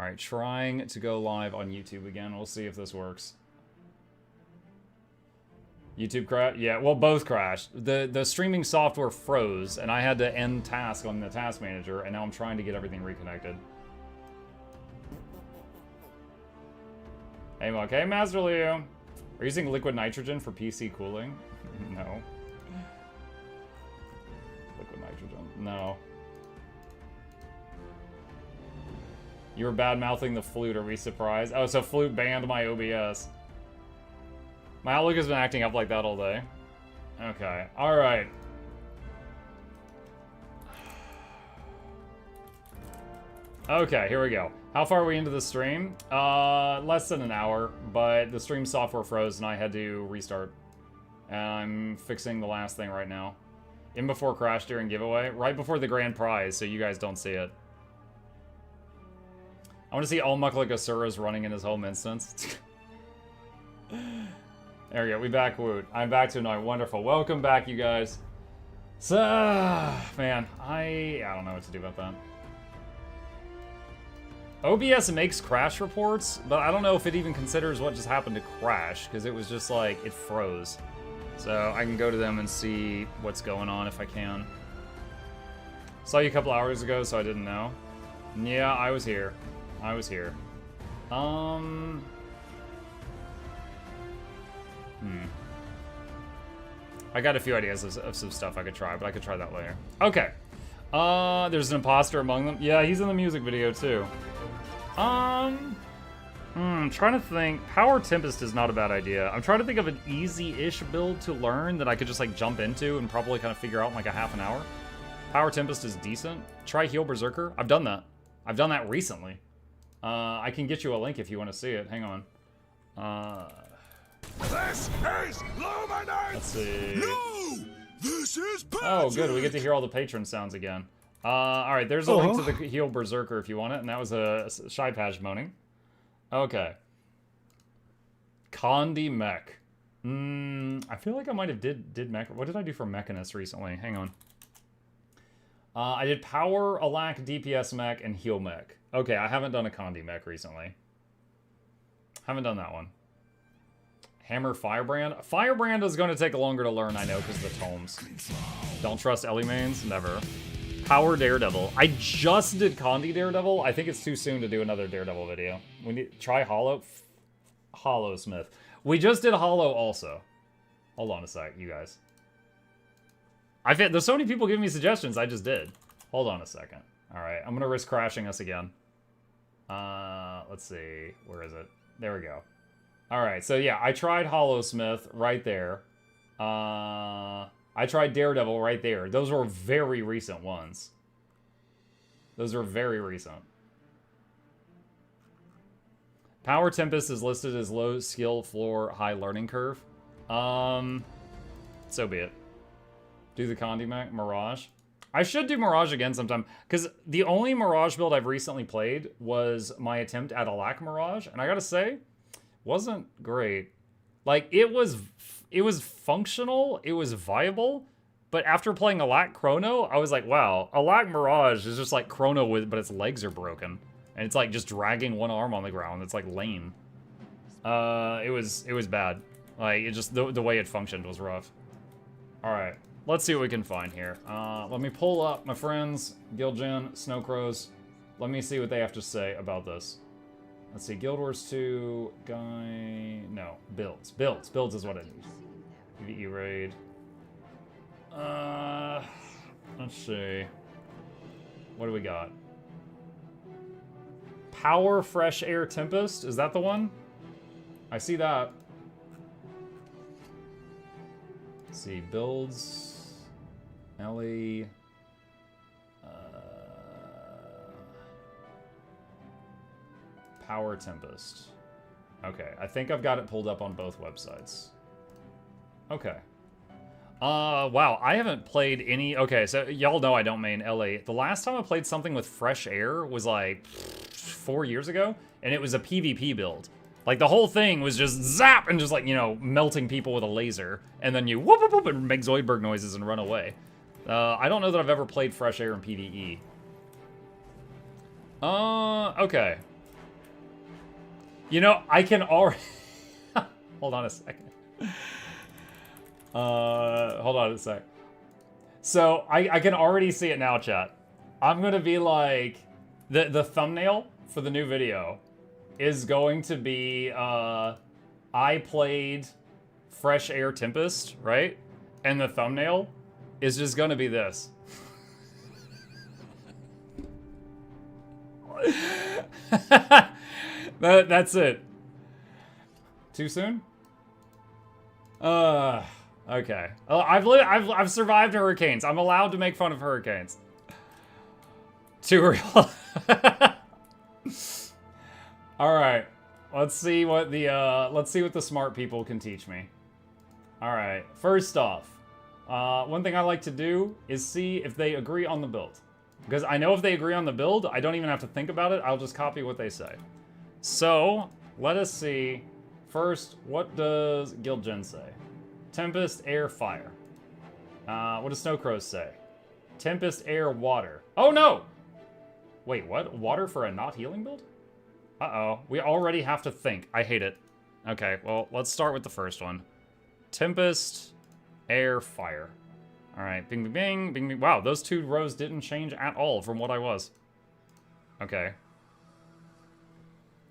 Alright, trying to go live on YouTube again. We'll see if this works. YouTube crash? Yeah, well, both crashed. The streaming software froze, and I had to end task on the task manager, and now I'm trying to get everything reconnected. Hey, Muck. Hey, Master Leo. Are you using liquid nitrogen for PC cooling? No. Liquid nitrogen. No. You were bad-mouthing the flute. Are we surprised? Oh, so flute banned my OBS. My Outlook has been acting up like that all day. Okay. Alright. Okay, here we go. How far are we into the stream? Less than an hour, but the stream software froze and I had to restart. And I'm fixing the last thing right now. In before crash during giveaway, right before the grand prize, so you guys don't see it. I want to see all MuklukYoutubes running in his home instance. There we go, we back Woot. I'm back to annoying. Wonderful. Welcome back, you guys. So, man, I don't know what to do about that. OBS makes crash reports, but I don't know if it even considers what just happened to crash, because it was just like, it froze. So I can go to them and see what's going on if I can. Saw you a couple hours ago, so I didn't know. Yeah, I was here. I was here. I got a few ideas of some stuff I could try, but I could try that later. Okay. There's an imposter among them. Yeah, he's in the music video too. I'm trying to think. Power Tempest is not a bad idea. I'm trying to think of an easy-ish build to learn that I could just like jump into and probably kind of figure out in like a half an hour. Power Tempest is decent. Try Heal Berserker. I've done that. I've done that recently. I can get you a link if you want to see it. Hang on. This is Luminance! Let's see. No! This is Patrick! Oh, good. We get to hear all the patron sounds again. Alright, there's a link to the Heal Berserker if you want it, and that was a Shy Patch moaning. Okay. Condi Mech. I feel like I might have did Mech. What did I do for Mechanist recently? Hang on. I did Power, Alack, DPS Mech, and Heal Mech. Okay, I haven't done a Condi Mech recently. Haven't done that one. Hammer Firebrand. Firebrand is going to take longer to learn, I know, because of the tomes. Don't trust Ellie mains? Never. Power Daredevil. I just did Condi Daredevil. I think it's too soon to do another Daredevil video. We need try Hollow. Hollow Smith. We just did Hollow also. Hold on a sec, you guys. There's so many people giving me suggestions, I just did. Hold on a second. Alright, I'm gonna risk crashing us again. Let's see. Where is it? There we go. Alright, so yeah, I tried Hollow Smith right there. I tried Daredevil right there. Those were very recent ones. Those are very recent. Power Tempest is listed as low skill floor, high learning curve. So be it. Do the Condi Mech, Mirage. I should do Mirage again sometime, because the only Mirage build I've recently played was my attempt at Alack Mirage, and I gotta say, wasn't great. Like, it was functional, it was viable, but after playing Alack Chrono, I was like, wow, Alack Mirage is just like Chrono, but its legs are broken. And it's like just dragging one arm on the ground. It's like lame. It was bad. Like, it just, the way it functioned was rough. Alright, let's see what we can find here. Let me pull up my friends, Guildgen, Snowcrows. Let me see what they have to say about this. Let's see, Guild Wars 2, guy... No, builds. Builds is what I need. PvE raid. Let's see. What do we got? Power Fresh Air Tempest? Is that the one? I see that. Let's see, builds... Ellie... Power Tempest. Okay, I think I've got it pulled up on both websites. Okay. Wow, I haven't played any... Okay, so y'all know I don't main LA. The last time I played something with Fresh Air was like 4 years ago, and it was a PvP build. Like, the whole thing was just zap and just like, you know, melting people with a laser, and then you whoop whoop whoop and make Zoidberg noises and run away. I don't know that I've ever played Fresh Air in PvE. Okay. You know, I can already... Hold on a second. Hold on a sec. So, I can already see it now, chat. I'm gonna be like... The thumbnail for the new video is going to be, I played Fresh Air Tempest, right? And the thumbnail is just gonna be this. That's it. Too soon? Okay. I've survived hurricanes. I'm allowed to make fun of hurricanes. Too real. All right. Let's see what the smart people can teach me. All right. First off, one thing I like to do is see if they agree on the build. Because I know if they agree on the build, I don't even have to think about it. I'll just copy what they say. So, let us see. First, what does Guildgen say? Tempest, air, fire. What does Snowcrows say? Tempest, air, water. Oh no! Wait, what? Water for a not healing build? Uh-oh. We already have to think. I hate it. Okay, well, let's start with the first one. Tempest, air, fire. Alright, bing, bing, bing, bing, bing. Wow, those two rows didn't change at all from what I was. Okay.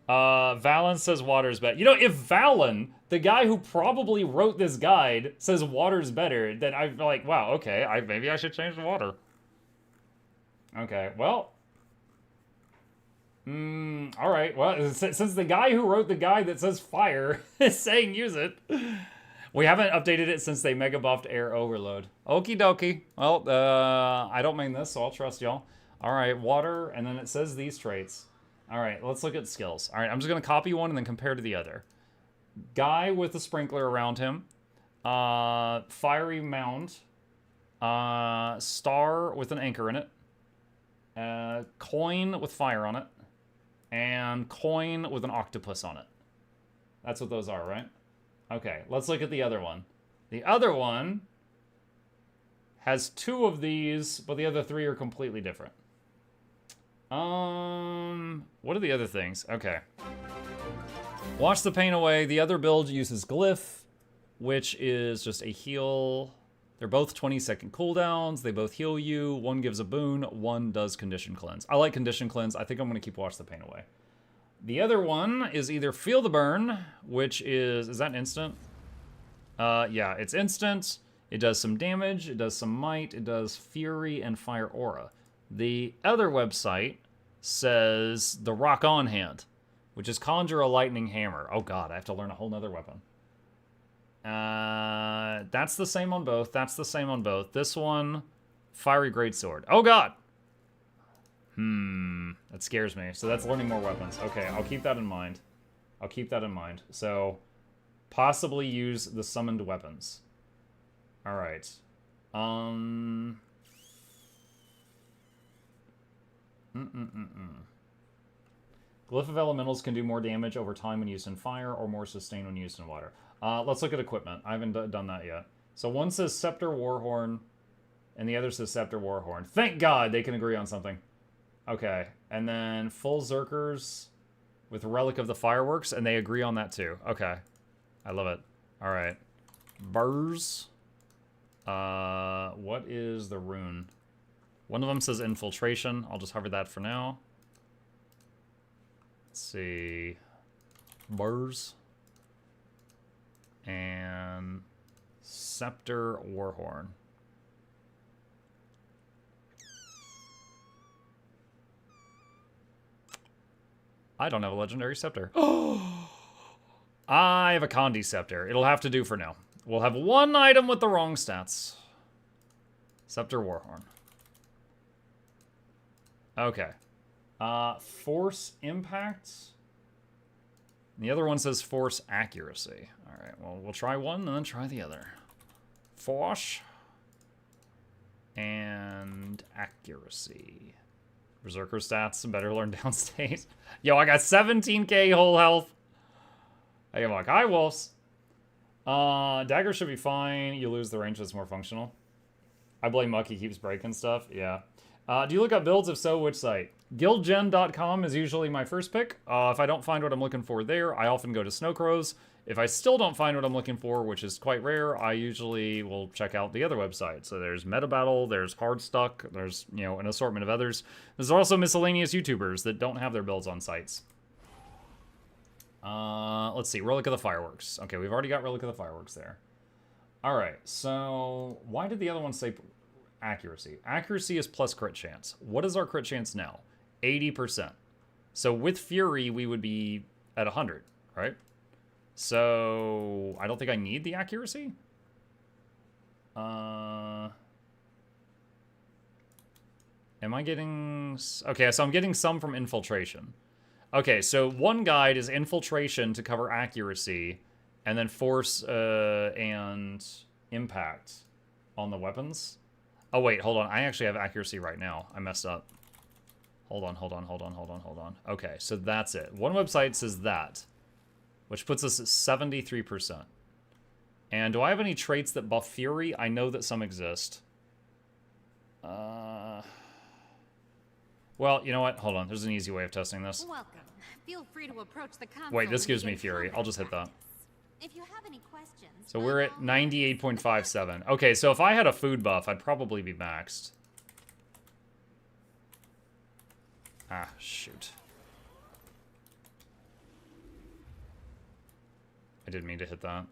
Valen says water's better. You know, if Valen, the guy who probably wrote this guide, says water's better, then I'm like, wow, okay, maybe I should change the water. Okay, well. Alright, well, since the guy who wrote the guide that says fire is saying use it, we haven't updated it since they mega buffed air overload. Okie dokie. Well, I don't mean this, so I'll trust y'all. Alright, water, and then it says these traits. Alright, let's look at skills. Alright, I'm just going to copy one and then compare to the other. Guy with a sprinkler around him. Fiery mound. Star with an anchor in it. Coin with fire on it. And coin with an octopus on it. That's what those are, right? Okay, let's look at the other one. The other one has 2 of these, but the other 3 are completely different. What are the other things? Okay. Wash the pain away. The other build uses Glyph, which is just a heal. They're both 20-second cooldowns. They both heal you. One gives a boon. One does condition cleanse. I like condition cleanse. I think I'm going to keep Wash the pain away. The other one is either Feel the Burn, which is that an instant? Yeah, it's instant. It does some damage. It does some might. It does fury and fire aura. The other website says the Rock On Hand, which is Conjure a Lightning Hammer. Oh god, I have to learn a whole nother weapon. That's the same on both. That's the same on both. This one, Fiery Greatsword. Oh god! That scares me. So that's learning more weapons. Okay, I'll keep that in mind. I'll keep that in mind. So, possibly use the summoned weapons. Alright. Glyph of Elementals can do more damage over time when used in fire, or more sustain when used in water. Let's look at equipment. I haven't done that yet. So one says Scepter Warhorn, and the other says Scepter Warhorn. Thank God they can agree on something. Okay, and then full Zerkers with Relic of the Fireworks, and they agree on that too. Okay, I love it. All right, Burrs. What is the rune? One of them says Infiltration. I'll just hover that for now. Let's see. Burrs. And Scepter Warhorn. I don't have a legendary scepter. I have a Condi scepter. It'll have to do for now. We'll have one item with the wrong stats. Scepter Warhorn. Okay. Force Impact. The other one says Force Accuracy. Alright, well, we'll try one and then try the other. Force. And Accuracy. Berserker stats, better learn downstate. Yo, I got 17k whole health. Hey, I'm like, hi, wolves. Dagger should be fine. You lose the range that's more functional. I blame Muck, he keeps breaking stuff. Yeah. Do you look up builds? If so, which site? Guildgen.com is usually my first pick. If I don't find what I'm looking for there, I often go to Snowcrows. If I still don't find what I'm looking for, which is quite rare, I usually will check out the other websites. So there's MetaBattle, there's Hardstuck, there's, you know, an assortment of others. There's also miscellaneous YouTubers that don't have their builds on sites. Let's see, Relic of the Fireworks. Okay, we've already got Relic of the Fireworks there. All right, so why did the other one say accuracy? Accuracy is plus crit chance. What is our crit chance now? 80%. So with Fury, we would be at 100, right? So I don't think I need the accuracy. Am I getting... Okay, so I'm getting some from infiltration. Okay, so one guide is infiltration to cover accuracy, and then force and impact on the weapons. Oh, wait, hold on. I actually have accuracy right now. I messed up. Hold on. Okay, so that's it. One website says that, which puts us at 73%. And do I have any traits that buff Fury? I know that some exist. Well, you know what? Hold on. There's an easy way of testing this. Welcome. Feel free to approach the console. Wait, this gives me Fury. I'll just hit that. If you have any questions. So we're at 98.57. Okay, so if I had a food buff, I'd probably be maxed. Ah, shoot. I didn't mean to hit that.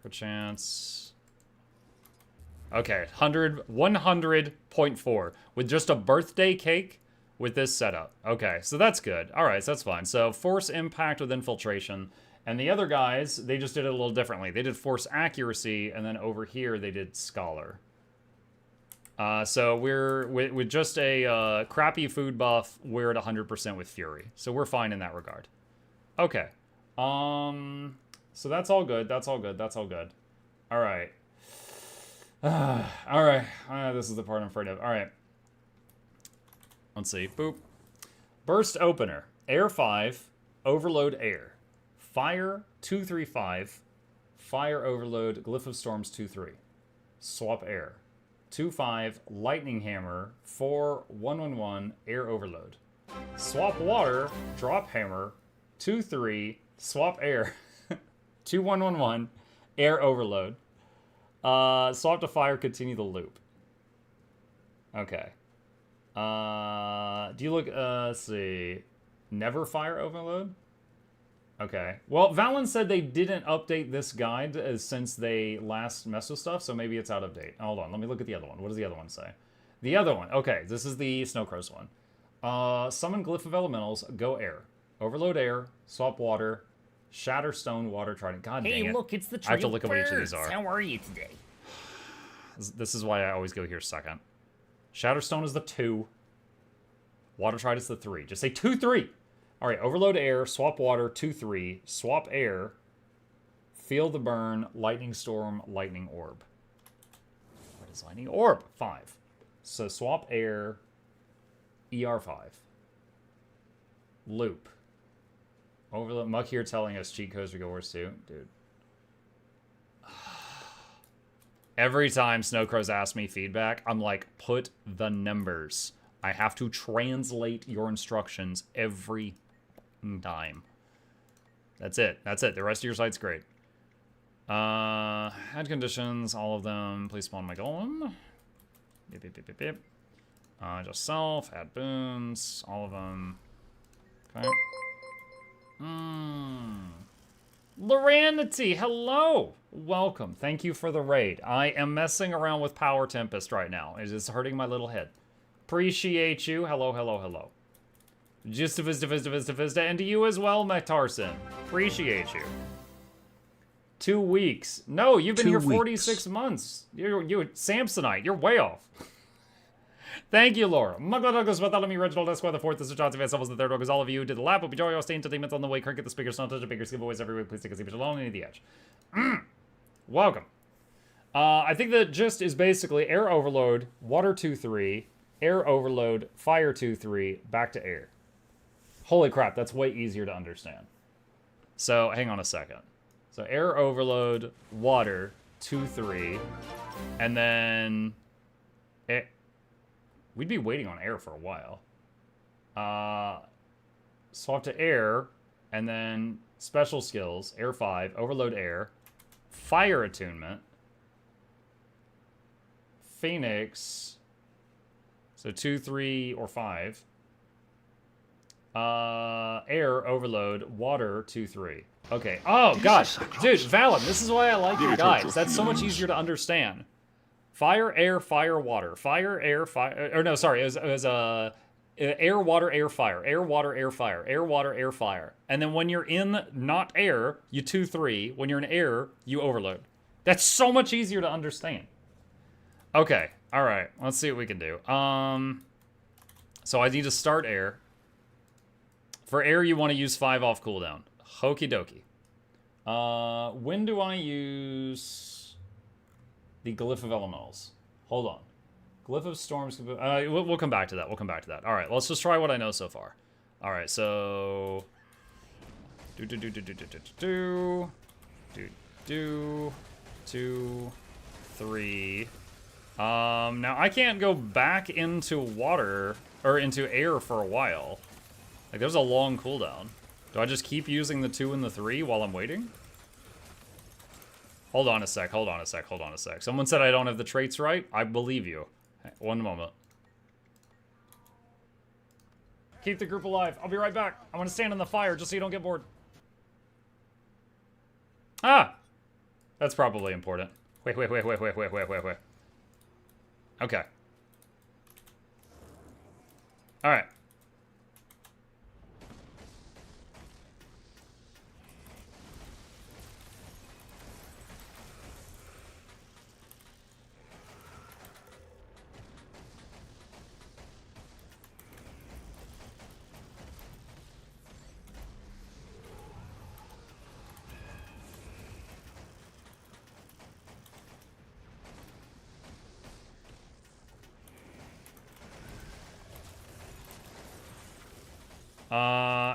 Crit chance. Okay, 100.4 with just a birthday cake with this setup. Okay, so that's good. All right, so that's fine. So force impact with infiltration. And the other guys, they just did it a little differently. They did force accuracy, and then over here they did scholar. So we're with just a crappy food buff, we're at 100% with Fury. So we're fine in that regard. Okay. So that's all good. That's all good. All right. All right. This is the part I'm afraid of. All right. Let's see. Boop. Burst opener. Air 5. Overload air. Fire 235. Fire overload. Glyph of Storms 2-3. Swap air. 2-5. Lightning hammer. 4-1-1-1. Air overload. Swap water. Drop hammer. 2-3. Swap air. 2-1-1-1. Air overload. Swap to fire, continue the loop. Okay. Do you look, let's see. Never fire overload? Okay. Well, Valen said they didn't update this guide since they last messed with stuff, so maybe it's out of date. Hold on, let me look at the other one. What does the other one say? The other one, okay, this is the Snowcrows one. Summon Glyph of Elementals, go air. Overload air, swap water, shatter stone, water trident. God dang it. Hey, look, it's the tree I have to look at what each of these are. How are you today? This is why I always go here second. Shatterstone is the 2. Water Trident is the 3. Just say 2-3. All right, overload air, swap water, 2-3. Swap air, feel the burn, lightning storm, lightning orb. What is lightning orb? 5. So swap air, ER5. Loop. Overload. Muck here telling us cheat codes we go worse too. Dude. Every time Snowcrows ask me feedback, I'm like, put the numbers. I have to translate your instructions every time. That's it. That's it. The rest of your site's great. Add conditions, all of them. Please spawn my golem. Beep, beep, beep, beep, beep. Just self, add boons, all of them. Okay. Loranity, hello! Welcome. Thank you for the raid. I am messing around with Power Tempest right now. It is hurting my little head. Appreciate you. Hello, hello, hello. Just a vista, and to you as well, Metarson. Appreciate you. 2 weeks. No, you've been here 46 months. You're Samsonite. You're way off. Thank you, Laura. Muggle Douglas, Bartholomew, Reginald Esquire, the fourth, Mr. Johnson, Van Sevels, the third, because all of you did the lap. Will be joy, stay entertainment on the way. Cricket, the speakers, not touch a bigger giveaways every week. Please take a seat alone and the edge. Welcome. I think the gist is basically air overload, water 2-3, air overload, fire 2-3, back to air. Holy crap, that's way easier to understand. So, hang on a second. So, air overload, water, 2-3, and then... We'd be waiting on air for a while. Swap to air, and then special skills, air 5, overload air, fire attunement, Phoenix, so 2, 3, or 5. Air, overload, water, 2, 3. Okay. Oh, gosh. Dude, Valen, this is why I like you guys. That's so much easier to understand. Fire, air, fire, water. Fire, air, fire. Or no, sorry. It was air, water, air, fire. Air, water, air, fire. Air, water, air, fire. And then when you're in not air, you 2, 3. When you're in air, you overload. That's so much easier to understand. Okay. All right. Let's see what we can do. So I need to start air. For air, you want to use 5 off cooldown. Okie dokie. When do I use the Glyph of Elementals? Hold on. Glyph of Storms. We'll come back to that. We'll come back to that. All right, let's just try what I know so far. All right, so... Do. 2, 3. Now I can't go back into water, or into air for a while. Like, there's a long cooldown. Do I just keep using the 2 and the 3 while I'm waiting? Hold on a sec, hold on a sec, hold on a sec. Someone said I don't have the traits right. I believe you. One moment. Keep the group alive. I'll be right back. I'm gonna stand in the fire just so you don't get bored. Ah! That's probably important. Wait. Okay. Alright.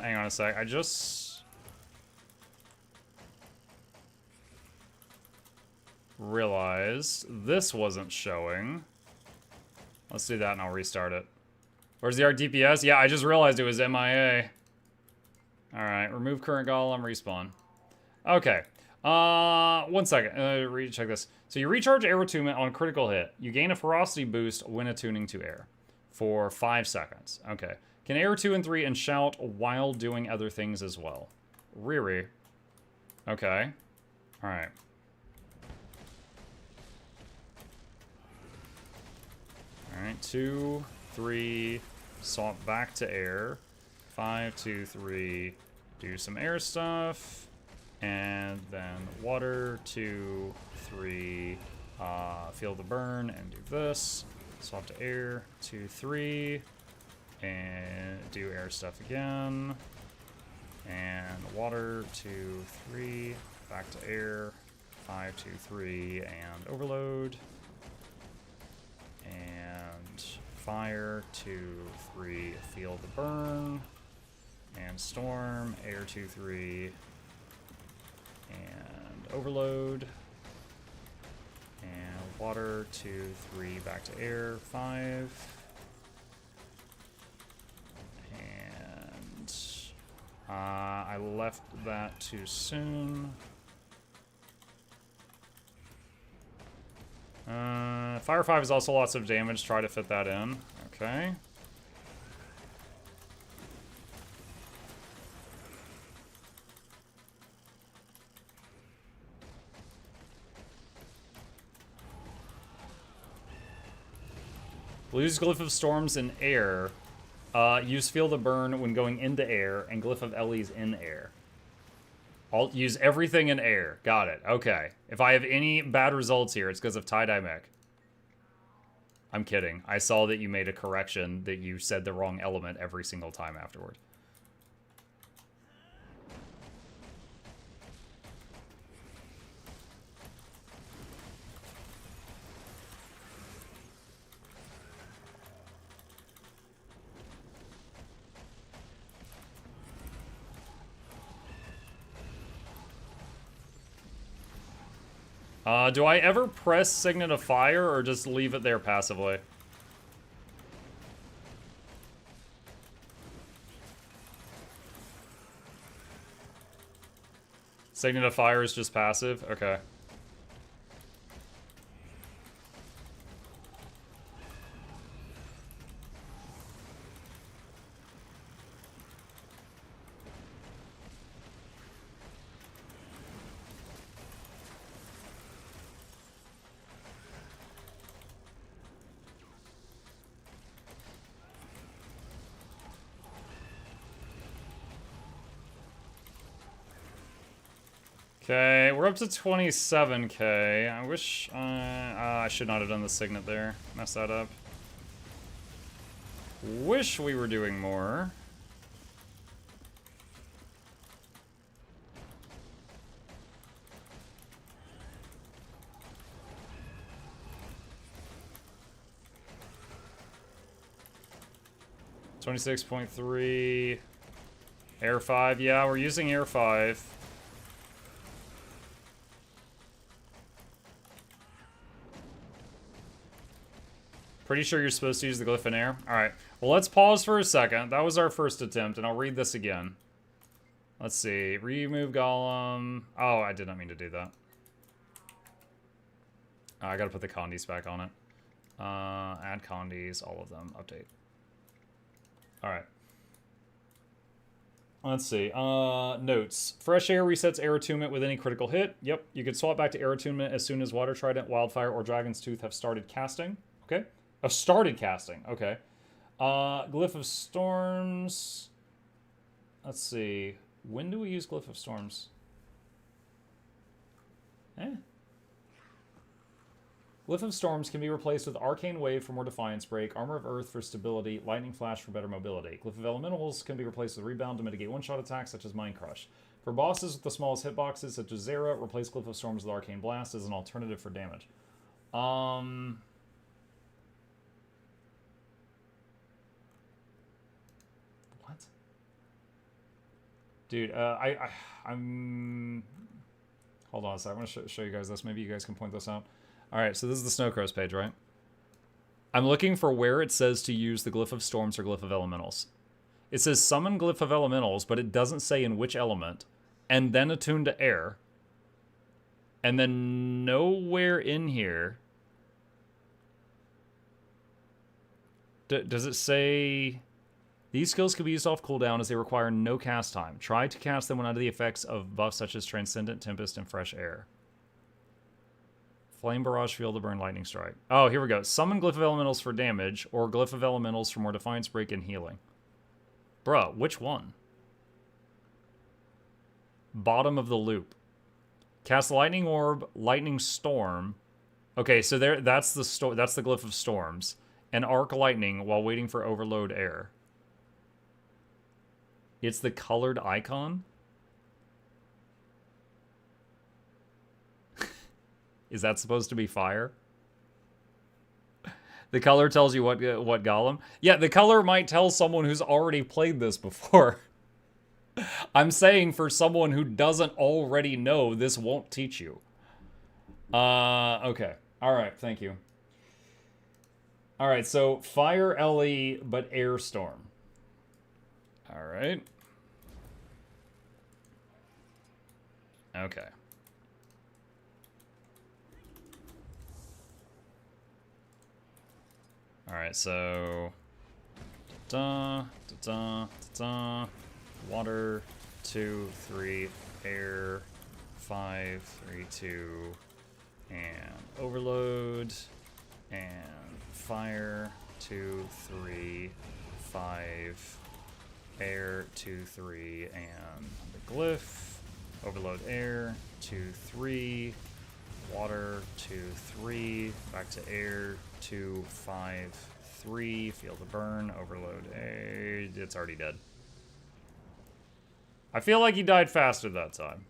Hang on a sec. I just realized this wasn't showing. Let's do that and I'll restart it. Where's the art DPS? Yeah, I just realized it was MIA. Alright, remove current golem, respawn. Okay. 1 second. Check this. So you recharge air attunement on critical hit. You gain a ferocity boost when attuning to air for 5 seconds. Okay. Can air 2 and 3 and shout while doing other things as well. Riri. Okay. Alright. Alright, 2, 3, swap back to air. 5, 2, 3, do some air stuff. And then water, 2, 3, feel the burn and do this. Swap to air, 2, 3. And do air stuff again. And water, 2, 3. Back to air. 5, 2, 3. And overload. And fire, 2, 3. Feel the burn. And storm, air, 2, 3. And overload. And water, 2, 3. Back to air. 5. I left that too soon. Fire 5 is also lots of damage. Try to fit that in. Okay. Lose Glyph of Storms in air. Use Feel the Burn when going into air, and Glyph of Ellie's in air. I'll use everything in air. Got it. Okay. If I have any bad results here, it's because of tie-dye mech. I'm kidding. I saw that you made a correction that you said the wrong element every single time afterward. Do I ever press Signet of Fire, or just leave it there passively? Signet of Fire is just passive? Okay. Okay, we're up to 27k. I wish I should not have done the signet there. Messed that up. Wish we were doing more. $26.3. Air 5. Yeah, we're using Air 5. Pretty sure you're supposed to use the glyph in air. Alright, well let's pause for a second. That was our first attempt, and I'll read this again. Let's see. Remove Golem. Oh, I did not mean to do that. Oh, I gotta put the condies back on it. Add condies, all of them. Update. Alright. Let's see. Notes. Fresh Air resets air attunement with any critical hit. Yep, you can swap back to air attunement as soon as Water Trident, Wildfire, or Dragon's Tooth have started casting. Okay. Oh, started casting. Okay. Glyph of Storms. Let's see. When do we use Glyph of Storms? Glyph of Storms can be replaced with Arcane Wave for more Defiance Break, Armor of Earth for stability, Lightning Flash for better mobility. Glyph of Elementals can be replaced with Rebound to mitigate one-shot attacks such as Mind Crush. For bosses with the smallest hitboxes such as Zera, replace Glyph of Storms with Arcane Blast as an alternative for damage. What? Dude, I'm... Hold on a second. I want to show you guys this. Maybe you guys can point this out. Alright, so this is the Snowcrow's page, right? I'm looking for where it says to use the Glyph of Storms or Glyph of Elementals. It says summon Glyph of Elementals, but it doesn't say in which element. And then attune to air. And then nowhere in here... does it say... These skills can be used off cooldown as they require no cast time. Try to cast them when under the effects of buffs such as Transcendent, Tempest, and Fresh Air. Flame Barrage, Field of Burn, Lightning Strike. Oh, here we go. Summon Glyph of Elementals for damage, or Glyph of Elementals for more Defiance Break and healing. Bruh, which one? Bottom of the loop. Cast Lightning Orb, Lightning Storm. Okay, so that's the Glyph of Storms. And Arc Lightning while waiting for Overload Air. It's the colored icon? Is that supposed to be fire? The color tells you what golem? Yeah, the color might tell someone who's already played this before. I'm saying for someone who doesn't already know, this won't teach you. Okay. Alright, thank you. Alright, so fire LE, but air storm. Alright. Okay. Alright, so... Water, 2, 3, air, 5, 3, 2, and overload, and fire, 2, 3, 5, air, 2, 3, and the glyph, overload air, 2, 3, water, 2, 3, back to air, 2, 5, 3, field of burn, overload air, it's already dead. I feel like he died faster that time.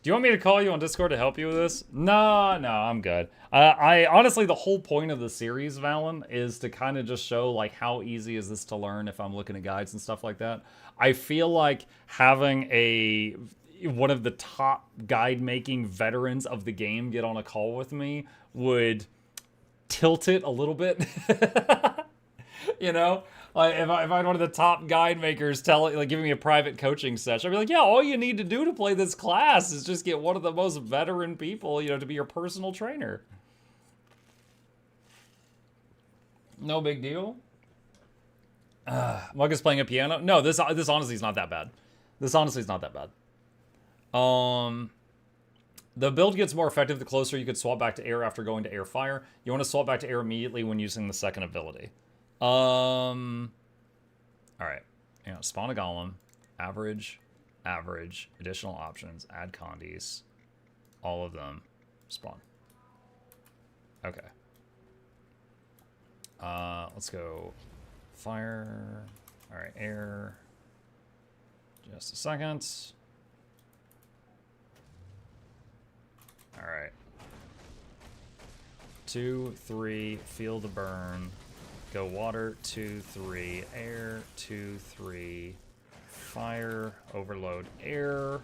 Do you want me to call you on Discord to help you with this? No, I'm good. I honestly, the whole point of the series, Valen, is to kind of just show like how easy is this to learn if I'm looking at guides and stuff like that. I feel like having one of the top guide making veterans of the game get on a call with me would tilt it a little bit. You know? Like, if I had one of the top guide makers giving me a private coaching session, I'd be like, yeah, all you need to do to play this class is just get one of the most veteran people, you know, to be your personal trainer. No big deal. Mug is playing a piano. No, this honestly is not that bad. This honestly is not that bad. The build gets more effective the closer you could swap back to air after going to air fire. You want to swap back to air immediately when using the second ability. All right. You know, spawn a golem, average, additional options, add condies, all of them, spawn. Okay. Let's go fire. All right, air. Just a second. All right. 2, 3, feel the burn. Go water, 2, 3, air, 2, 3, fire, overload air,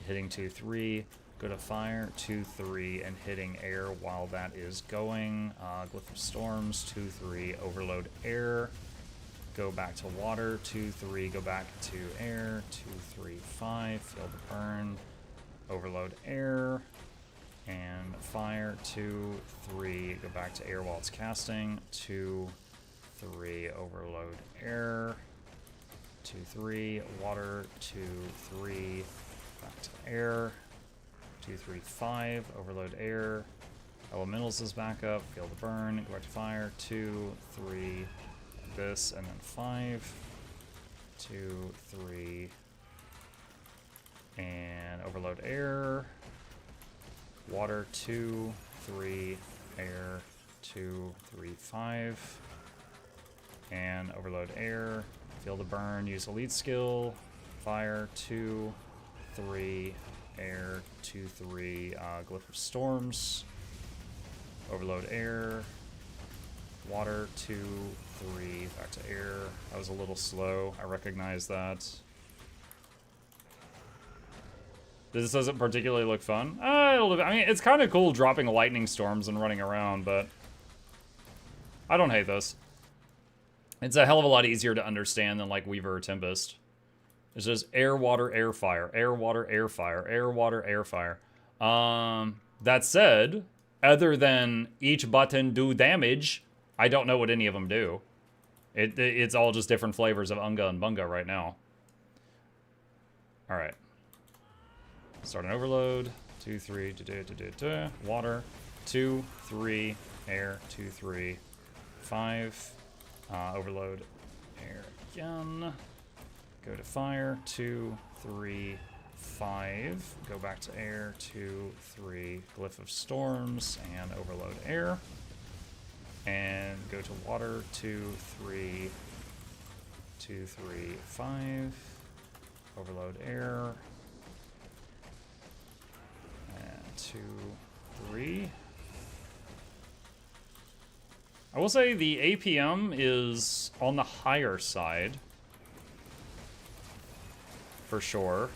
hitting 2, 3, go to fire, 2, 3, and hitting air while that is going. Glyph of storms, 2, 3, overload air, go back to water, 2, 3, go back to air, 2, 3, 5, feel the burn, overload air, and fire, 2, 3, go back to air while it's casting, 2, 3, overload air, 2, 3, water, 2, 3, back to air, 2, 3, 5, overload air, elementals is back up, feel the burn, go back to fire, 2, 3, this, and then 5, 2, 3, and overload air, water, 2, 3, air, 2, 3, 5, and overload air, feel the burn, use elite skill, fire, 2, 3, air, 2, 3, glyph of storms, overload air, water, 2, 3, back to air. That was a little slow, I recognize that. This doesn't particularly look fun. I mean, it's kind of cool dropping lightning storms and running around, but I don't hate this. It's a hell of a lot easier to understand than like Weaver or Tempest. It's just air, water, air, fire, air, water, air, fire, air, water, air, fire. That said, other than each button do damage, I don't know what any of them do. It's all just different flavors of Unga and Bunga right now. All right. Start an overload. 2, 3, water. 2, 3, air. 2, 3, 5. Overload air again. Go to fire. 2, 3, 5. Go back to air. 2, 3. Glyph of storms and overload air. And go to water. 2, 3. 2, 3, 5. Overload air. 2, 3. I will say the APM is on the higher side. For sure.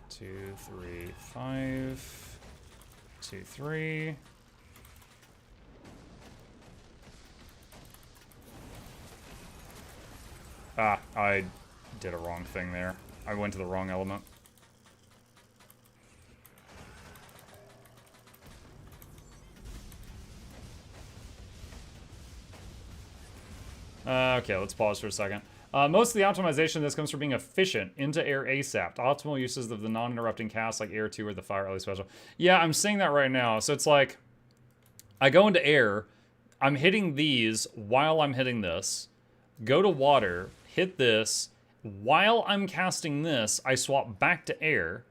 Two, 3, 5. 2, 3. Ah, I did a wrong thing there. I went to the wrong element. Okay, let's pause for a second. Most of the optimization of this comes from being efficient, into air ASAP. Optimal uses of the non-interrupting cast like air 2 or the fire early special. Yeah, I'm seeing that right now. So it's like, I go into air, I'm hitting these while I'm hitting this, go to water, hit this, while I'm casting this, I swap back to air,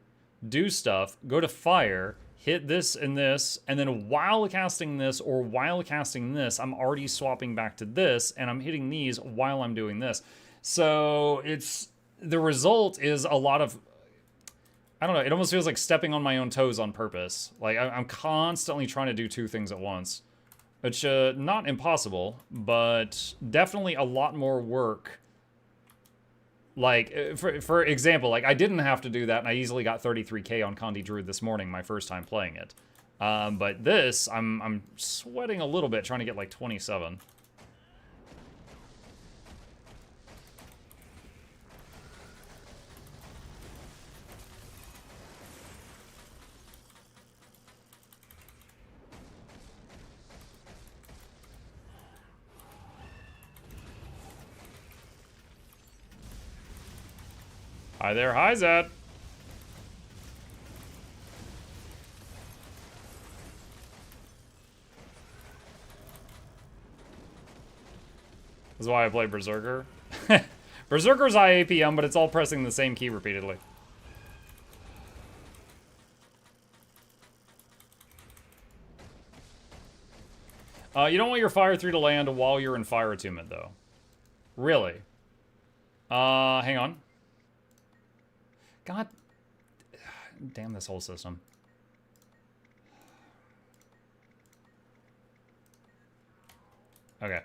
do stuff, go to fire, hit this, and then while casting this or while casting this, I'm already swapping back to this, and I'm hitting these while I'm doing this. So the result is a lot of, I don't know, it almost feels like stepping on my own toes on purpose. Like, I'm constantly trying to do two things at once. Which, not impossible, but definitely a lot more work. Like, for example, like, I didn't have to do that, and I easily got 33k on Condi Druid this morning, my first time playing it. But this, I'm sweating a little bit trying to get like 27. Hi there, hi Zed. This is why I play Berserker. Berserker's IAPM, but it's all pressing the same key repeatedly. You don't want your Fire 3 to land while you're in Fire Attunement, though. Really? Hang on. God damn this whole system. Okay.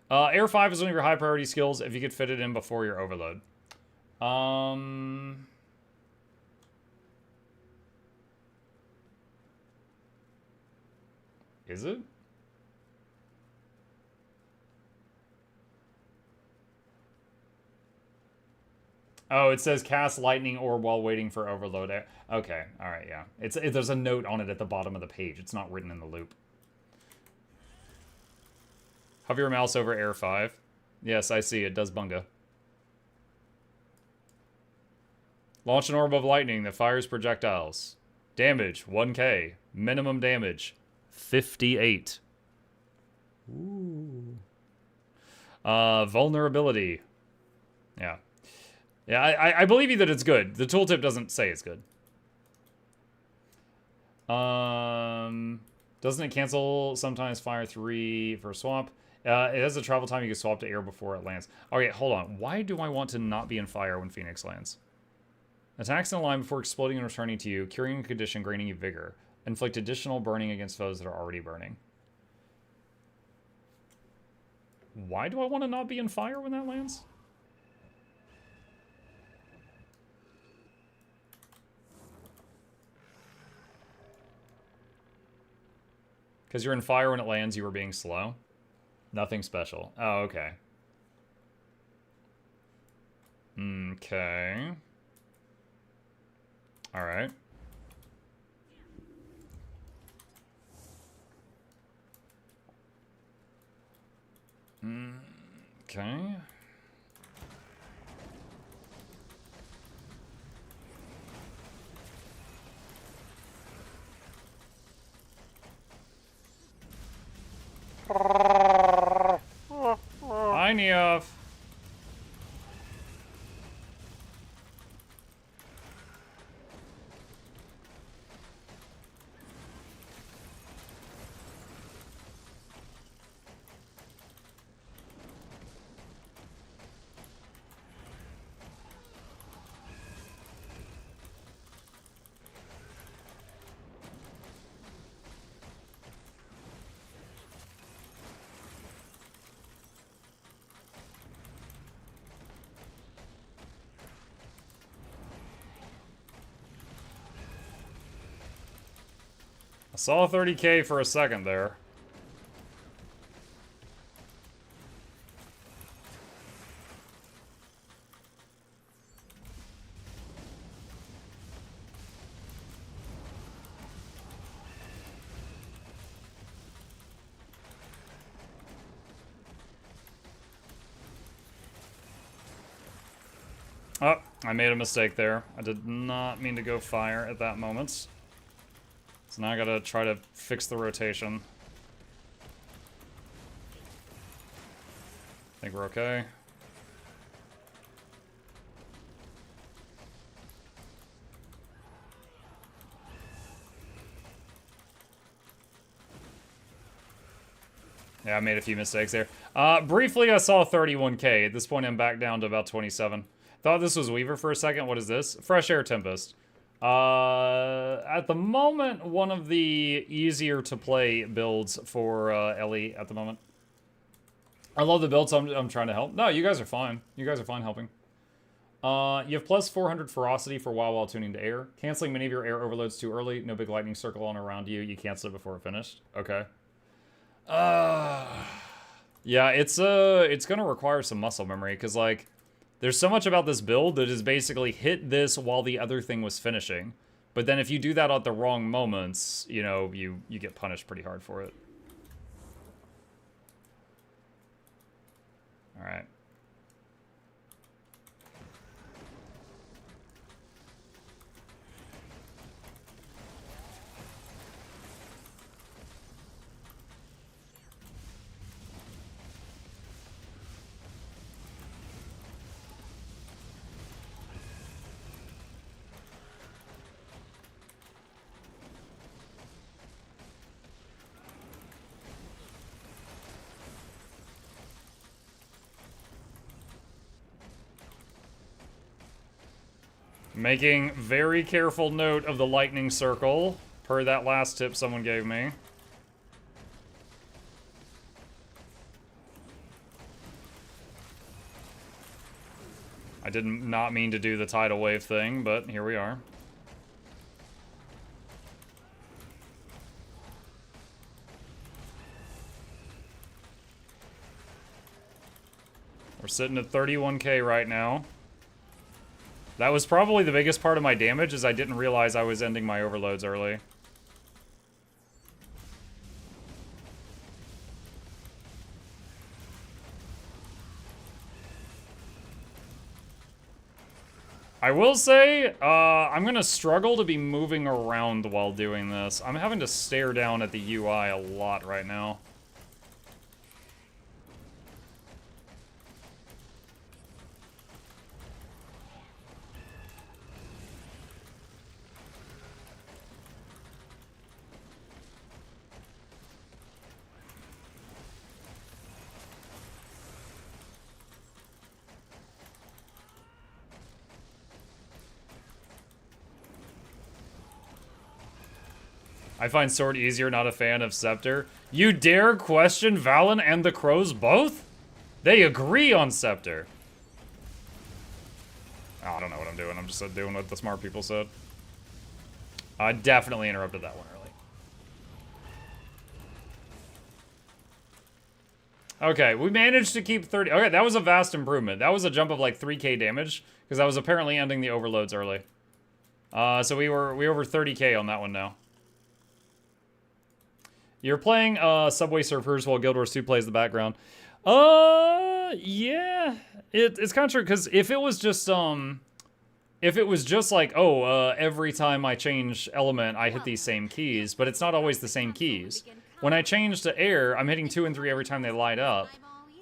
Air 5 is one of your high priority skills if you could fit it in before your overload. Is it? Oh, it says cast lightning orb while waiting for overload. Okay, all right, yeah. There's a note on it at the bottom of the page. It's not written in the loop. Hover your mouse over Air 5. Yes, I see. It does bunga. Launch an orb of lightning that fires projectiles. Damage, 1k. Minimum damage, 58. Ooh. Vulnerability. Yeah. Yeah, I believe you that it's good. The tooltip doesn't say it's good. Doesn't it cancel sometimes Fire 3 for swap? It has a travel time you can swap to air before it lands. Okay, hold on. Why do I want to not be in fire when Phoenix lands? Attacks in a line before exploding and returning to you, curing a condition, granting you vigor. Inflict additional burning against foes that are already burning. Why do I want to not be in fire when that lands? Because you're in fire when it lands, you were being slow? Nothing special. Oh, okay. Okay. Alright. Okay. Hi, Neof. I saw 30k for a second there. Oh, I made a mistake there. I did not mean to go fire at that moment. So now I gotta try to fix the rotation. I think we're okay. Yeah, I made a few mistakes there. Briefly, I saw 31k. At this point, I'm back down to about 27. Thought this was Weaver for a second. What is this? Fresh Air Tempest. At the moment, one of the easier to play builds for Ellie at the moment. I love the build, so I'm trying to help. No, you guys are fine. You guys are fine helping. You have plus 400 ferocity for a while tuning to air. Canceling many of your air overloads too early. No big lightning circle on around you. You cancel it before it finished. Okay. Yeah, it's gonna require some muscle memory, because, like, there's so much about this build that is basically hit this while the other thing was finishing. But then if you do that at the wrong moments, you know, you get punished pretty hard for it. Alright. Making very careful note of the lightning circle, per that last tip someone gave me. I did not mean to do the tidal wave thing, but here we are. We're sitting at 31k right now. That was probably the biggest part of my damage, is I didn't realize I was ending my overloads early. I will say, I'm gonna struggle to be moving around while doing this. I'm having to stare down at the UI a lot right now. I find Sword easier, not a fan of Scepter. You dare question Valen and the Crows both? They agree on Scepter. Oh, I don't know what I'm doing. I'm just doing what the smart people said. I definitely interrupted that one early. Okay, we managed to keep 30. Okay, that was a vast improvement. That was a jump of like 3k damage, because I was apparently ending the overloads early. So we over 30k on that one now. You're playing Subway Surfers while Guild Wars 2 plays the background. Yeah. It's kind of true, because if it was just like, oh, every time I change element, I hit these same keys, but it's not always the same keys. When I change to air, I'm hitting 2 and 3 every time they light up.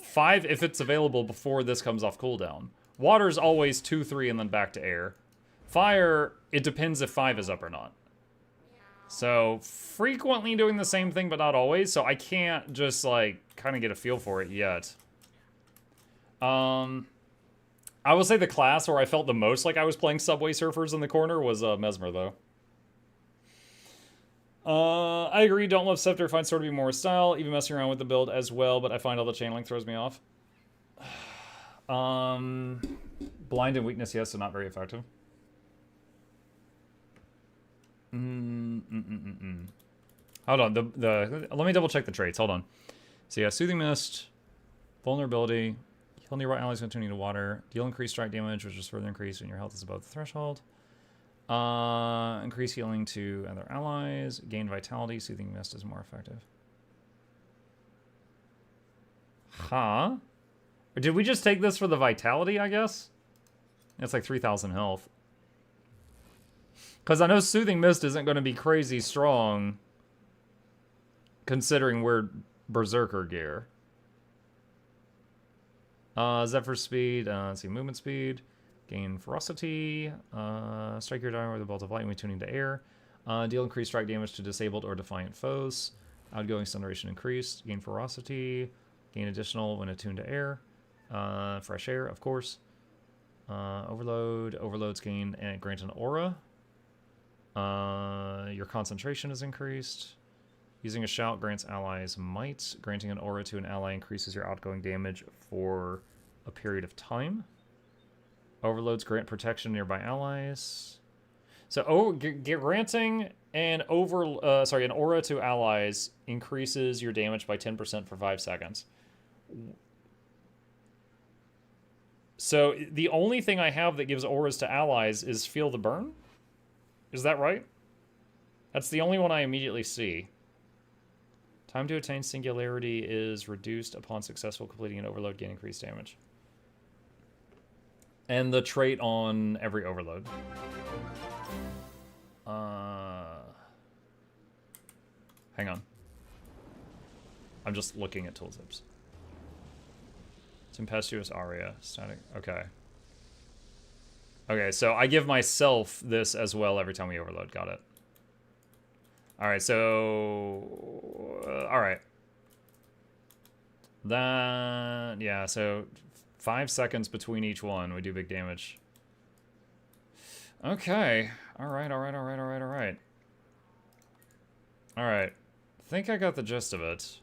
5 if it's available before this comes off cooldown. Water's always 2, 3, and then back to air. Fire, it depends if 5 is up or not. So, frequently doing the same thing, but not always, so I can't just, like, kind of get a feel for it yet. I will say the class where I felt the most like I was playing Subway Surfers in the corner was Mesmer, though. I agree, don't love Scepter, find Sword to be more style, even messing around with the build as well, but I find all the channeling throws me off. Blind and weakness, yes, so not very effective. Hold on, let me double check the traits, hold on. So yeah, Soothing Mist, Vulnerability, heal nearby allies when tuning to water, deal increased strike damage, which is further increased when your health is above the threshold. Increase healing to other allies, gain vitality, Soothing Mist is more effective. Huh? Or did we just take this for the vitality, I guess? It's like 3,000 health. Because I know Soothing Mist isn't going to be crazy strong, considering we're Berserker gear. Zephyr speed, let's see, movement speed, gain ferocity, strike your die with a bolt of light when tuning to air, deal increased strike damage to disabled or defiant foes, outgoing stun duration increased, gain ferocity, gain additional when attuned to air, fresh air, of course, overloads gain and grant an aura. Your concentration is increased. Using a shout grants allies might. Granting an aura to an ally increases your outgoing damage for a period of time. Overloads grant protection to nearby allies. So granting an aura to allies increases your damage by 10% for 5 seconds. So the only thing I have that gives auras to allies is Feel the Burn? Is that right? That's the only one I immediately see. Time to attain singularity is reduced upon successful completing an overload, gain increased damage. And the trait on every overload. Hang on. I'm just looking at tooltips. Tempestuous Aria. Static. Okay. Okay, so I give myself this as well every time we overload. Got it. Alright, so... Alright. That... Yeah, so 5 seconds between each one. We do big damage. Okay. Alright. Alright. I think I got the gist of it.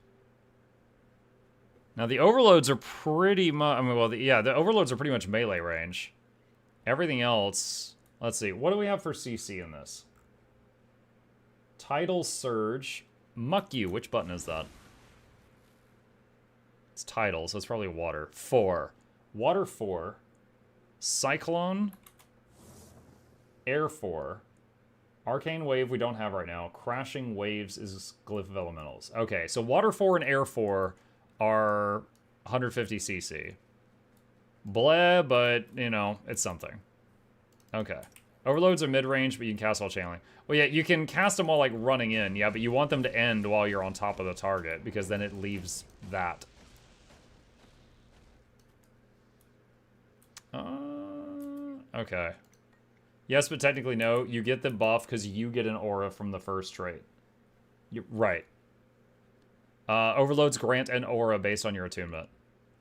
Now, the overloads are pretty much... I mean, well, the overloads are pretty much melee range. Everything else... Let's see. What do we have for CC in this? Tidal Surge. Muck You. Which button is that? It's Tidal, so it's probably Water. 4. Water 4. Cyclone. Air 4. Arcane Wave we don't have right now. Crashing Waves is Glyph of Elementals. Okay, so Water 4 and Air 4 are 150 CC. Bleh, but, you know, it's something. Okay. Overloads are mid-range, but you can cast while channeling. Well, yeah, you can cast them while, like, running in, yeah, but you want them to end while you're on top of the target, because then it leaves that. Okay. Yes, but technically no. You get the buff because you get an aura from the first trait. Right. Overloads grant an aura based on your attunement.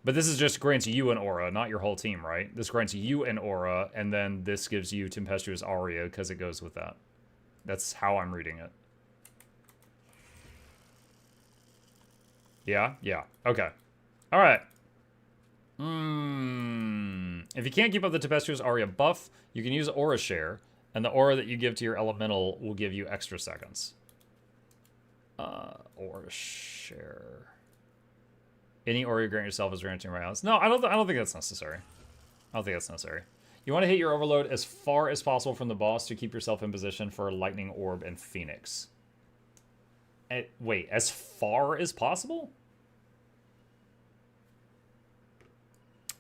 But this is just grants you an aura, not your whole team, right? This grants you an aura, and then this gives you Tempestuous Aria because it goes with that. That's how I'm reading it. Yeah? Yeah. Okay. Alright. If you can't keep up the Tempestuous Aria buff, you can use Aura Share, and the aura that you give to your elemental will give you extra seconds. Aura Share. Any aura you grant yourself is granted by else. No, I don't think that's necessary. I don't think that's necessary. You want to hit your overload as far as possible from the boss to keep yourself in position for Lightning Orb and Phoenix. Wait, as far as possible?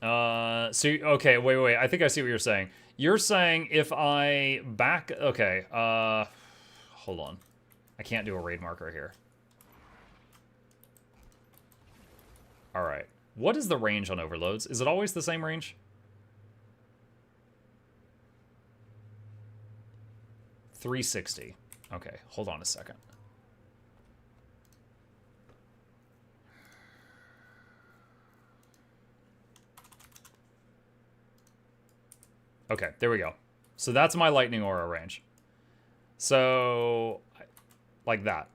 Okay, wait. I think I see what you're saying. You're saying if I back... Okay, hold on. I can't do a raid marker here. Alright. What is the range on overloads? Is it always the same range? 360. Okay, hold on a second. Okay, there we go. So that's my lightning aura range. So, like that.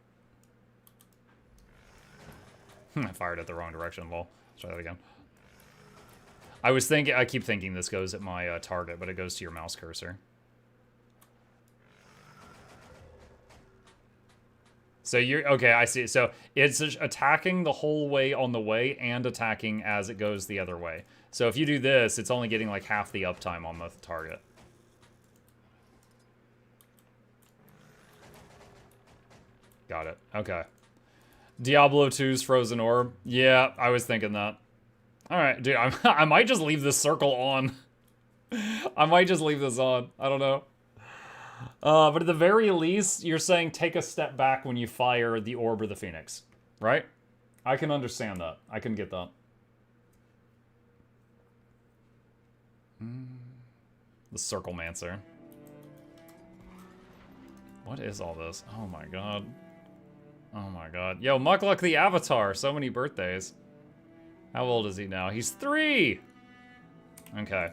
I fired it the wrong direction, lol. Let's try that again. I keep thinking this goes at my target, but it goes to your mouse cursor. So okay, I see. So it's attacking the whole way on the way and attacking as it goes the other way. So if you do this, it's only getting like half the uptime on the target. Got it. Okay. Diablo 2's Frozen Orb. Yeah, I was thinking that. Alright, dude, I might just leave this circle on. I might just leave this on. I don't know. But at the very least, you're saying take a step back when you fire the Orb or the Phoenix. Right? I can understand that. I can get that. The Circlemancer. What is all this? Oh my god. Oh my god. Yo, Mukluk the Avatar. So many birthdays. How old is he now? He's 3! Okay.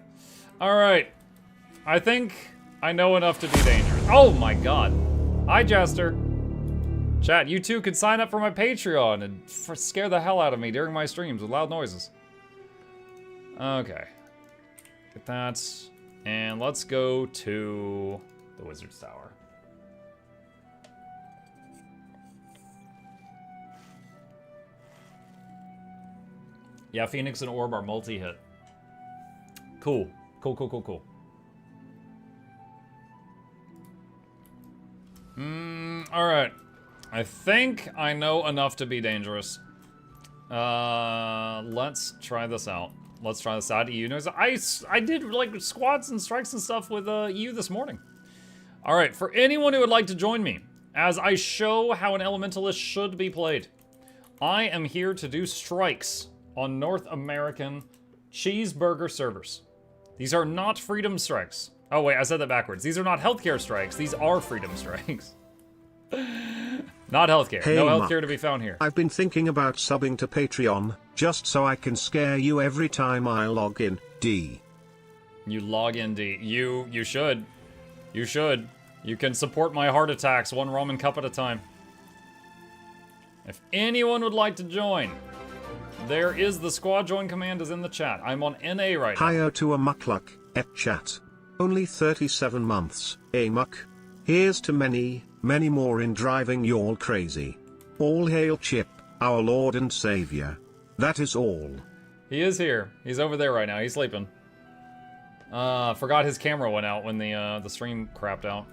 Alright. I think I know enough to be dangerous. Oh my god. Hi, Jester. Chat, you too can sign up for my Patreon and scare the hell out of me during my streams with loud noises. Okay. Get that. And let's go to the Wizard's Tower. Yeah, Phoenix and Orb are multi-hit. Cool. Cool, cool, cool, cool. Alright. I think I know enough to be dangerous. Let's try this out. Let's try this out. EU knows I did like squads and strikes and stuff with EU this morning. Alright, for anyone who would like to join me, as I show how an Elementalist should be played, I am here to do strikes on North American cheeseburger servers. These are not freedom strikes. Oh wait, I said that backwards. These are not healthcare strikes. These are freedom strikes. Not healthcare. Hey, no healthcare to be found here. I've been thinking about subbing to Patreon, just so I can scare you every time I log in, D. You log in, D. You should. You should. You can support my heart attacks one ramen cup at a time. If anyone would like to join, there is the squad join command is in the chat. I'm on NA right now. Hiyo to a mukluk, et chat. Only 37 months, muck. Here's to many, many more in driving y'all crazy. All hail Chip, our Lord and Savior. That is all. He is here. He's over there right now. He's sleeping. Forgot his camera went out when the stream crapped out.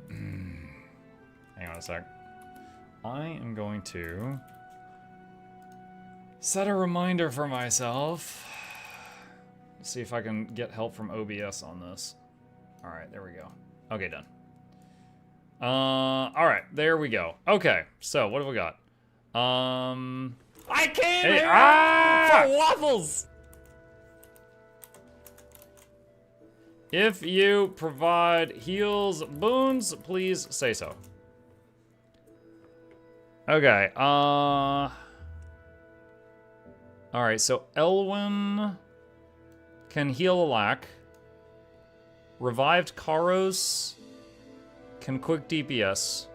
Hang on a sec. I am going to set a reminder for myself. See if I can get help from OBS on this. All right, there we go. Okay, done. All right, there we go. Okay, so what have we got? I came here for waffles. If you provide heals boons, please say so. Okay. All right, so Elwyn can heal a lack. Revived Karos can quick DPS.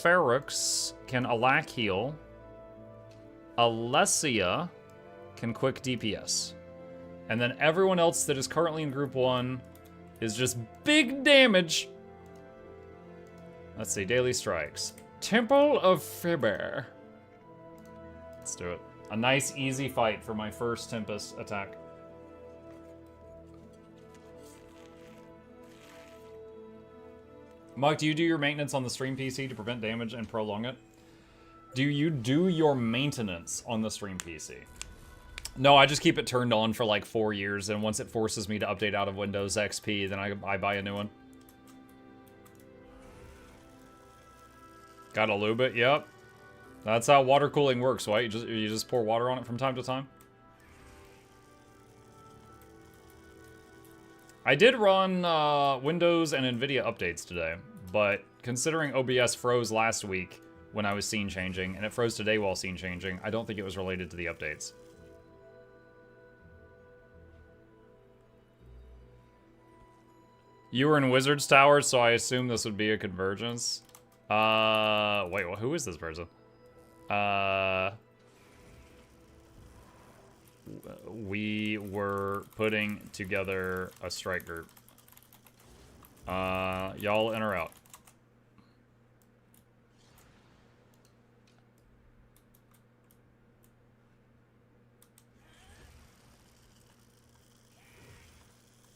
Ferox can Alack heal. Alessia can quick DPS. And then everyone else that is currently in Group 1 is just big damage. Let's see, daily strikes. Temple of Fiber. Let's do it. A nice, easy fight for my first Tempest attack. Mike, do you do your maintenance on the stream PC to prevent damage and prolong it? Do you do your maintenance on the stream PC? No, I just keep it turned on for like 4 years, and once it forces me to update out of Windows XP, then I buy a new one. Gotta lube it, yep. That's how water cooling works, right? You just pour water on it from time to time. I did run Windows and NVIDIA updates today, but considering OBS froze last week when I was scene changing, and it froze today while scene changing, I don't think it was related to the updates. You were in Wizard's Tower, so I assume this would be a convergence. Wait, well, who is this person? We were putting together a strike group. Y'all in or out?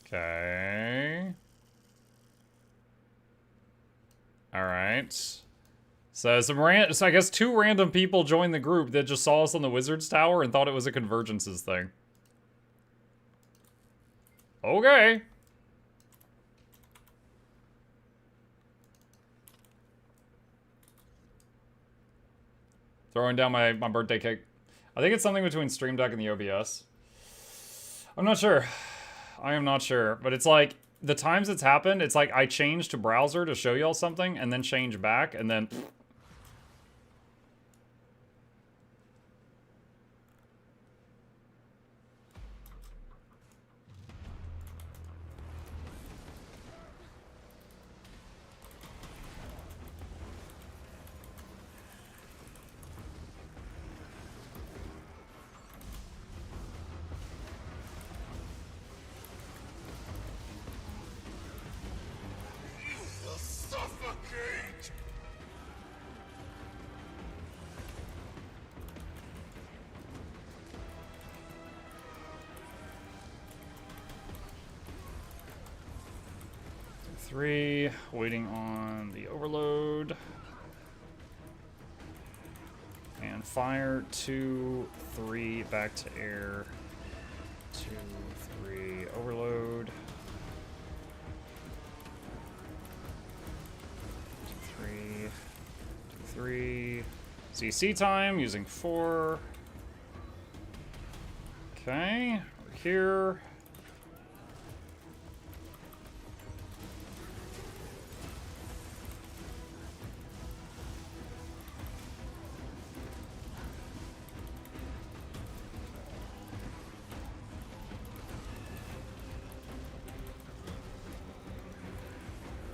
Okay. All right. So so I guess 2 random people joined the group that just saw us on the Wizard's Tower and thought it was a convergences thing. Okay. Throwing down my birthday cake. I think it's something between Stream Deck and the OBS. I'm not sure. I am not sure. But it's like, the times it's happened, it's like I change to browser to show y'all something and then change back and then... suffocate! 3, waiting on the overload. And fire, 2, 3, back to air. 2, 3, overload. 2, 3, 2, 3. CC time using 4. Okay, we're here.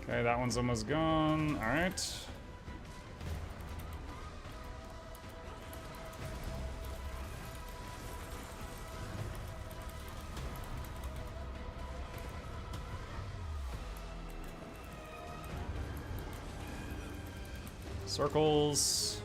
Okay, that one's almost gone. All right. Circles.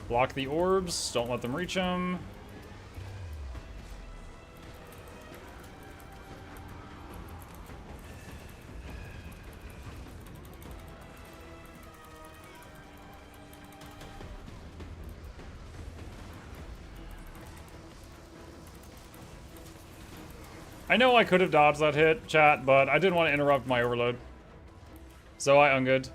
Block the orbs, don't let them reach them. I know I could have dodged that hit, chat, but I didn't want to interrupt my overload. So I ungood.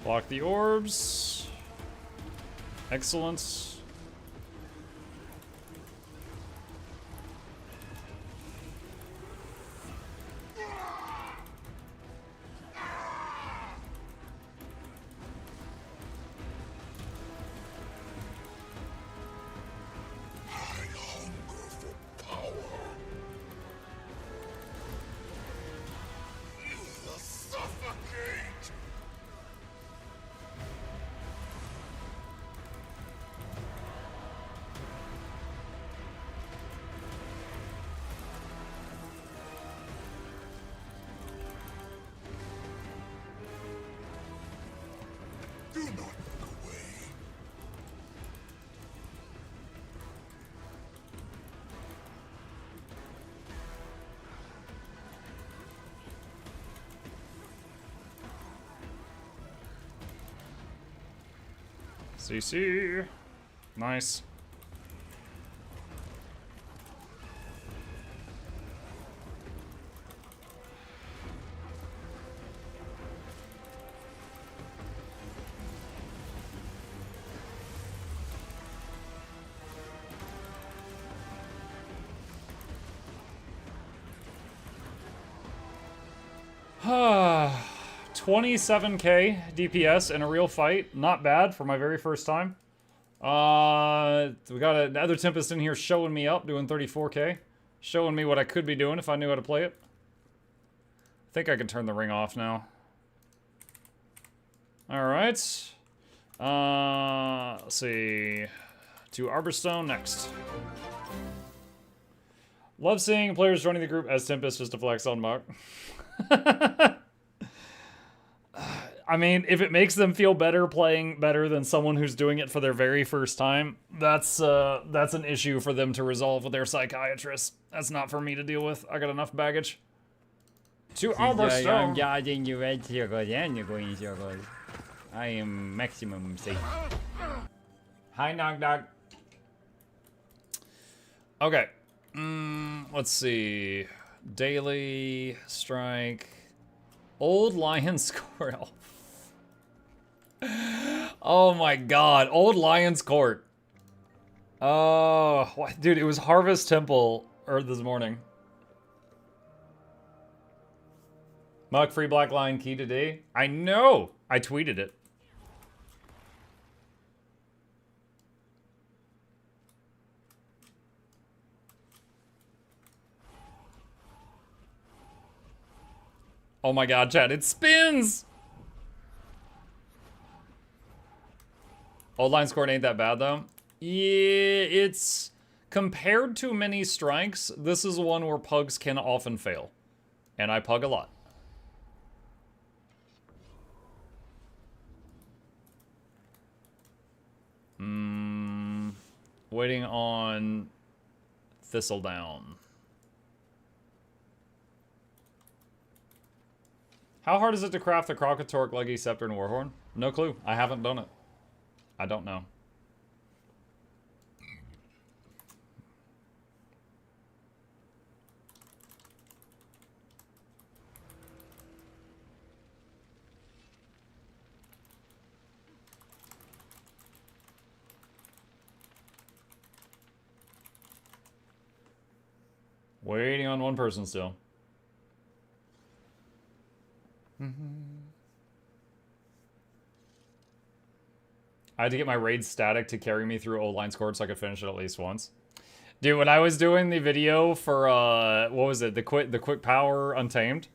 Block the orbs. Excellent. Do not look away. CC. Nice. Ah, 27k DPS in a real fight. Not bad for my very first time. We got another Tempest in here showing me up, doing 34k. Showing me what I could be doing if I knew how to play it. think I can turn the ring off now. Alright. Let's see. To Arborstone next. Love seeing players joining the group as Tempest just to flex on Muck. I mean, if it makes them feel better playing better than someone who's doing it for their very first time, that's an issue for them to resolve with their psychiatrist. That's not for me to deal with. I got enough baggage. To Arborstone. I am maximum safe. Hi, Nog Dog. Okay. Let's see. Daily strike. Old Lion's Court. Oh my god. Old Lion's Court. Oh, dude, it was Harvest Temple this morning. Muck free Black Lion key today. I know. I tweeted it. Oh my god, chat, it spins! Old Lion's Court ain't that bad, though. Yeah, it's... Compared to many strikes, this is one where pugs can often fail. And I pug a lot. Waiting on Thistledown. How hard is it to craft the Crocatork, Leggy, Scepter, and Warhorn? No clue. I haven't done it. I don't know. Waiting on one person still. I had to get my raid static to carry me through Old Lion's Court so I could finish it at least once. Dude, when I was doing the video for, what was it? The quick power Untamed.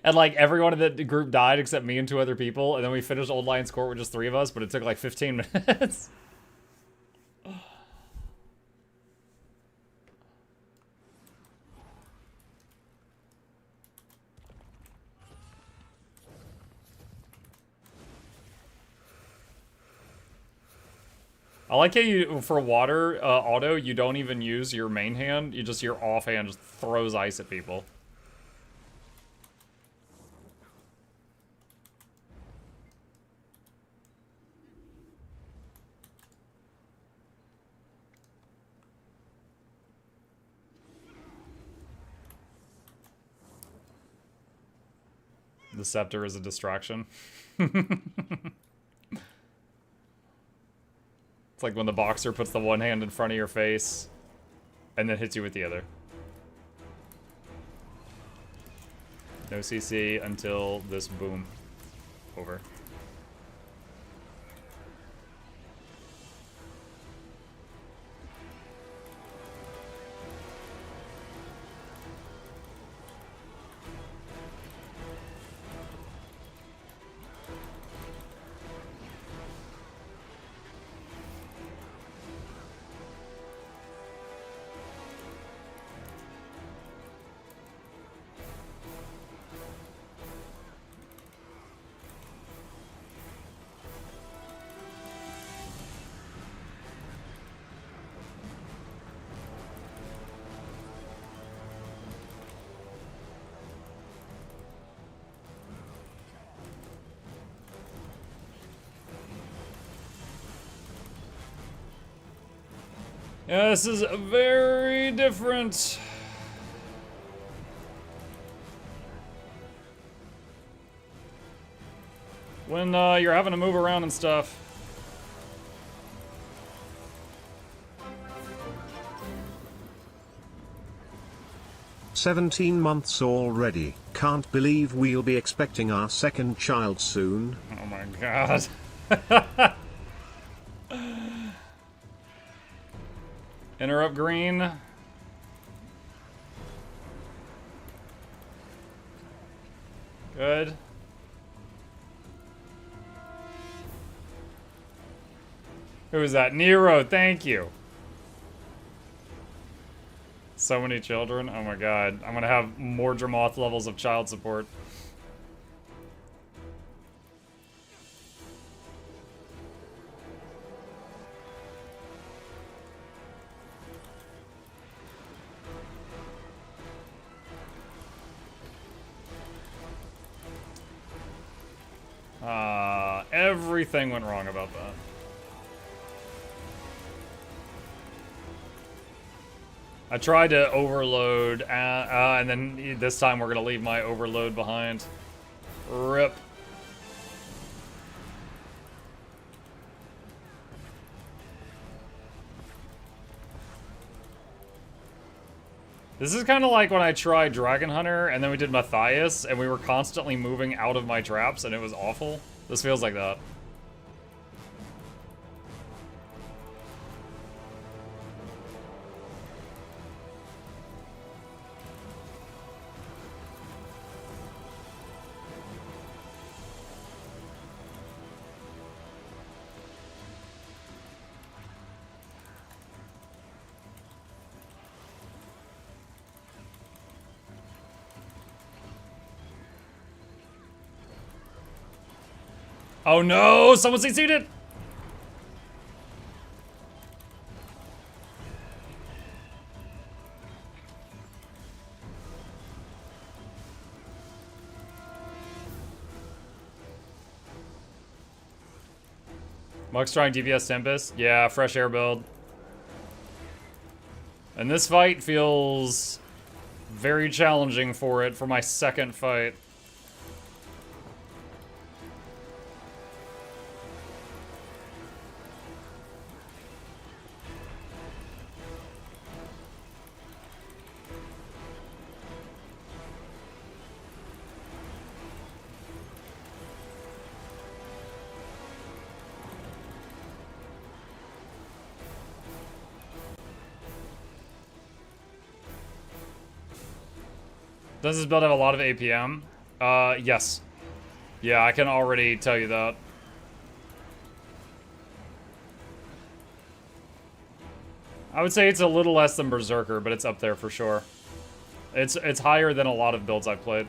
And, like, everyone in the group died except me and 2 other people. And then we finished Old Lion's Court with just 3 of us, but it took, like, 15 minutes. I like how you, for water auto, you don't even use your main hand. You just, your offhand just throws ice at people. The scepter is a distraction. It's like when the boxer puts the one hand in front of your face and then hits you with the other. No CC until this boom. Over. Yeah, this is very different. When you're having to move around and stuff. "17 months already. Can't believe we'll be expecting our second child soon." Oh my god. Interrupt green. Good. Who is that? Nero, thank you. So many children. Oh my god. I'm gonna have more Dramoth levels of child support. Everything went wrong about that. I tried to overload, and then this time we're gonna leave my overload behind. RIP. This is kind of like when I tried Dragon Hunter, and then we did Matthias, and we were constantly moving out of my traps, and it was awful. This feels like that. Oh no! Someone succeeded! Muck's trying DPS Tempest. Yeah, fresh air build. And this fight feels very challenging for it for my second fight. Does this build have a lot of APM? Yes. Yeah, I can already tell you that. I would say it's a little less than Berserker, but it's up there for sure. It's higher than a lot of builds I've played.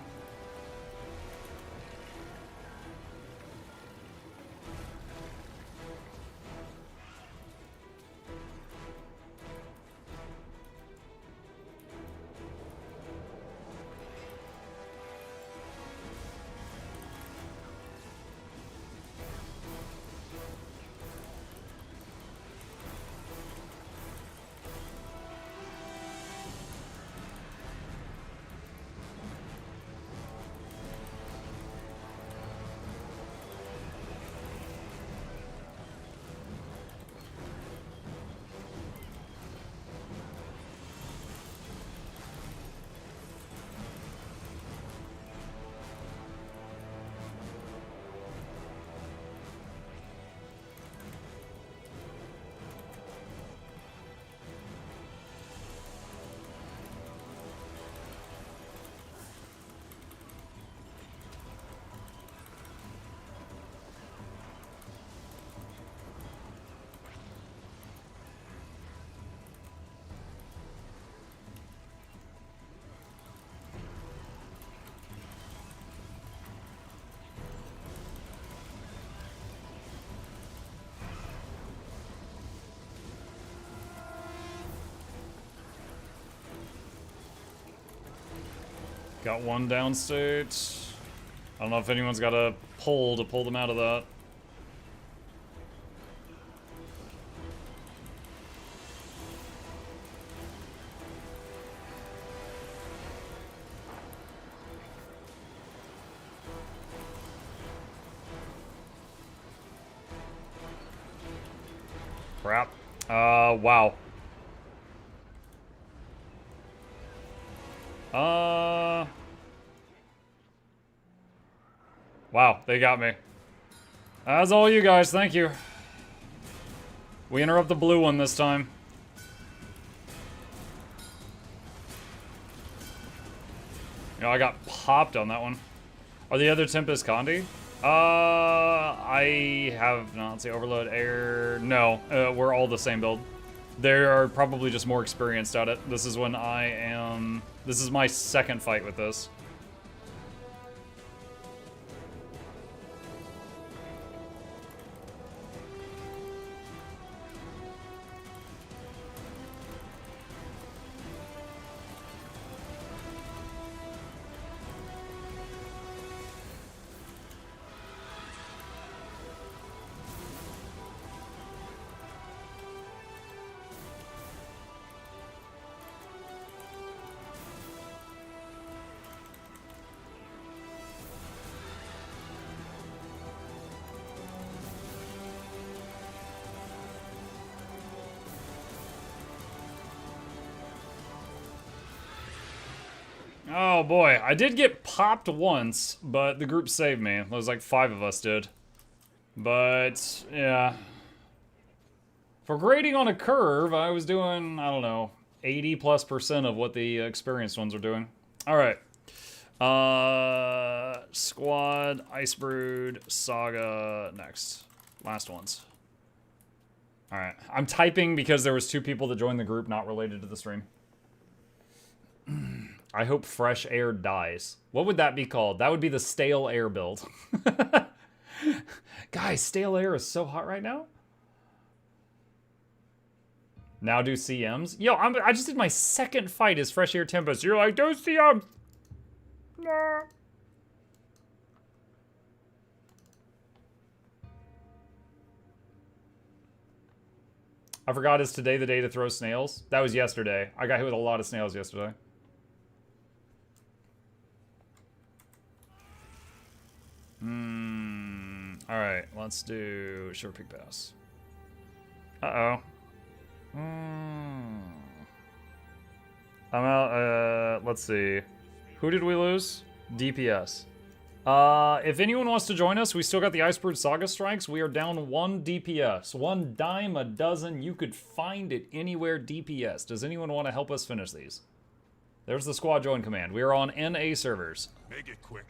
Got one downstate. I don't know if anyone's got a pull to pull them out of that. Crap. Wow. Wow, they got me. That's all you guys, thank you. We interrupt the blue one this time. You know, I got popped on that one. Are the other Tempest Condi? I have not. Let's see, Overload Air. No, we're all the same build. They are probably just more experienced at it. This is when I am. This is my second fight with this. Oh boy, I did get popped once, but the group saved me. It was like 5 of us did. But, yeah. For grading on a curve, I was doing, I don't know, 80+% of what the experienced ones are doing. Alright. Squad, Icebrood, Saga, next. Last ones. Alright. I'm typing because there was 2 people that joined the group not related to the stream. I hope fresh air dies. What would that be called? That would be the stale air build. Guys, stale air is so hot right now. Now do CMs. Yo, I just did my second fight as fresh air tempest. You're like, do CMs. Nah. I forgot, is today the day to throw snails? That was yesterday. I got hit with a lot of snails yesterday. Alright, let's do short peak pass. Uh-oh. I'm out, let's see. Who did we lose? DPS. If anyone wants to join us, we still got the Icebrood Saga Strikes. We are down 1 DPS. 1 dime a dozen. You could find it anywhere DPS. Does anyone want to help us finish these? There's the squad join command. We are on NA servers. Make it quick.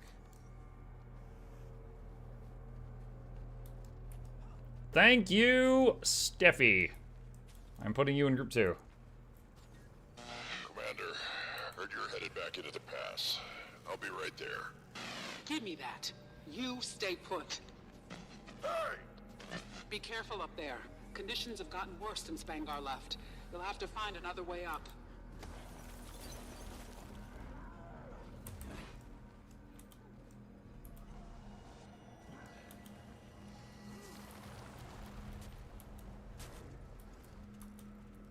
Thank you, Steffi. I'm putting you in group 2. Commander, heard you're headed back into the pass. I'll be right there. Give me that. You stay put. Hey! Be careful up there. Conditions have gotten worse since Bangar left. You'll have to find another way up.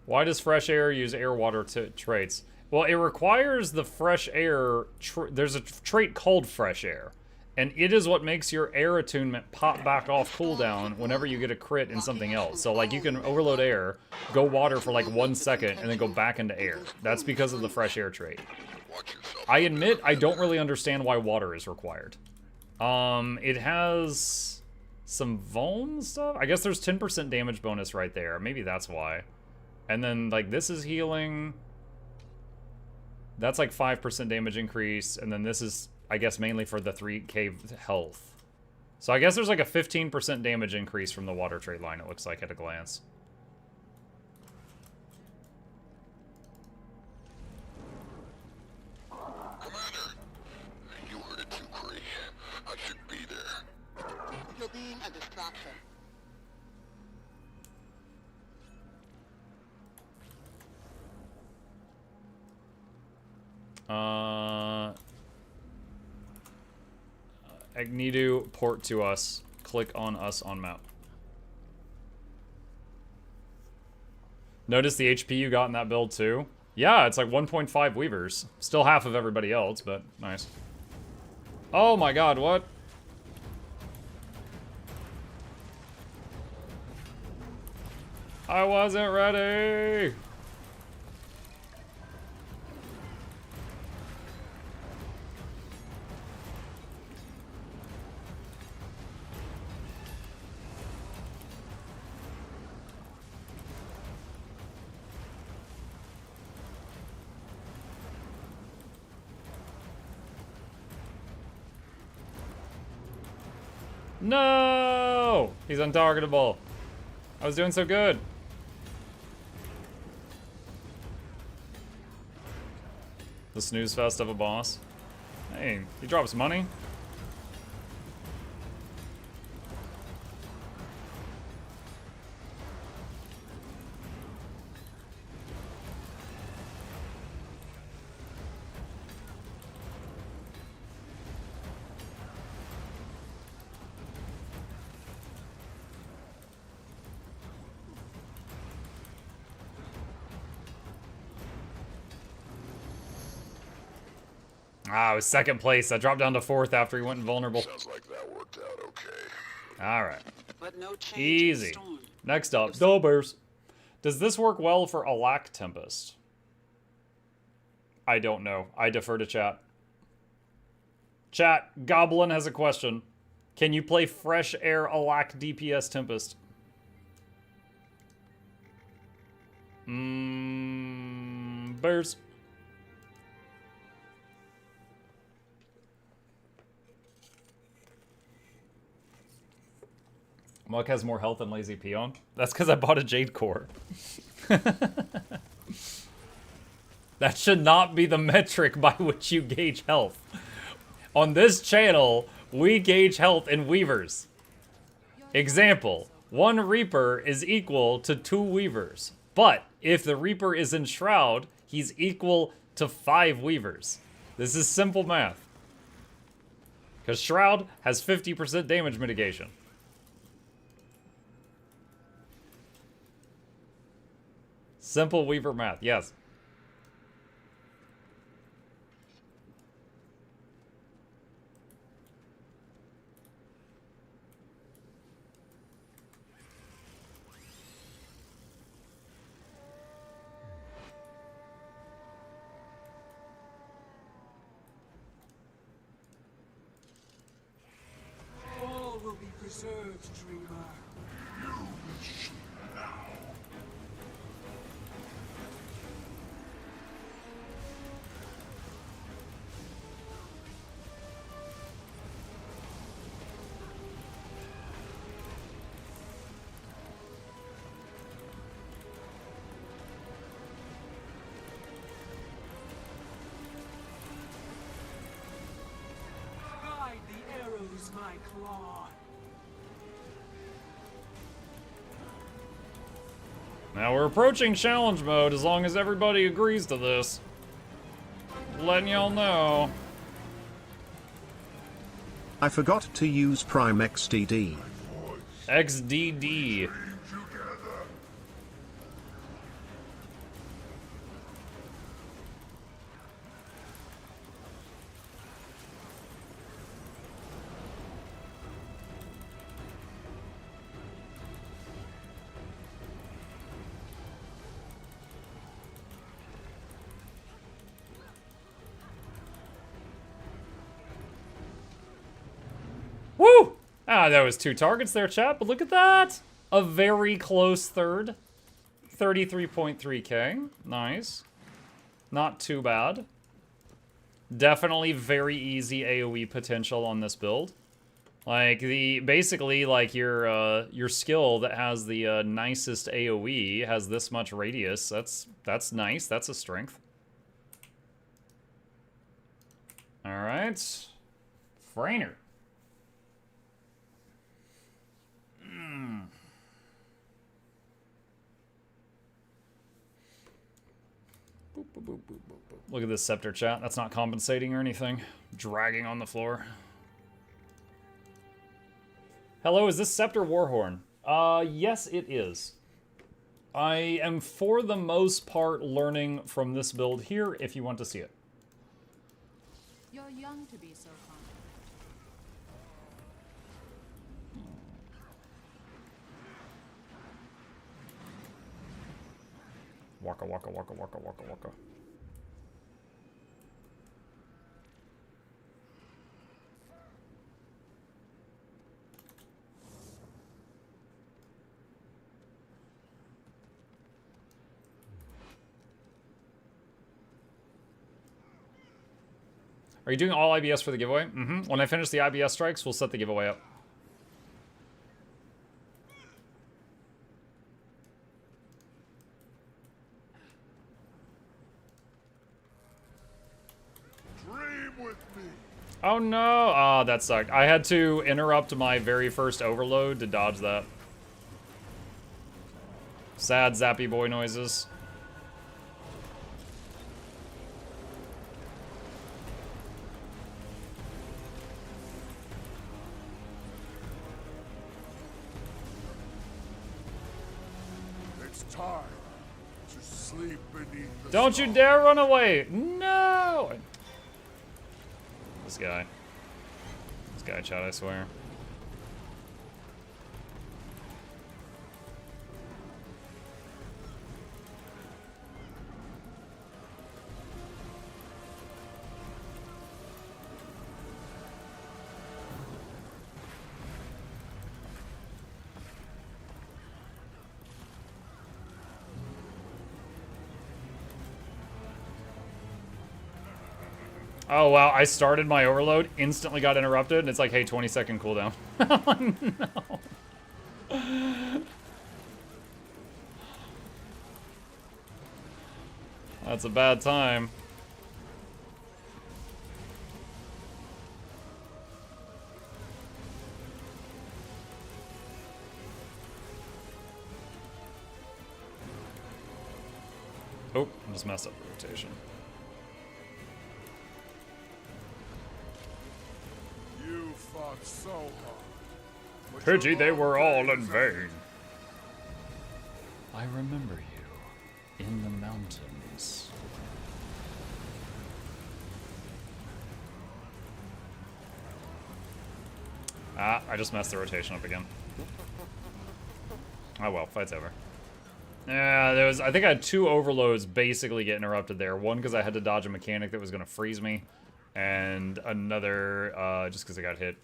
Why does fresh air use air water traits? Well, it requires the fresh air. There's a trait called fresh air, and it is what makes your air attunement pop back off cooldown whenever you get a crit in something else. So, like, you can overload air, go water for like 1 second, and then go back into air. That's because of the fresh air trait. I admit I don't really understand why water is required. It has some vuln stuff. I guess there's 10% damage bonus right there. Maybe that's why. And then, like, this is healing. That's like 5% damage increase. And then this is, I guess, mainly for the 3k health. So I guess there's like a 15% damage increase from the water trade line, it looks like at a glance. Commander, you heard it too, Cree. I should be there. You're being a distraction. Agnidu, port to us. Click on us on map. Notice the HP you got in that build too? Yeah, it's like 1.5 Weavers. Still half of everybody else, but nice. Oh my god, what? I wasn't ready! No! He's untargetable. I was doing so good. The snooze fest of a boss. Hey, he drops money. Ah, I was second place. I dropped down to 4th after he went invulnerable. Sounds like that worked out okay. Alright. But no change in the Easy. storm. Next up, Dobers. Does this work well for Alak Tempest? I don't know. I defer to chat. Chat, Goblin has a question. Can you play Fresh Air Alak DPS Tempest? Bears. Muck has more health than Lazy Peon. That's because I bought a Jade Core. That should not be the metric by which you gauge health. On this channel, we gauge health in Weavers. Example, 1 Reaper is equal to 2 Weavers. But if the Reaper is in Shroud, he's equal to 5 Weavers. This is simple math. Because Shroud has 50% damage mitigation. Simple Weaver math, yes. All will be preserved, dreamer. Guide the arrows, my claw. Now we're approaching challenge mode as long as everybody agrees to this. Letting y'all know. I forgot to use Prime XDD. XDD. Woo! Ah, that was 2 targets there, chat, but look at that! A very close third. 33.3k. Nice. Not too bad. Definitely very easy AoE potential on this build. Like, basically, like, your skill that has the nicest AoE has this much radius. That's nice. That's a strength. Alright. Frainer. Look at this scepter, chat. That's not compensating or anything. Dragging on the floor. Hello, is this Scepter Warhorn? Yes, it is. I am, for the most part, learning from this build here, if you want to see it. You're young to be so confident. Waka, waka, waka, waka, waka, waka. Are you doing all IBS for the giveaway? Mm-hmm. When I finish the IBS strikes, we'll set the giveaway up. Oh no! Ah, that sucked. I had to interrupt my very first overload to dodge that. Sad zappy boy noises. It's time to sleep beneath the Don't you dare run away! No! This guy. This guy, Chad, I swear. Oh wow, I started my overload, instantly got interrupted, and it's like, hey, 20-second cooldown. Oh, no. That's a bad time. Oh, I just messed up the rotation. You fought so hard. but Pity your they were all in days vain. I remember you in the mountains. Ah, I just messed the rotation up again. Oh well, fight's over. Yeah, there was. I think I had 2 overloads basically get interrupted there. One because I had to dodge a mechanic that was going to freeze me, and another just because I got hit.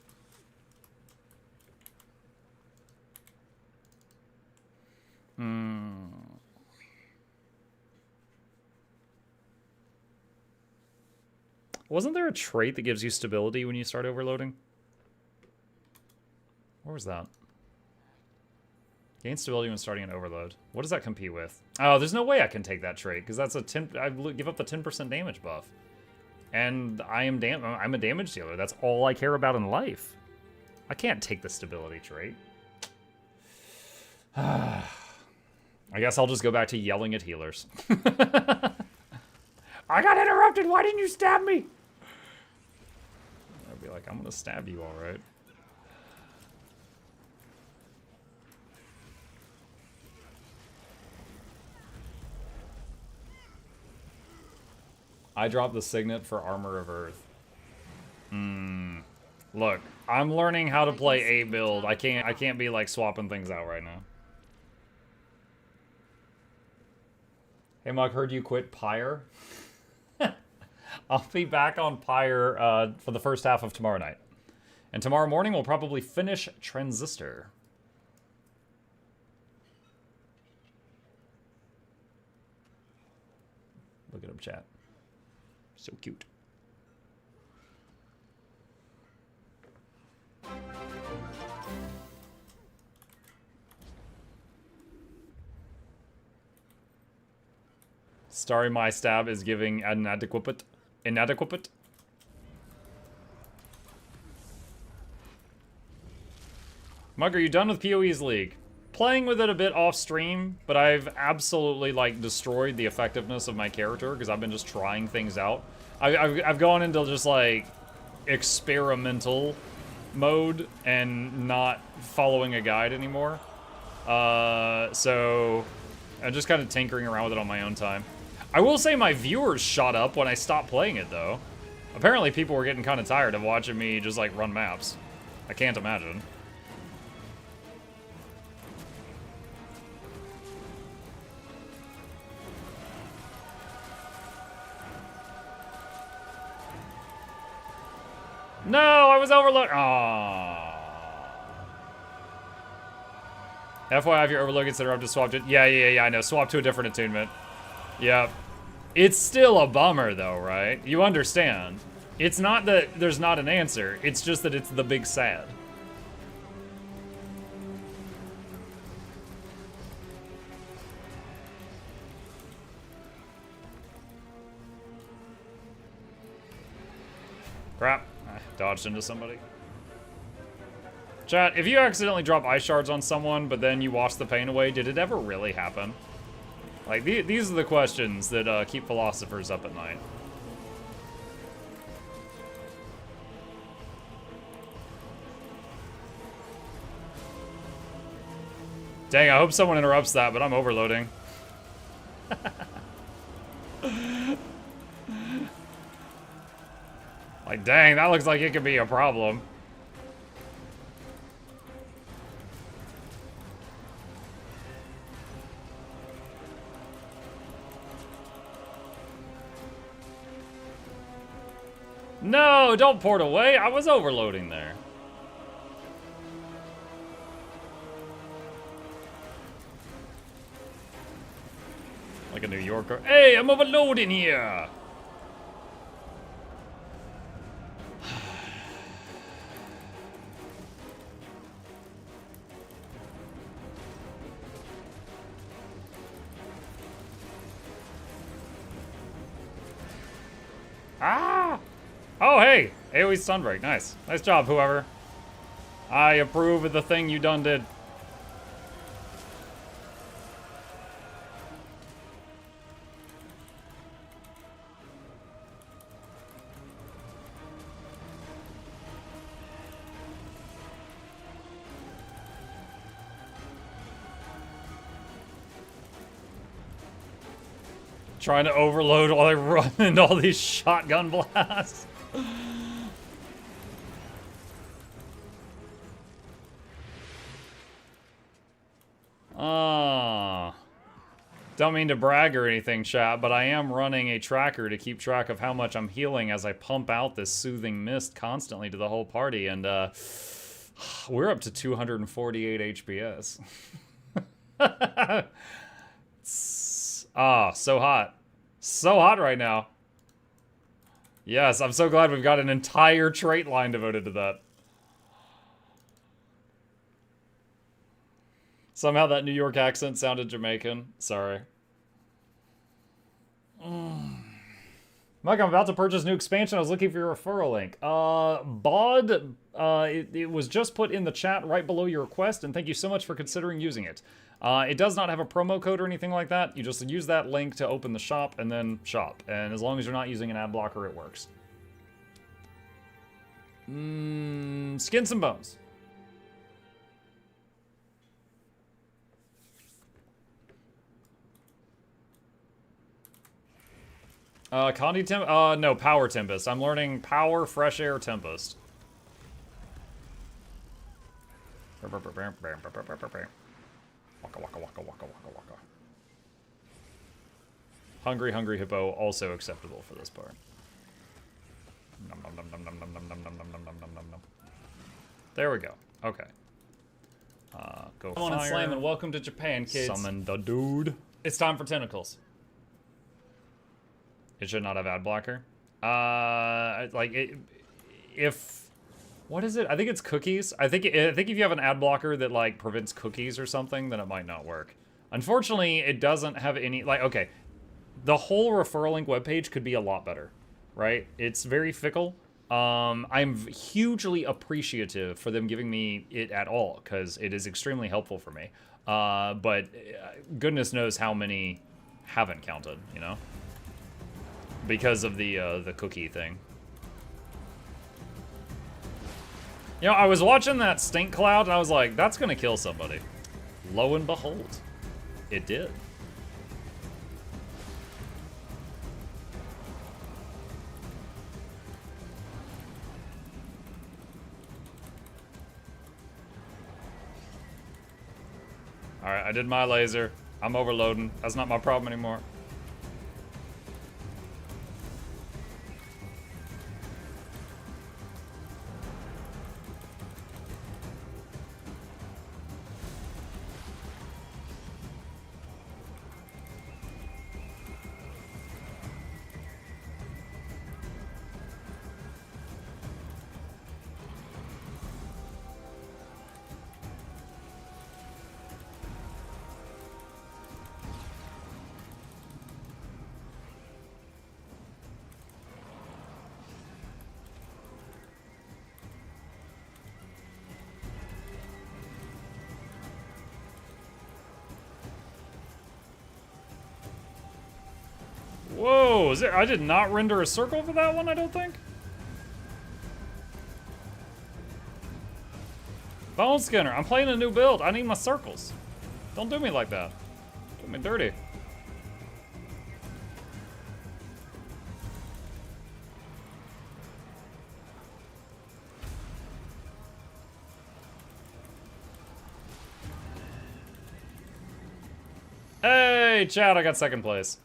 Wasn't there a trait that gives you stability when you start overloading? Where was that? Gain stability when starting an overload. What does that compete with? Oh, there's no way I can take that trait, because that's a 10. I give up the 10% damage buff. And I'm a damage dealer. That's all I care about in life. I can't take the stability trait. I guess I'll just go back to yelling at healers. I got interrupted! Why didn't you stab me? I'd be like, I'm gonna stab you, alright. I dropped the signet for Armor of Earth. Look, I'm learning how to play A build. I can't be like swapping things out right now. Hey Mug, heard you quit Pyre? I'll be back on Pyre for the first half of tomorrow night. And tomorrow morning we'll probably finish Transistor. Look at him, chat. So cute. Starry My Stab is giving inadequate. Inadequate? Mug, are you done with PoE's League? Playing with it a bit off stream, but I've absolutely like destroyed the effectiveness of my character because I've been just trying things out. I've gone into just like experimental mode and not following a guide anymore. So I'm just kind of tinkering around with it on my own time. I will say my viewers shot up when I stopped playing it though. Apparently people were getting kind of tired of watching me just like run maps. I can't imagine. No, I was overlooked. Aww. FYI, if your overload gets interrupted, swap to... Yeah, I know. Swap to a different attunement. Yep. It's still a bummer, though, right? You understand. It's not that there's not an answer. It's just that it's the big sad. Crap. Dodged into somebody. Chat, if you accidentally drop ice shards on someone, but then you wash the pain away, did it ever really happen? Like, these are the questions that keep philosophers up at night. Dang, I hope someone interrupts that, but I'm overloading. Like, dang, that looks like it could be a problem. No, don't port away. I was overloading there. Like a New Yorker. Hey, I'm overloading here. Ah! Oh, hey! AoE Sunbreak. Nice. Nice job, whoever. I approve of the thing you done did. Trying to overload while I run into all these shotgun blasts. Don't mean to brag or anything, chat, but I am running a tracker to keep track of how much I'm healing as I pump out this soothing mist constantly to the whole party, and we're up to 248 HPS. So hot. So hot right now. Yes, I'm so glad we've got an entire trait line devoted to that. Somehow that New York accent sounded Jamaican. Sorry. Mike, I'm about to purchase new expansion. I was looking for your referral link. Bod, it was just put in the chat right below your request, and thank you so much for considering using it. It does not have a promo code or anything like that. You just use that link to open the shop and then shop. And as long as you're not using an ad blocker, it works. Skins and bones. Condi no, Power Tempest. I'm learning Power Fresh Air Tempest. Waka waka waka waka waka waka. Hungry Hungry Hippo, also acceptable for this part. Nom nom nom nom nom nom nom nom nom nom nom nom nom nom. There we go. Okay. Go Come on and fire. slam and welcome to Japan, kids. Summon the dude. It's time for tentacles. It should not have ad blocker. If what is it? I think it's cookies. I think if you have an ad blocker that like prevents cookies or something, then it might not work. Unfortunately, it doesn't have any like. Okay, the whole referral link webpage could be a lot better, right? It's very fickle. I'm hugely appreciative for them giving me it at all because it is extremely helpful for me. But goodness knows how many haven't counted, you know, because of the cookie thing. You know, I was watching that stink cloud and I was like, that's gonna kill somebody. Lo and behold, it did. Alright, I did my laser. I'm overloading. That's not my problem anymore. Oh, is it? I did not render a circle for that one, I don't think. Bone Skinner, I'm playing a new build. I need my circles. Don't do me like that. Do me dirty. Hey, Chad, I got second place.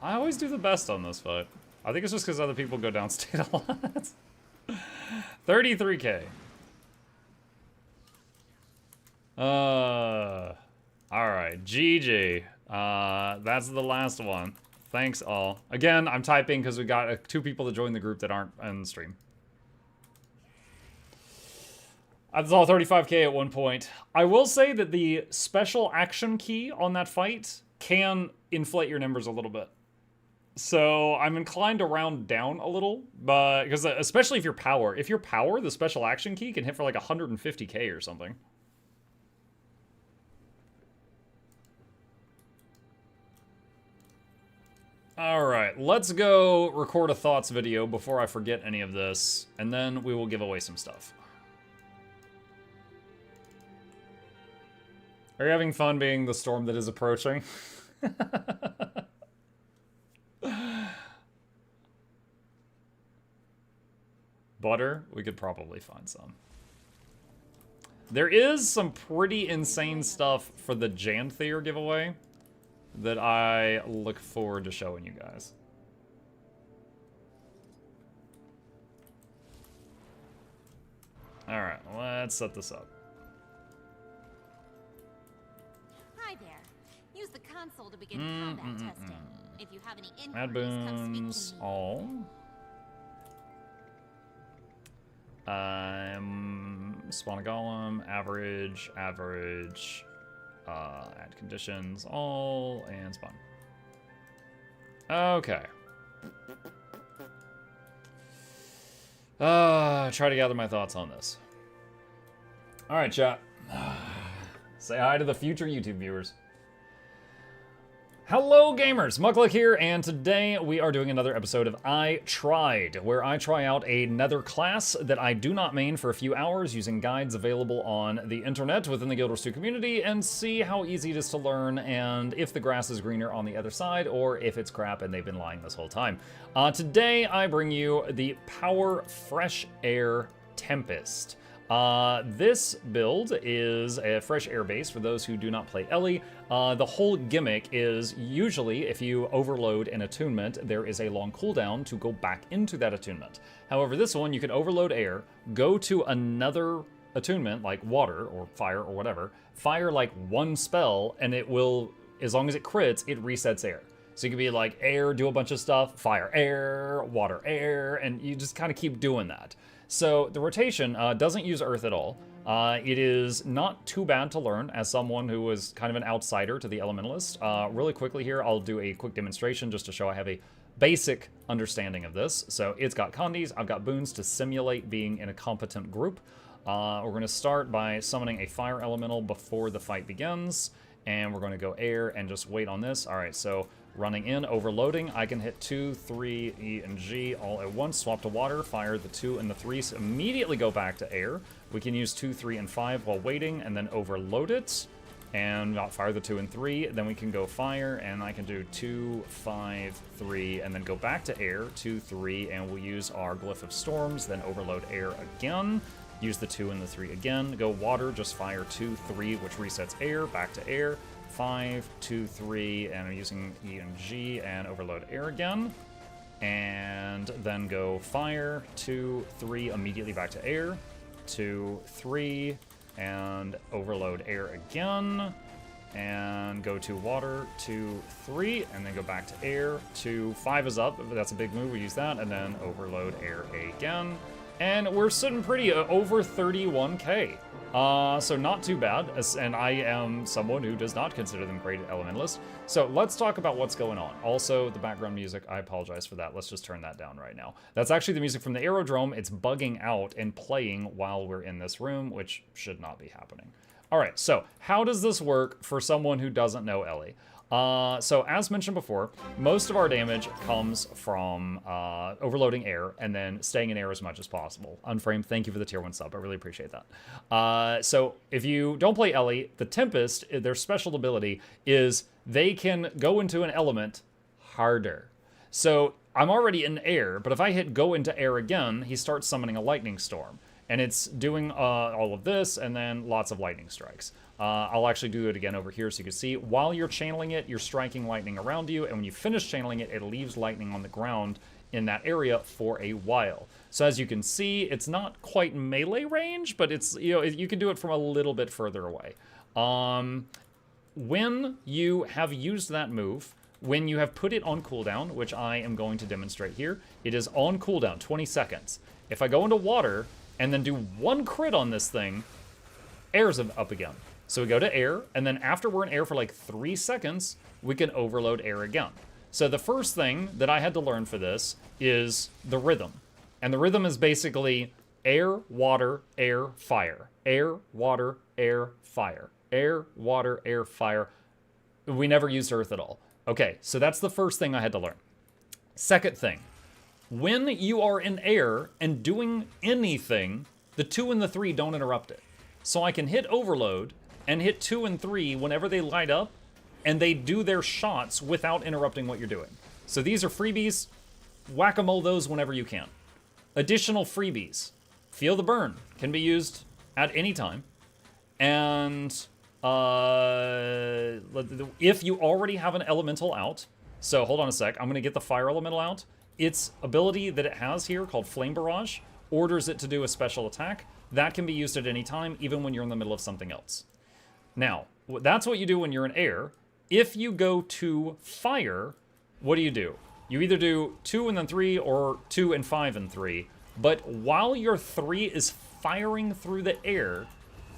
I always do the best on this fight. I think it's just because other people go downstate a lot. 33K. Alright, GG. That's the last one. Thanks all. Again, I'm typing because we got 2 people to join the group that aren't on the stream. I saw 35K at one point. I will say that the special action key on that fight can inflate your numbers a little bit. So I'm inclined to round down a little, but because especially if you're power. If you're power, the special action key can hit for like 150K or something. All right, let's go record a thoughts video before I forget any of this, and then we will give away some stuff. Are you having fun being the storm that is approaching? Butter? We could probably find some. There is some pretty insane stuff for the Janthier giveaway that I look forward to showing you guys. Alright, let's set this up. Hi there. Use the console to begin combat testing. If you have any Add inquiries, come speak boons, to me. all. Spawn a golem, average, add conditions, all, and spawn. Okay. Try to gather my thoughts on this. All right, chat. Say hi to the future YouTube viewers. Hello gamers, Mukluk here, and today we are doing another episode of I Tried, where I try out another class that I do not main for a few hours using guides available on the internet within the Guild Wars 2 community and see how easy it is to learn and if the grass is greener on the other side or if it's crap and they've been lying this whole time. Today I bring you the Power Fresh Air Tempest. This build is a fresh air base for those who do not play Ellie. The whole gimmick is usually if you overload an attunement, there is a long cooldown to go back into that attunement. However, this one, you can overload air, go to another attunement like water or fire or whatever, fire like one spell, and it will, as long as it crits, it resets air. So you can be like air, do a bunch of stuff, fire air, water air, and you just kind of keep doing that. So the rotation doesn't use Earth at all. It is not too bad to learn as someone who was kind of an outsider to the Elementalist. Really quickly here, I'll do a quick demonstration just to show I have a basic understanding of this. So it's got condies, I've got boons to simulate being in a competent group. We're going to start by summoning a fire elemental before the fight begins. And we're going to go air and just wait on this. All right, so running in, overloading, I can hit 2, 3, E, and G all at once, swap to water, fire the 2 and the 3, so immediately go back to air. We can use 2, 3, and 5 while waiting, and then overload it, and fire the 2 and 3, then we can go fire, and I can do 2, 5, 3, and then go back to air, 2, 3, and we'll use our Glyph of Storms, then overload air again, use the 2 and the 3 again, go water, just fire 2, 3, which resets air, back to air, 5, 2, 3, and I'm using E and G and overload air again. And then go fire, 2, 3, immediately back to air, 2, 3, and overload air again. And go to water, 2, 3, and then go back to air, 2, 5 is up, that's a big move, we use that, and then overload air again. And we're sitting pretty over 31K. So not too bad, and I am someone who does not consider them great elementalists. So let's talk about what's going on. Also, the background music, I apologize for that. Let's just turn that down right now. That's actually the music from the aerodrome. It's bugging out and playing while we're in this room, which should not be happening. All right, so how does this work for someone who doesn't know Ellie? So as mentioned before, most of our damage comes from overloading air and then staying in air as much as possible. Unframed, thank you for the tier 1 sub. I really appreciate that. So if you don't play Ellie, the Tempest, their special ability is they can go into an element harder. So I'm already in air, but if I hit go into air again, he starts summoning a lightning storm. And it's doing all of this and then lots of lightning strikes. I'll actually do it again over here so you can see. While you're channeling it, you're striking lightning around you, and when you finish channeling it, it leaves lightning on the ground in that area for a while. So as you can see, it's not quite melee range, but it's, you know, you can do it from a little bit further away. When you have used that move, when you have put it on cooldown, which I am going to demonstrate here, it is on cooldown, 20 seconds. If I go into water and then do 1 crit on this thing, air's up again. So we go to air, and then after we're in air for like 3 seconds, we can overload air again. So the first thing that I had to learn for this is the rhythm. And the rhythm is basically air, water, air, fire. Air, water, air, fire. Air, water, air, fire. We never used earth at all. Okay, so that's the first thing I had to learn. Second thing, when you are in air and doing anything, the 2 and the 3 don't interrupt it. So I can hit overload and hit 2 and 3 whenever they light up, and they do their shots without interrupting what you're doing. So these are freebies. Whack-a-mole those whenever you can. Additional freebies. Feel the Burn can be used at any time. And if you already have an elemental out, so hold on a sec, I'm going to get the fire elemental out. Its ability that it has here, called Flame Barrage, orders it to do a special attack. That can be used at any time, even when you're in the middle of something else. Now, that's what you do when you're in air. If you go to fire, what do? You either do 2 and then 3, or 2 and 5 and 3. But while your 3 is firing through the air,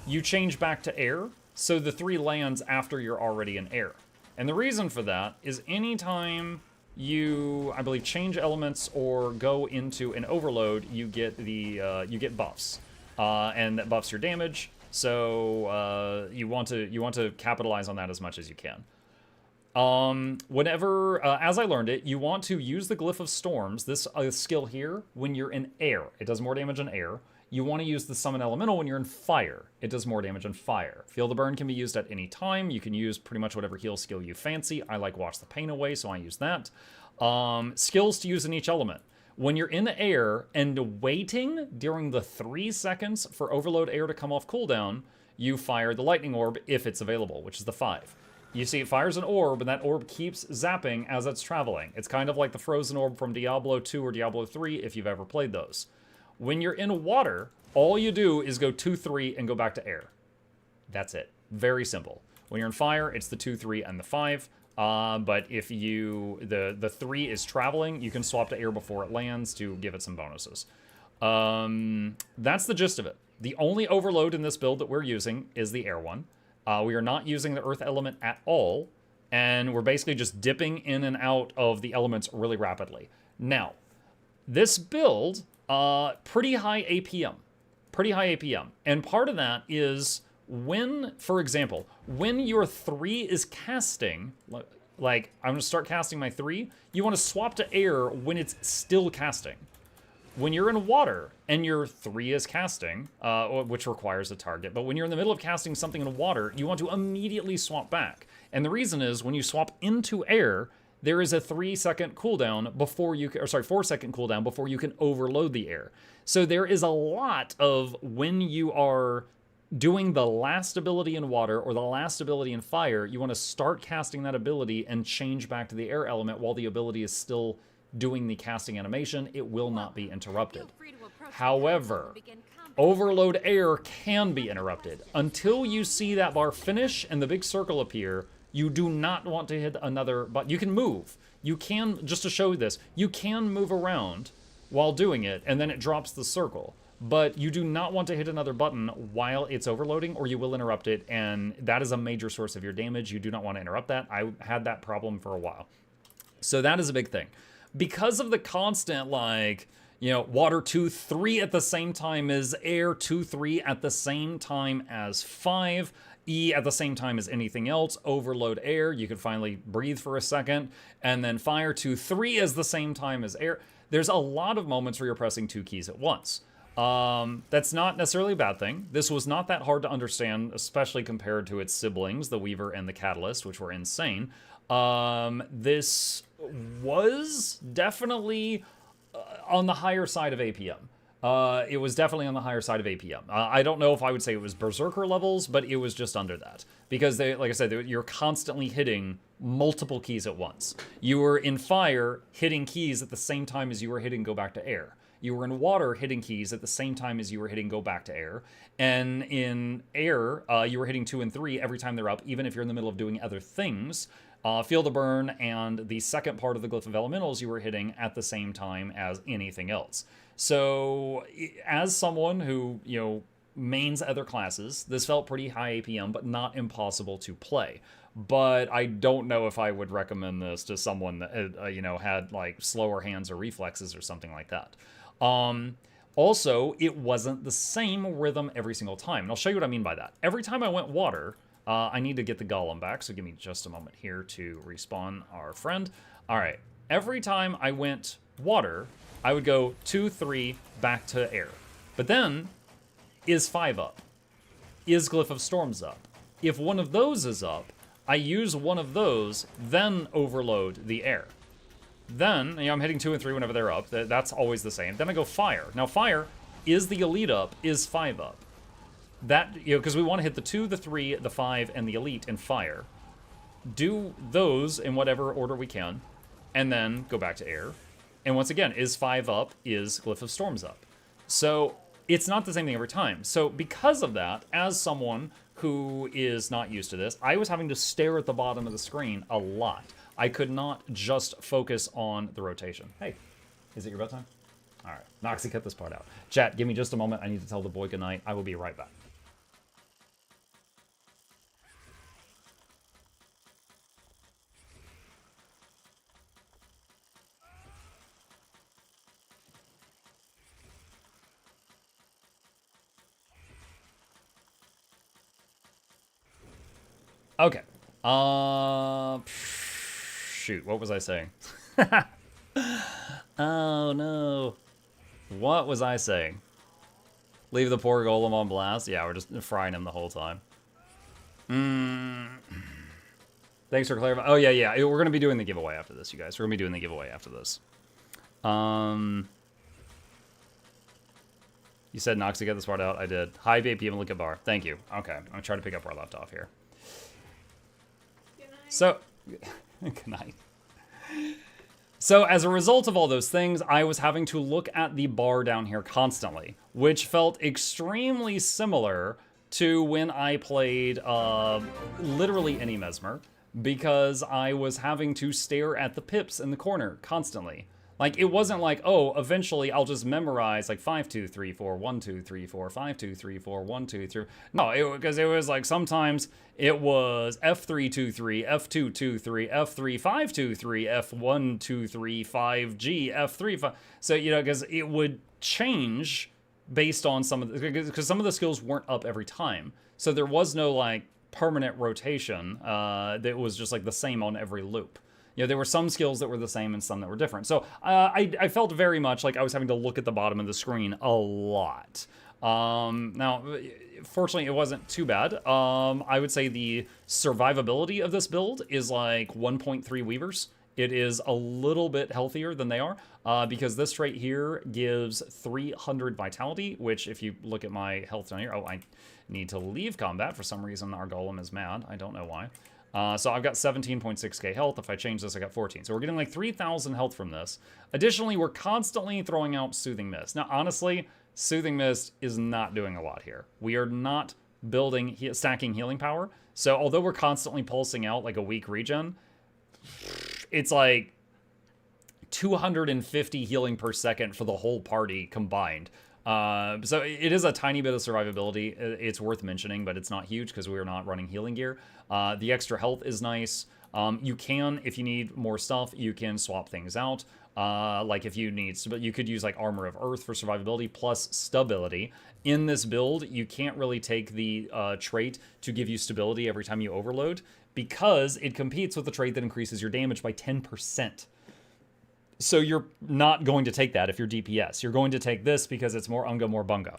you change back to air, so the 3 lands after you're already in air. And the reason for that is anytime you, I believe, change elements or go into an overload, you get the you get buffs, and that buffs your damage. So you want to capitalize on that as much as you can. Whenever, as I learned it, you want to use the Glyph of Storms, this skill here, when you're in air. It does more damage in air. You want to use the Summon Elemental when you're in fire. It does more damage in fire. Feel the Burn can be used at any time. You can use pretty much whatever heal skill you fancy. I like Watch the Pain Away, so I use that. Skills to use in each element. When you're in the air and waiting during the 3 seconds for overload air to come off cooldown, you fire the Lightning Orb if it's available, which is the 5. You see, it fires an orb, and that orb keeps zapping as it's traveling. It's kind of like the Frozen Orb from Diablo 2 or Diablo 3, if you've ever played those. When you're in water, all you do is go 2-3 and go back to air. That's it. Very simple. When you're in fire, it's the 2, 3, and the 5. But if you the 3 is traveling, you can swap to air before it lands to give it some bonuses. That's the gist of it. The only overload in this build that we're using is the air one. We are not using the earth element at all, and we're basically just dipping in and out of the elements really rapidly. Now, this build, pretty high APM. Pretty high APM. And part of that is when, for example, when your 3 is casting, like I'm going to start casting my 3, you want to swap to air when it's still casting. When you're in water and your 3 is casting, which requires a target, but when you're in the middle of casting something in water, you want to immediately swap back. And the reason is when you swap into air, there is a 3-second cooldown before you, or sorry, 4-second cooldown before you can overload the air. So there is a lot of when you are doing the last ability in water or the last ability in fire, you want to start casting that ability and change back to the air element while the ability is still doing the casting animation. It will not be interrupted. However, overload air can be interrupted. Until you see that bar finish and the big circle appear, you do not want to hit another button. You can move. You can, just to show you this, you can move around while doing it, and then it drops the circle. But you do not want to hit another button while it's overloading, or you will interrupt it, and that is a major source of your damage. You do not want to interrupt that. I had that problem for a while. So that is a big thing. Because of the constant, like, You know, water 2-3 at the same time as air, 2-3 at the same time as 5, E at the same time as anything else, overload air, you could finally breathe for a second, and then fire 2-3 is the same time as air. There's a lot of moments where you're pressing 2 keys at once. That's not necessarily a bad thing. This was not that hard to understand, especially compared to its siblings, the Weaver and the Catalyst, which were insane. This was definitely on the higher side of APM. It was definitely on the higher side of APM. I don't know if I would say it was Berserker levels, but it was just under that. Because, like I said, you're constantly hitting multiple keys at once. You were in fire hitting keys at the same time as you were hitting go back to air. You were in water hitting keys at the same time as you were hitting go back to air. And in air, you were hitting 2 and 3 every time they're up, even if you're in the middle of doing other things. Feel the Burn and the second part of the Glyph of Elementals you were hitting at the same time as anything else. So, as someone who, you know, mains other classes, this felt pretty high APM, but not impossible to play. But I don't know if I would recommend this to someone that, you know, had, like, slower hands or reflexes or something like that. Also, it wasn't the same rhythm every single time. And I'll show you what I mean by that. Every time I went water, I need to get the golem back, so give me just a moment here to respawn our friend. All right, every time I went water, I would go 2-3 back to air. But then, is 5 up? Is Glyph of Storms up? If one of those is up, I use one of those, then overload the air. Then, you know, I'm hitting 2 and 3 whenever they're up. That's always the same. Then I go fire. Now fire, is the elite up? Is 5 up? That, you know, because we want to hit the 2, the 3, the 5, and the elite in fire. Do those in whatever order we can, and then go back to air. And once again, is 5 up? Is Glyph of Storms up? So it's not the same thing every time. So because of that, as someone who is not used to this, I was having to stare at the bottom of the screen a lot. I could not just focus on the rotation. Hey, is it your bedtime? All right, Noxxi, cut this part out. Chat, give me just a moment. I need to tell the boy goodnight. I will be right back. Okay. Shoot, what was I saying? Oh, no. What was I saying? Leave the poor golem on blast? Yeah, we're just frying him the whole time. Thanks for clarifying. Oh, yeah. We're going to be doing the giveaway after this, you guys. We're going to be doing the giveaway after this. You said Noxxi, get this part out. I did. Hi, APM, look at bar. Thank you. Okay, I'm going to try to pick up where I left off here. So, good night. So as a result of all those things, I was having to look at the bar down here constantly, which felt extremely similar to when I played literally any Mesmer, because I was having to stare at the pips in the corner constantly. Like, it wasn't like, oh, eventually I'll just memorize, like, 5, 2, 3, 4, 1, 2, 3, 4, 5, 2, 3, 4, 1, 2, 3. No, because it was, like, sometimes it was F3, 2, 3, F2, 2, 3, F3, 5, 2, 3, F1, 2, 3, 5, G, F3, 5. So, you know, because it would change based on some of the, because some of the skills weren't up every time. So there was no, like, permanent rotation that was just, like, the same on every loop. You know, there were some skills that were the same and some that were different. So I felt very much like I was having to look at the bottom of the screen a lot. Now, fortunately, it wasn't too bad. I would say the survivability of this build is like 1.3 Weavers. It is a little bit healthier than they are, because this trait here gives 300 vitality, which if you look at my health down here, oh, I need to leave combat. For some reason, our golem is mad. I don't know why. So I've got 17.6k health. If I change this, I got 14. So we're getting like 3,000 health from this. Additionally, we're constantly throwing out Soothing Mist. Now, honestly, Soothing Mist is not doing a lot here. We are not building, stacking healing power. So although we're constantly pulsing out like a weak regen, it's like 250 healing per second for the whole party combined. So it is a tiny bit of survivability. It's worth mentioning, but it's not huge because we're not running healing gear. The extra health is nice. You can, if you need more stuff, you can swap things out. Like if you need, but you could use like Armor of Earth for survivability plus stability. In this build, you can't really take the trait to give you stability every time you overload because it competes with the trait that increases your damage by 10%. So you're not going to take that if you're DPS. You're going to take this because it's more unga, more bunga.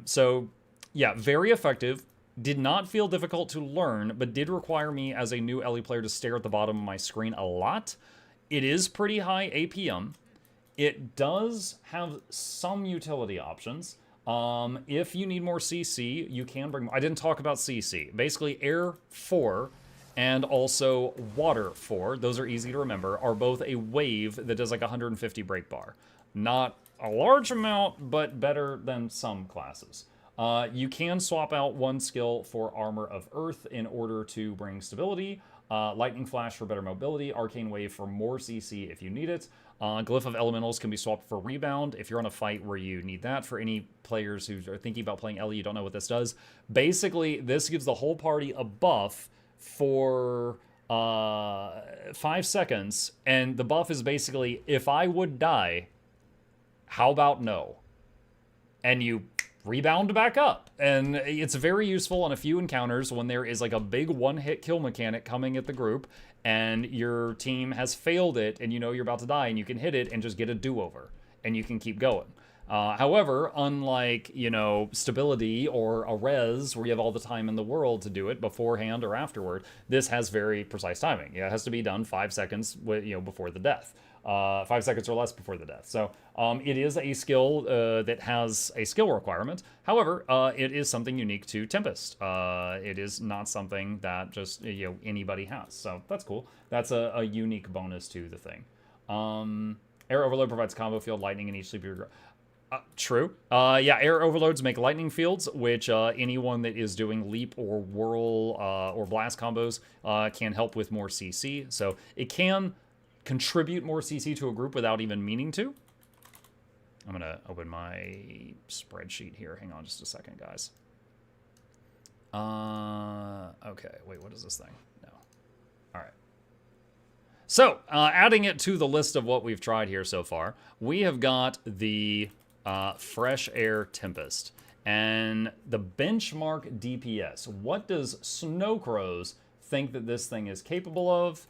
So yeah, very effective. Did not feel difficult to learn, but did require me as a new Ellie player to stare at the bottom of my screen a lot. It is pretty high APM. It does have some utility options. If you need more CC, you can bring... I didn't talk about CC. Basically, Air 4 and also Water 4, those are easy to remember, are both a wave that does like 150 break bar. Not a large amount, but better than some classes. You can swap out one skill for Armor of Earth in order to bring stability, Lightning Flash for better mobility, Arcane Wave for more CC if you need it. Glyph of Elementals can be swapped for Rebound if you're on a fight where you need that. For any players who are thinking about playing Ellie, you don't know what this does. Basically, this gives the whole party a buff for 5 seconds, and the buff is basically, if I would die, how about no? And you rebound back up. And it's very useful on a few encounters when there is like a big one-hit kill mechanic coming at the group, and your team has failed it, and you know you're about to die, and you can hit it and just get a do-over, and you can keep going. However, unlike, you know, stability or a res where you have all the time in the world to do it beforehand or afterward, this has very precise timing. Yeah, it has to be done 5 seconds, before the death. 5 seconds or less before the death. So it is a skill that has a skill requirement. However, it is something unique to Tempest. It is not something that just anybody has. So that's cool. That's a unique bonus to the thing. Air Overload provides combo field lightning in each sleeper. True. Yeah, air overloads make lightning fields, which anyone that is doing leap or whirl or blast combos can help with more CC. So it can contribute more CC to a group without even meaning to. I'm going to open my spreadsheet here. Hang on just a second, guys. Okay, wait, what is this thing? No. All right. So, adding it to the list of what we've tried here so far, we have got the Fresh Air Tempest and the benchmark DPS. What does Snowcrows think that this thing is capable of?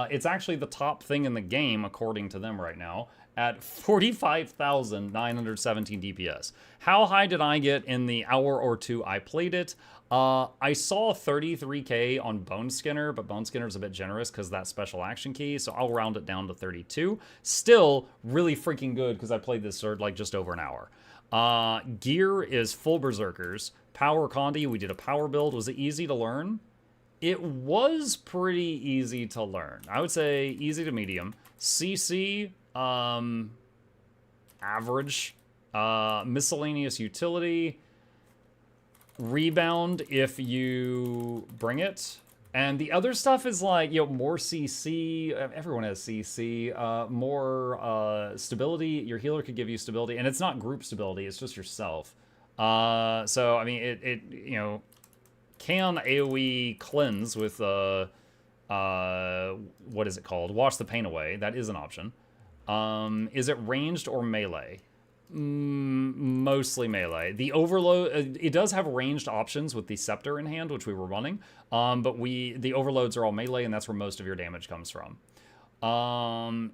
It's actually the top thing in the game, according to them right now, at 45,917 DPS. How high did I get in the hour or two I played it? I saw 33k on Bone Skinner, but Bone Skinner is a bit generous because that special action key, so I'll round it down to 32. Still really freaking good because I played this for like just over an hour. Gear is full Berserkers. Power Condi, we did a power build. Was it easy to learn? It was pretty easy to learn. I would say easy to medium. CC, average. Miscellaneous utility. Rebound if you bring it. And the other stuff is like, more CC. Everyone has CC. More stability. Your healer could give you stability. And it's not group stability. It's just yourself. So, I mean, it can AoE cleanse with, what is it called? Wash the pain away. That is an option. Is it ranged or melee? Mostly melee. The overload, it does have ranged options with the scepter in hand, which we were running, but the overloads are all melee, and that's where most of your damage comes from.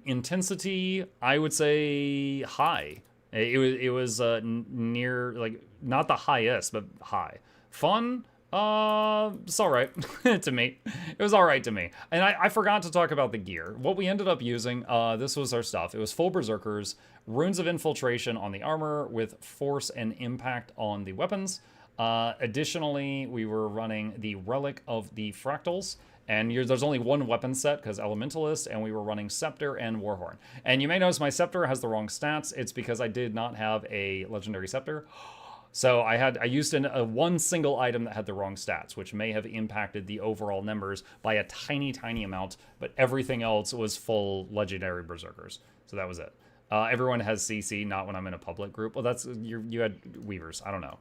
Intensity, I would say high. It was near, like, not the highest, but high. Fun, it's all right to me. It was all right to me. And I forgot to talk about the gear. What we ended up using, this was our stuff. It was full Berserkers, Runes of Infiltration on the armor with Force and Impact on the weapons. Additionally, we were running the Relic of the Fractals. And there's only one weapon set because Elementalist, and we were running Scepter and Warhorn. And you may notice my Scepter has the wrong stats. It's because I did not have a Legendary Scepter. So I used one single item that had the wrong stats, which may have impacted the overall numbers by a tiny, tiny amount, but everything else was full Legendary Berserkers. So that was it. Everyone has CC, not when I'm in a public group. Well, you had Weavers. I don't know.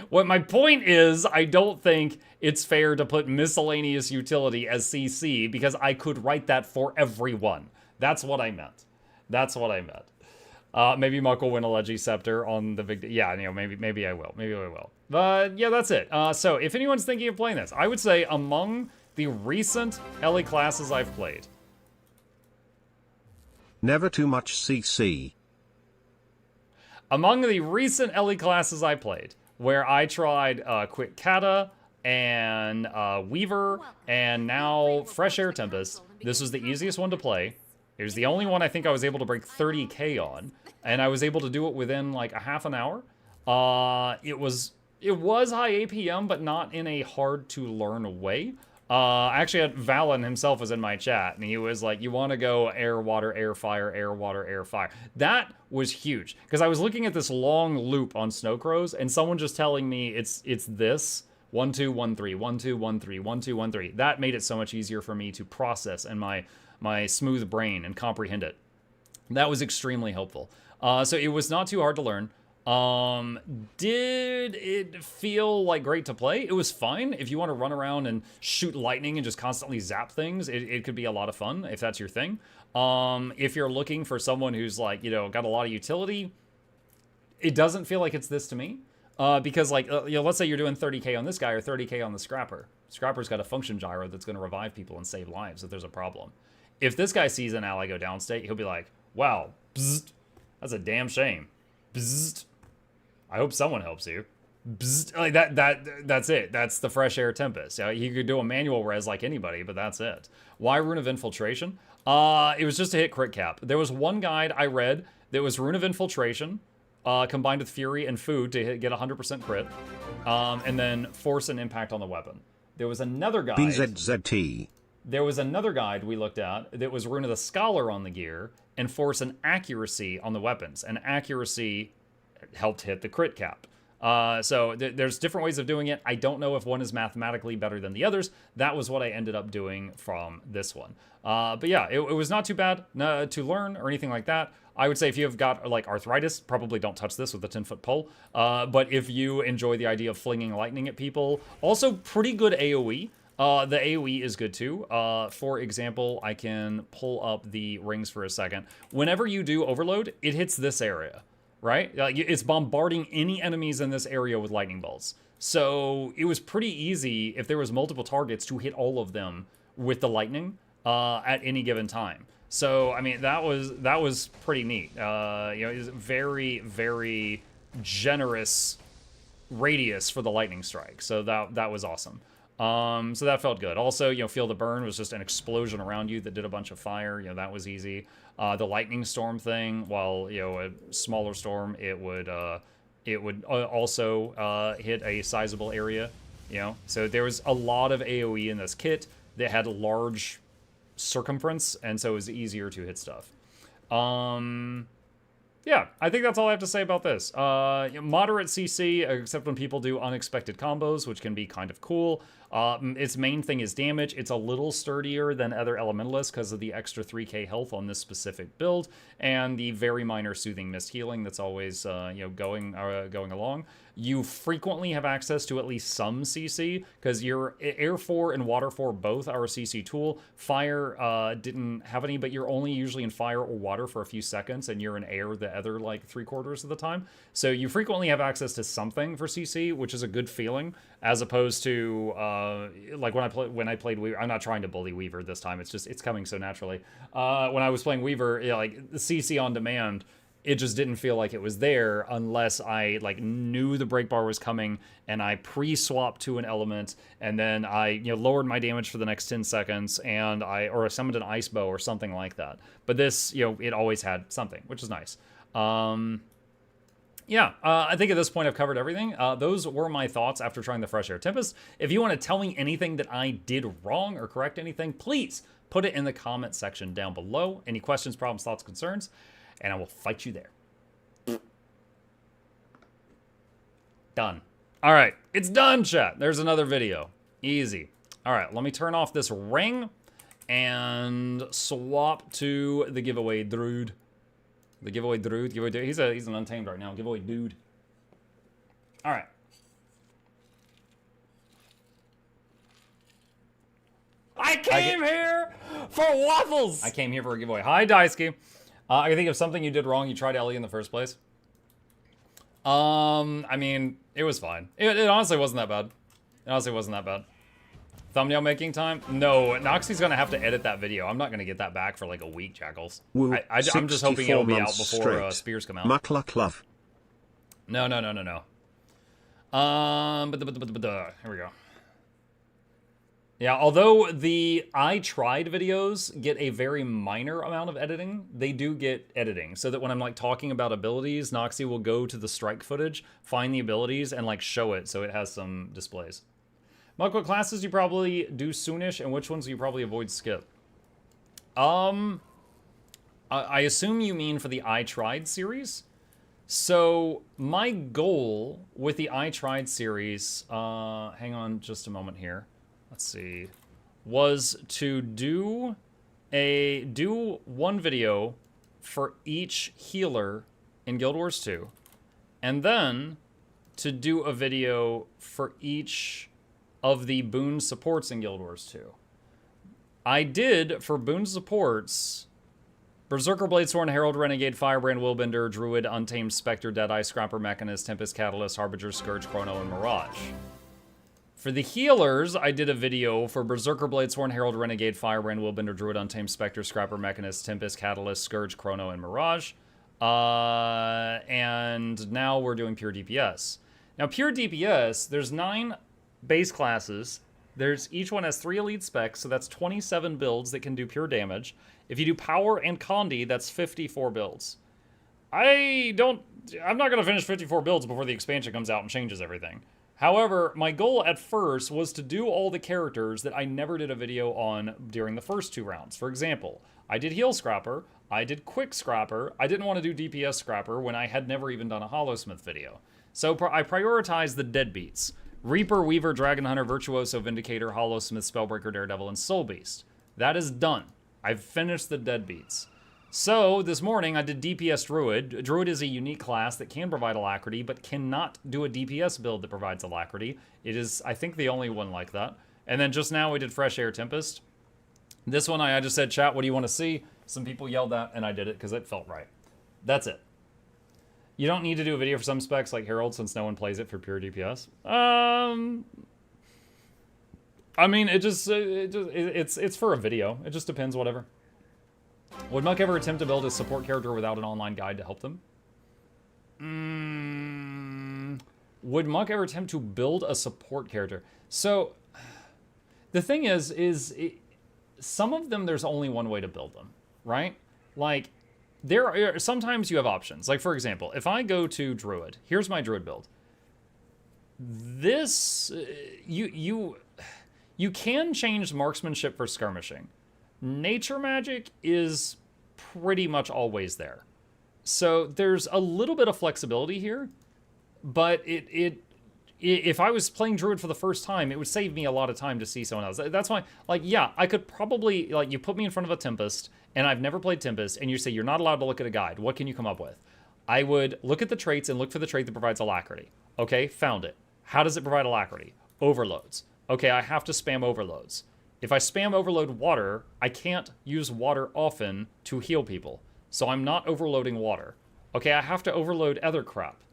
What my point is, I don't think it's fair to put miscellaneous utility as CC because I could write that for everyone. That's what I meant. That's what I meant. Maybe Muck will win a Legi Scepter on the big... Yeah, you know, maybe I will. Maybe I will. But yeah, that's it. So if anyone's thinking of playing this, I would say among the recent LE classes I've played. Never too much CC. Among the recent LE classes I played, where I tried Quick Kata and Weaver and now Fresh Air Tempest, this was the easiest one to play. It was the only one I think I was able to break 30k on, and I was able to do it within like a half an hour. It was high APM, but not in a hard to learn way. I actually had Valen himself was in my chat, and he was like, you want to go air, water, air, fire, air, water, air, fire. That was huge, because I was looking at this long loop on Snow Crows, and someone just telling me it's this 1 2 1 3 1 2 1 3 1 2 1 3. That made it so much easier for me to process and my smooth brain and comprehend it. That was extremely helpful. So it was not too hard to learn. Did it feel like great to play? It was fine. If you want to run around and shoot lightning and just constantly zap things, it could be a lot of fun if that's your thing. If you're looking for someone who's like, you know, got a lot of utility, it doesn't feel like it's this to me. Because like, you know, let's say you're doing 30k on this guy or 30k on the Scrapper. Scrapper's got a function gyro that's going to revive people and save lives if there's a problem. If this guy sees an ally go downstate, he'll be like, wow, bzzzt, that's a damn shame. Bzzzt. I hope someone helps you. Bzzzt. Like that's it. That's the Fresh Air Tempest. Yeah, you could do a manual res like anybody, but that's it. Why Rune of Infiltration? It was just to hit crit cap. There was one guide I read that was Rune of Infiltration, combined with Fury and Food to get 100% crit, and then Force and Impact on the weapon. There was another guide. BZZT. There was another guide we looked at that was Rune of the Scholar on the gear and Force and Accuracy on the weapons. And Accuracy helped hit the crit cap. So there's different ways of doing it. I don't know if one is mathematically better than the others. That was what I ended up doing from this one. But yeah, it was not too bad to learn or anything like that. I would say if you've got like arthritis, probably don't touch this with a 10-foot pole. But if you enjoy the idea of flinging lightning at people, also pretty good AoE. The AoE is good too. For example, I can pull up the rings for a second. Whenever you do overload, it hits this area, right? It's bombarding any enemies in this area with lightning bolts. So it was pretty easy if there was multiple targets to hit all of them with the lightning at any given time. So I mean that was pretty neat. You know, it was very, very generous radius for the lightning strike. So that was awesome. So that felt good. Also, you know, Feel the Burn was just an explosion around you that did a bunch of fire. You know, that was easy. The lightning storm thing, while, you know, a smaller storm, it would also hit a sizable area, you know. So there was a lot of AoE in this kit that had a large circumference, and so it was easier to hit stuff. Yeah, I think that's all I have to say about this. Moderate CC, except when people do unexpected combos, which can be kind of cool. Its main thing is damage. It's a little sturdier than other Elementalists because of the extra 3k health on this specific build, and the very minor Soothing Mist healing that's always you know, going along. You frequently have access to at least some CC, because your Air 4 and Water 4 both are a CC tool. Fire didn't have any, but you're only usually in Fire or Water for a few seconds, and you're in Air the other, like, 3/4 of the time. So you frequently have access to something for CC, which is a good feeling, as opposed to, like, when I played Weaver. I'm not trying to bully Weaver this time, it's coming so naturally. When I was playing Weaver, you know, like, the CC on demand, it just didn't feel like it was there unless I like knew the break bar was coming and I pre-swapped to an element, and then I, you know, lowered my damage for the next 10 seconds and I summoned an ice bow or something like that. But this, you know, it always had something, which is nice. Yeah, I think at this point I've covered everything. Those were my thoughts after trying the Fresh Air Tempest. If you want to tell me anything that I did wrong or correct anything, please put it in the comment section down below. Any questions, problems, thoughts, concerns, and I will fight you there. Done. All right, it's done, chat. There's another video. Easy. All right, let me turn off this ring and swap to the giveaway dude. The giveaway dude. He's an untamed right now. Giveaway dude. All right. I came here For waffles! I came here for a giveaway. Hi, Daisuke. I think of something you did wrong. You tried Ellie in the first place. I mean, it was fine. It honestly wasn't that bad. It honestly wasn't that bad. Thumbnail making time? No, Noxxi's gonna have to edit that video. I'm not gonna get that back for like a week, Jackals. I'm just hoping it'll be out before Spears come out. Mukluk love. No. Here we go. Yeah, although the I tried videos get a very minor amount of editing, they do get editing. So that when I'm like talking about abilities, Noxxi will go to the strike footage, find the abilities, and like show it so it has some displays. Mark, what classes you probably do soonish, and which ones do you probably avoid skip? I assume you mean for the I Tried series. So my goal with the I Tried series, hang on just a moment here. Let's see, was to do one video for each healer in Guild Wars 2, and then to do a video for each of the boon supports in Guild Wars 2. I did, for boon supports, Berserker, Bladesworn, Herald, Renegade, Firebrand, Willbender, Druid, Untamed, Spectre, Deadeye, Scrapper, Mechanist, Tempest, Catalyst, Harbinger, Scourge, Chrono, and Mirage. For the healers, I did a video for Berserker, Bladesworn, Herald, Renegade, Firebrand, Willbender, Druid, Untamed, Spectre, Scrapper, Mechanist, Tempest, Catalyst, Scourge, Chrono, and Mirage. And now we're doing pure DPS. Now, pure DPS, there's 9 base classes. Each one has 3 elite specs, so that's 27 builds that can do pure damage. If you do power and Condi, that's 54 builds. I'm not going to finish 54 builds before the expansion comes out and changes everything. However, my goal at first was to do all the characters that I never did a video on during the first 2 rounds. For example, I did Heal Scrapper, I did Quick Scrapper, I didn't want to do DPS Scrapper when I had never even done a Hollowsmith video. So I prioritized the deadbeats. Reaper, Weaver, Dragon Hunter, Virtuoso, Vindicator, Hollowsmith, Spellbreaker, Daredevil, and Soul Beast. That is done. I've finished the deadbeats. So, this morning I did DPS Druid. Druid is a unique class that can provide alacrity, but cannot do a DPS build that provides alacrity. It is, I think, the only one like that. And then just now we did Fresh Air Tempest. This one I just said, chat, what do you want to see? Some people yelled that, and I did it because it felt right. That's it. You don't need to do a video for some specs like Herald since no one plays it for pure DPS. I mean, it's for a video. It just depends, whatever. Would Muck ever attempt to build a support character without an online guide to help them? Would Muck ever attempt to build a support character? So, the thing is some of them, there's only one way to build them, right? Like, sometimes you have options. Like, for example, if I go to Druid, here's my Druid build. This, you can change marksmanship for skirmishing. Nature magic is pretty much always there. So there's a little bit of flexibility here, but if I was playing Druid for the first time, it would save me a lot of time to see someone else. That's why, like, yeah, I could probably, like, you put me in front of a Tempest, and I've never played Tempest, and you say you're not allowed to look at a guide. What can you come up with? I would look at the traits and look for the trait that provides alacrity. Okay, found it. How does it provide alacrity? Overloads. Okay, I have to spam overloads. If I spam overload water, I can't use water often to heal people. So I'm not overloading water. Okay, I have to overload other crap.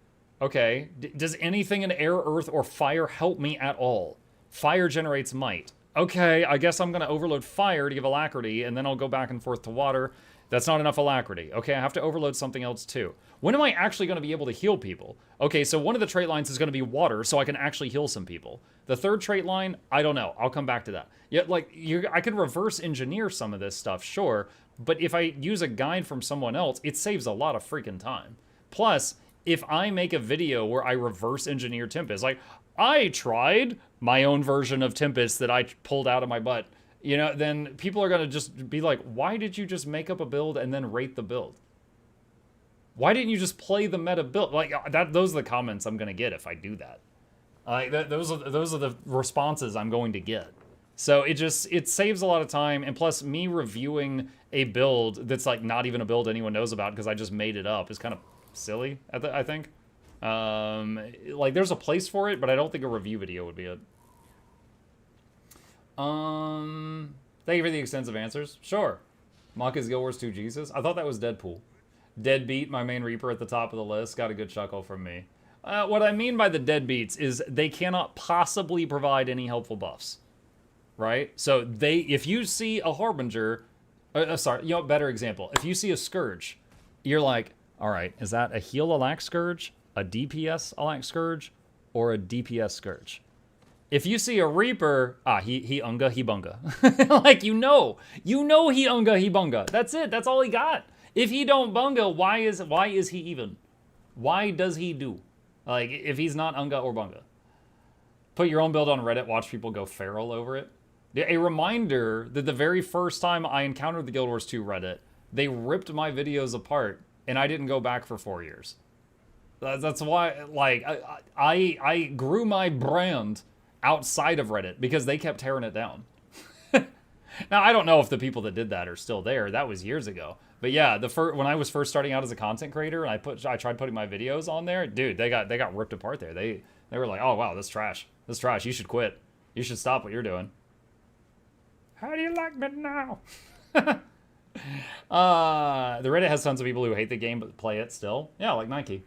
Okay, does anything in air, earth, or fire help me at all? Fire generates might. Okay, I guess I'm going to overload fire to give alacrity, and then I'll go back and forth to water. That's not enough alacrity. Okay, I have to overload something else too. When am I actually going to be able to heal people? Okay, so one of the trait lines is going to be water, so I can actually heal some people. The third trait line, I don't know. I'll come back to that. Yeah, like, I can reverse engineer some of this stuff, sure, but if I use a guide from someone else, it saves a lot of freaking time. Plus, if I make a video where I reverse engineer Tempest, like, I tried my own version of Tempest that I pulled out of my butt, you know, then people are going to just be like, why did you just make up a build and then rate the build? Why didn't you just play the meta build? Like, those are the comments I'm going to get if I do that. Those are the responses I'm going to get. So it saves a lot of time, and plus me reviewing a build that's like not even a build anyone knows about because I just made it up is kind of silly, I think. Like, there's a place for it, but I don't think a review video would be it. Thank you for the extensive answers. Sure. Mock is Guild Wars 2 Jesus. I thought that was Deadpool. Deadbeat, my main Reaper at the top of the list. Got a good chuckle from me. What I mean by the deadbeats is they cannot possibly provide any helpful buffs. Right? So if you see a Harbinger, sorry, you know, better example. If you see a Scourge, you're like, all right, is that a heal Alack Scourge, a DPS Alack Scourge, or a DPS Scourge? If you see a Reaper, he unga, he bunga. Like, you know he unga, he bunga. That's it. That's all he got. If he don't bunga, why is he even? Why does he do? Like, if he's not unga or bunga. Put your own build on Reddit, watch people go feral over it. A reminder that the very first time I encountered the Guild Wars 2 Reddit, they ripped my videos apart, and I didn't go back for 4 years. That's why, like, I grew my brand outside of Reddit because they kept tearing it down. Now, I don't know if the people that did that are still there. That was years ago. But yeah, when I was first starting out as a content creator and I tried putting my videos on there, dude, they got ripped apart there. They were like, "Oh wow, this trash. This trash. You should quit. You should stop what you're doing." How do you like me now? The Reddit has tons of people who hate the game but play it still. Yeah, like Nike.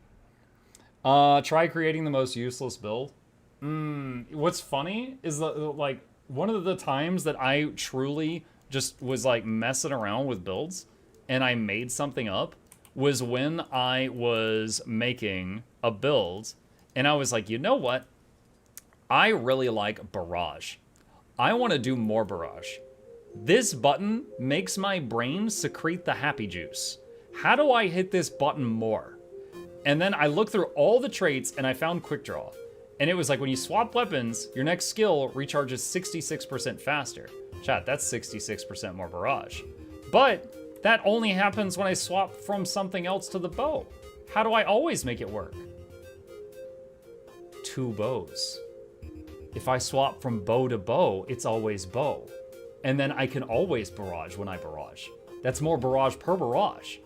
Try creating the most useless build. What's funny is that, like, one of the times that I truly just was like messing around with builds and I made something up was when I was making a build and I was like, you know what? I really like Barrage. I want to do more Barrage. This button makes my brain secrete the happy juice. How do I hit this button more? And then I looked through all the traits and I found Quick Draw. And it was like when you swap weapons, your next skill recharges 66% faster. Chat, that's 66% more Barrage. But that only happens when I swap from something else to the bow. How do I always make it work? 2 bows. If I swap from bow to bow, it's always bow. And then I can always barrage when I barrage. That's more barrage per barrage.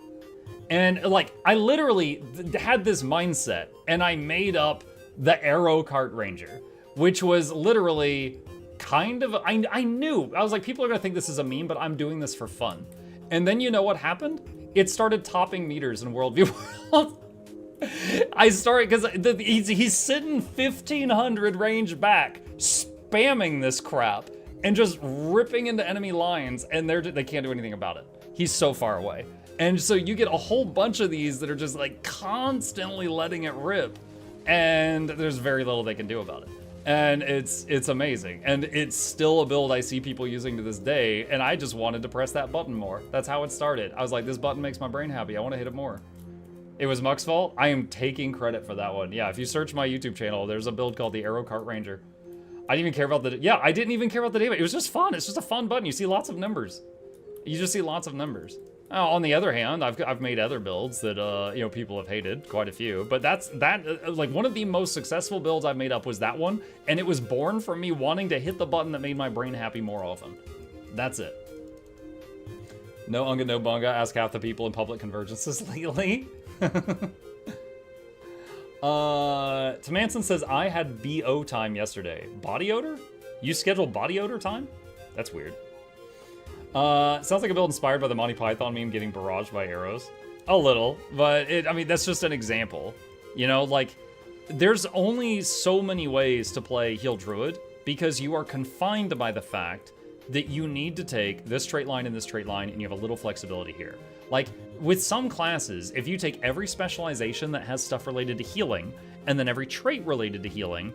And like, I literally had this mindset and I made up the Arrow Cart Ranger, which was literally kind of, I knew, I was like, people are gonna think this is a meme, but I'm doing this for fun. And then you know what happened? It started topping meters in Worldview World. I started, because he's sitting 1500 range back, spamming this crap, and just ripping into enemy lines, and they can't do anything about it. He's so far away. And so you get a whole bunch of these that are just like constantly letting it rip, and there's very little they can do about it. And it's amazing. And it's still a build I see people using to this day, and I just wanted to press that button more. That's how it started. I was like, this button makes my brain happy. I want to hit it more. It was Muck's fault. I am taking credit for that one. Yeah, if you search my YouTube channel, there's a build called the Arrow Cart Ranger. I didn't even care about I didn't even care about the name. It was just fun. It's just a fun button. You see lots of numbers. You just see lots of numbers. On the other hand, I've made other builds that people have hated, quite a few. But like one of the most successful builds I've made up was that one, and it was born from me wanting to hit the button that made my brain happy more often. That's it. No unga, no bunga. Ask half the people in public convergences lately. Tamanson says I had BO time yesterday. Body odor? You scheduled body odor time? That's weird. Sounds like a build inspired by the Monty Python meme getting barraged by arrows. A little, but that's just an example. You know, like, there's only so many ways to play Heal Druid because you are confined by the fact that you need to take this trait line and this trait line, and you have a little flexibility here. Like, with some classes, if you take every specialization that has stuff related to healing, and then every trait related to healing,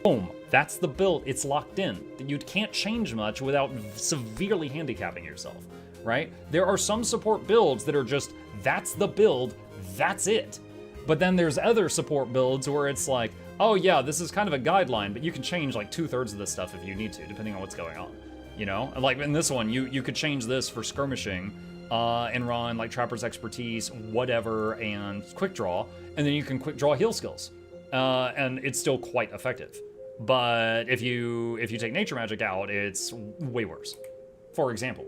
boom, that's the build. It's locked in. You can't change much without severely handicapping yourself, right? There are some support builds that are just, that's the build, that's it. But then there's other support builds where it's like, oh yeah, this is kind of a guideline, but you can change like 2/3 of this stuff if you need to, depending on what's going on, you know? Like in this one, you could change this for skirmishing and run like Trapper's Expertise, whatever, and Quick Draw, and then you can Quick Draw heal skills. And it's still quite effective. But if you take Nature Magic out, it's way worse. For example,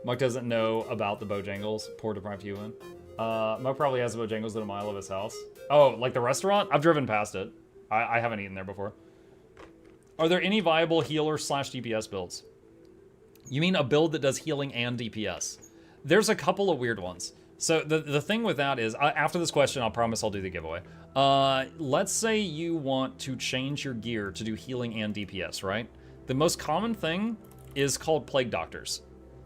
Muck doesn't know about the Bojangles. Poor deprived human. Muck probably has the Bojangles at a mile of his house. Oh, like the restaurant? I've driven past it. I haven't eaten there before. Are there any viable healer slash DPS builds? You mean a build that does healing and DPS? There's a couple of weird ones. So the thing with that is, after this question, I'll promise I'll do the giveaway. Let's say you want to change your gear to do healing and DPS, right? The most common thing is called Plague Doctors.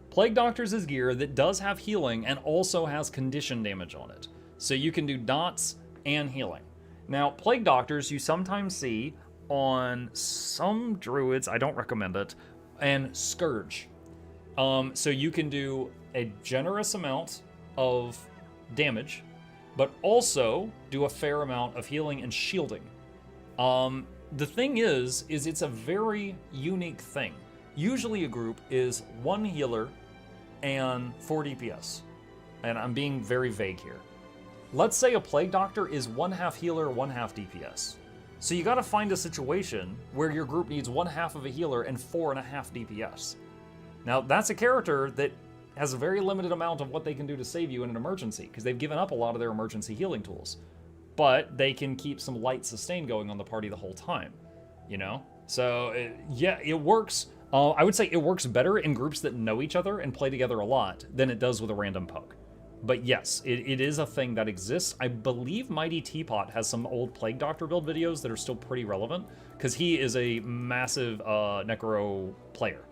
Plague Doctors is gear that does have healing and also has condition damage on it. So you can do dots and healing. Now, Plague Doctors you sometimes see on some druids, I don't recommend it, and Scourge. So you can do a generous amount of damage, but also do a fair amount of healing and shielding. The thing is it's a very unique thing. Usually a group is 1 healer and 4 DPS. And I'm being very vague here. Let's say a Plague Doctor is 1/2 healer, 1/2 DPS. So you gotta find a situation where your group needs 1/2 of a healer and 4.5 DPS. Now that's a character that has a very limited amount of what they can do to save you in an emergency, because they've given up a lot of their emergency healing tools. But they can keep some light sustain going on the party the whole time, you know? So yeah, it works. I would say it works better in groups that know each other and play together a lot than it does with a random poke. But yes, it is a thing that exists. I believe Mighty Teapot has some old Plague Doctor build videos that are still pretty relevant, because he is a massive Necro player.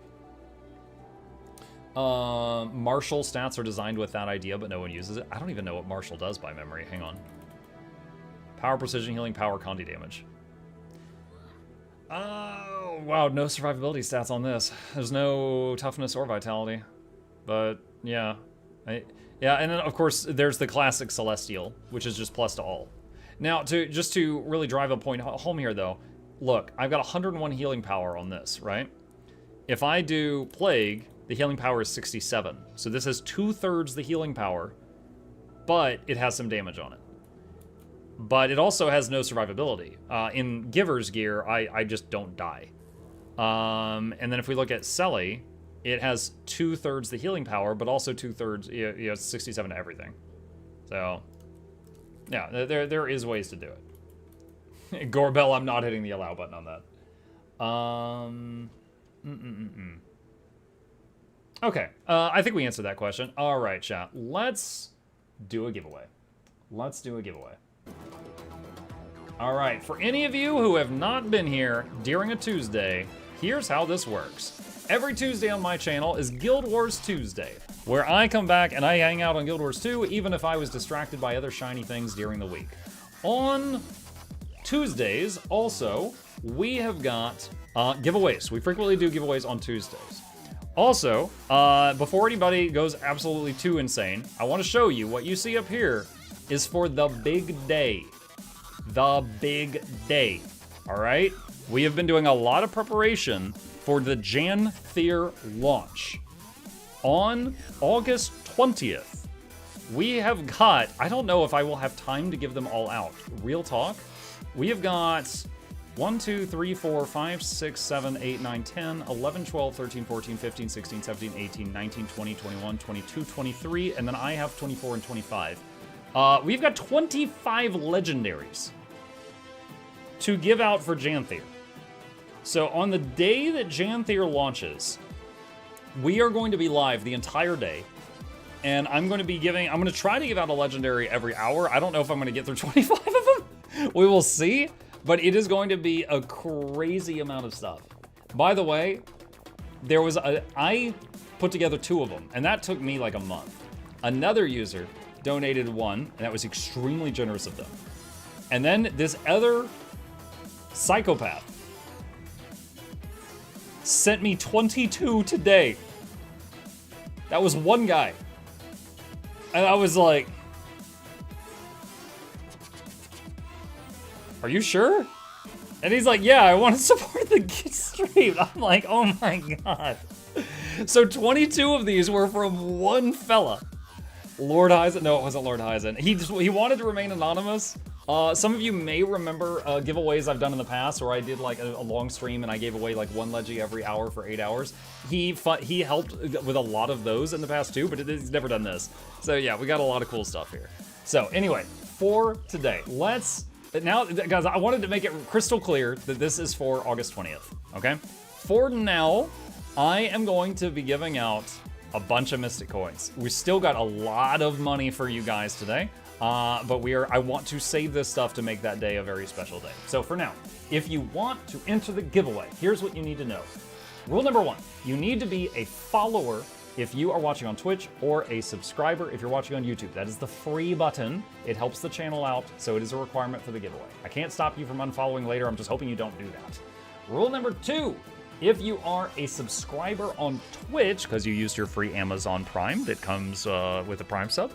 Martial stats are designed with that idea, but no one uses it. I don't even know what Martial does by memory. Hang on. Power, precision healing, power, condi damage. Oh, wow, no survivability stats on this. There's no toughness or vitality. But, yeah. Yeah, and then, of course, there's the classic Celestial, which is just plus to all. Now, just to really drive a point home here, though, look, I've got 101 healing power on this, right? If I do Plague, the healing power is 67. So this has 2/3 the healing power, but it has some damage on it. But it also has no survivability. In Giver's gear, I just don't die. And then if we look at Selly, it has 2/3 the healing power, but also 2/3, 67 to everything. So, yeah, there is ways to do it. Gorbel, I'm not hitting the allow button on that. Okay, I think we answered that question. All right, chat, let's do a giveaway. Let's do a giveaway. All right, for any of you who have not been here during a Tuesday, here's how this works. Every Tuesday on my channel is Guild Wars Tuesday, where I come back and I hang out on Guild Wars 2, even if I was distracted by other shiny things during the week. On Tuesdays, also, we have got giveaways. We frequently do giveaways on Tuesdays. Also, before anybody goes absolutely too insane, I want to show you what you see up here is for the big day. The big day. All right? We have been doing a lot of preparation for the Janthier launch. On August 20th, we have got, I don't know if I will have time to give them all out. Real talk. We have got 1, 2, 3, 4, 5, 6, 7, 8, 9, 10, 11, 12, 13, 14, 15, 16, 17, 18, 19, 20, 21, 22, 23, and then I have 24 and 25. We've got 25 legendaries to give out for Janthier. So on the day that Janthier launches, we are going to be live the entire day, and I'm going to try to give out a legendary every hour. I don't know if I'm going to get through 25 of them. We will see, but it is going to be a crazy amount of stuff. By the way, I put together 2 of them, and that took me like a month. Another user donated 1, and that was extremely generous of them. And then this other psychopath sent me 22 today. That was one guy. And I was like, are you sure? And he's like, yeah, I want to support the stream. I'm like, oh my God. So 22 of these were from one fella. Lord Heisen, no, it wasn't Lord Heisen. He wanted to remain anonymous. Some of you may remember giveaways I've done in the past where I did like a long stream and I gave away like 1 Leggy every hour for 8 hours. He helped with a lot of those in the past too, but he's never done this. So yeah, we got a lot of cool stuff here. So anyway, for today, let's Now, guys, I wanted to make it crystal clear that this is for August 20th, okay? For now, I am going to be giving out a bunch of Mystic Coins. We still got a lot of money for you guys today, but I want to save this stuff to make that day a very special day. So for now, if you want to enter the giveaway, here's what you need to know. Rule number 1, you need to be a follower if you are watching on Twitch, or a subscriber if you're watching on YouTube. That is the free button. It helps the channel out, so it is a requirement for the giveaway. I can't stop you from unfollowing later. I'm just hoping you don't do that. Rule number 2, if you are a subscriber on Twitch, because you used your free Amazon Prime that comes with a Prime sub,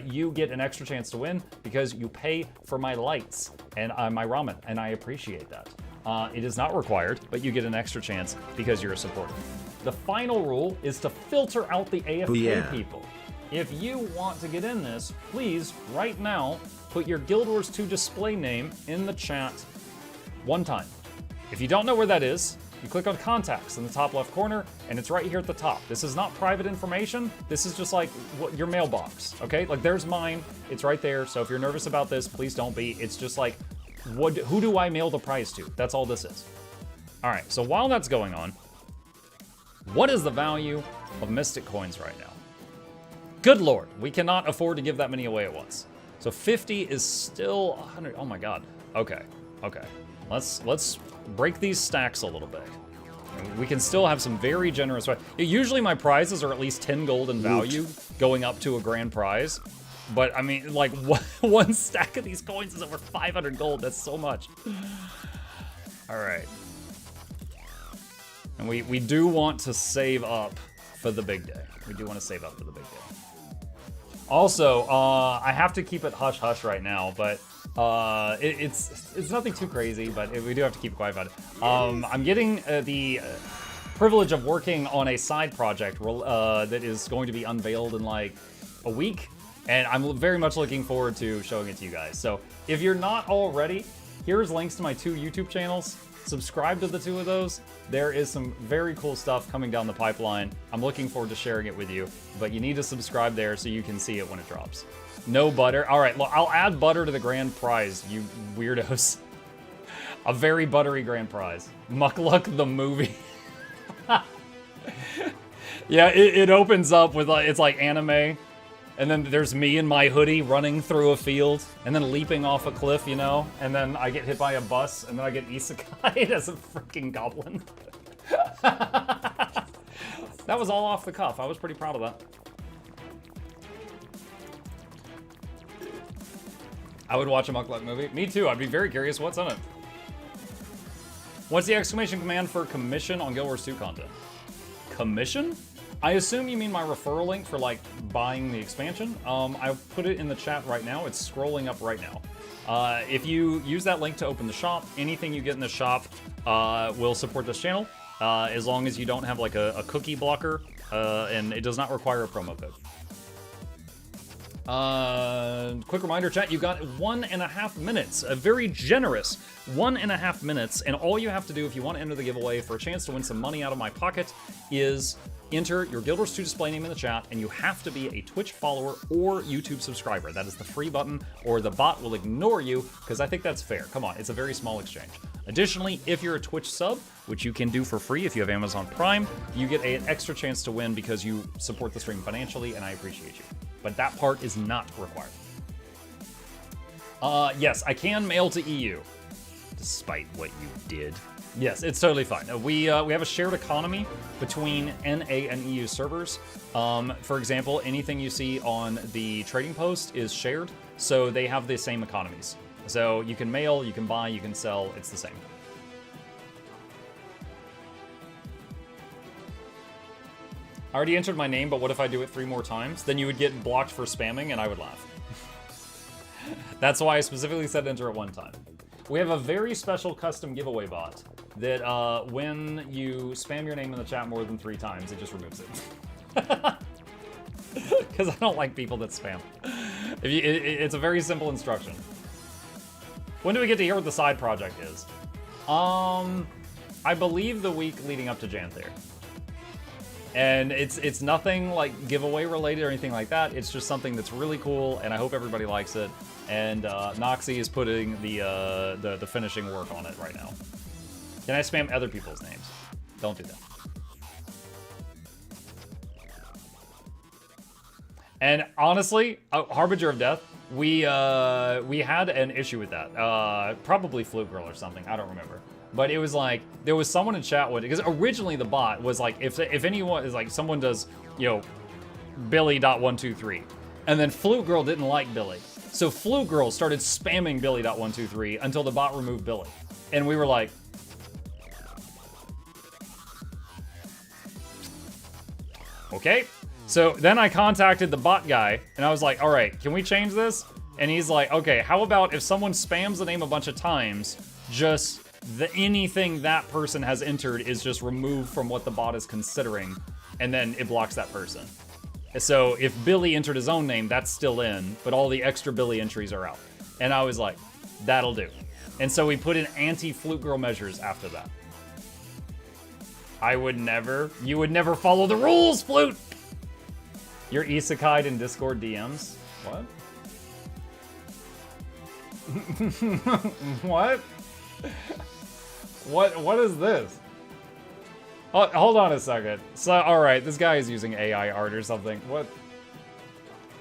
you get an extra chance to win because you pay for my lights and my ramen, and I appreciate that. It is not required, but you get an extra chance because you're a supporter. The final rule is to filter out the AFK people. If you want to get in this, please, right now, put your Guild Wars 2 display name in the chat one time. If you don't know where that is, you click on contacts in the top left corner, and it's right here at the top. This is not private information. This is just like your mailbox, okay? Like there's mine, it's right there. So if you're nervous about this, please don't be. It's just like, who do I mail the prize to? That's all this is. All right, so while that's going on, what is the value of Mystic Coins right now? Good Lord, we cannot afford to give that many away at once. So 50 is still 100. Oh my God. Okay. Let's break these stacks a little bit. We can still have some very generous. Usually my prizes are at least 10 gold in value, going up to a grand prize. But I mean, like one stack of these coins is over 500 gold. That's so much. All right. And we do want to save up for the big day. We do want to save up for the big day. Also, I have to keep it hush-hush right now, but it's nothing too crazy, but we do have to keep quiet about it. I'm getting the privilege of working on a side project that is going to be unveiled in like a week, and I'm very much looking forward to showing it to you guys. So if you're not already, here's links to my 2 YouTube channels. Subscribe to the 2 of those. There is some very cool stuff coming down the pipeline. I'm looking forward to sharing it with you, but you need to subscribe there so you can see it when it drops. No butter. All right, well, I'll add butter to the grand prize, you weirdos. A very buttery grand prize. Mukluk the movie. Yeah, it opens up with, it's like anime. And then there's me in my hoodie running through a field and then leaping off a cliff, you know? And then I get hit by a bus and then I get isekai as a freaking goblin. That was all off the cuff. I was pretty proud of that. I would watch a Mukluk movie. Me too. I'd be very curious what's in it. What's the exclamation command for commission on Guild Wars 2 content? Commission? I assume you mean my referral link for like buying the expansion. I put it in the chat right now. It's scrolling up right now. If you use that link to open the shop, anything you get in the shop will support this channel, as long as you don't have like a cookie blocker, and it does not require a promo code. Quick reminder, chat, you got 1.5 minutes, a very generous 1.5 minutes, and all you have to do if you want to enter the giveaway for a chance to win some money out of my pocket is enter your Guild Wars 2 display name in the chat, and you have to be a Twitch follower or YouTube subscriber. That is the free button, or the bot will ignore you, because I think that's fair. Come on, it's a very small exchange. Additionally, if you're a Twitch sub, which you can do for free if you have Amazon Prime, you get an extra chance to win because you support the stream financially, and I appreciate you. But that part is not required. Yes, I can mail to EU, despite what you did. Yes, it's totally fine. We have a shared economy between NA and EU servers. For example, anything you see on the trading post is shared, so they have the same economies. So you can mail, you can buy, you can sell, it's the same. I already entered my name, but what if I do it 3 more times? Then you would get blocked for spamming, and I would laugh. That's why I specifically said enter it 1 time. We have a very special custom giveaway bot that when you spam your name in the chat more than 3 times, it just removes it. Because I don't like people that spam. It's a very simple instruction. When do we get to hear what the side project is? I believe the week leading up to Janthir. And it's nothing like giveaway related or anything like that. It's just something that's really cool, and I hope everybody likes it. And Noxxi is putting the finishing work on it right now. Can I spam other people's names? Don't do that. And honestly, Harbinger of Death, we had an issue with that. Probably Flute Girl or something. I don't remember. But it was like there was someone in chat with, because originally the bot was like if anyone is like someone does, you know, Billy.123, and then Flute Girl didn't like Billy, so Flute Girl started spamming Billy.123 until the bot removed Billy, and we were like, okay. So then I contacted the bot guy, and I was like, all right, can we change this? And he's like, okay, how about if someone spams the name a bunch of times, just anything that person has entered is just removed from what the bot is considering, and then it blocks that person. So if Billy entered his own name, that's still in, but all the extra Billy entries are out. And I was like, that'll do. And so we put in anti-Flute Girl measures after that. You would never follow the rules, Flute! You're isekai'd in Discord DMs? What? What? What is this? Oh, hold on a second. So, alright, this guy is using AI art or something. What?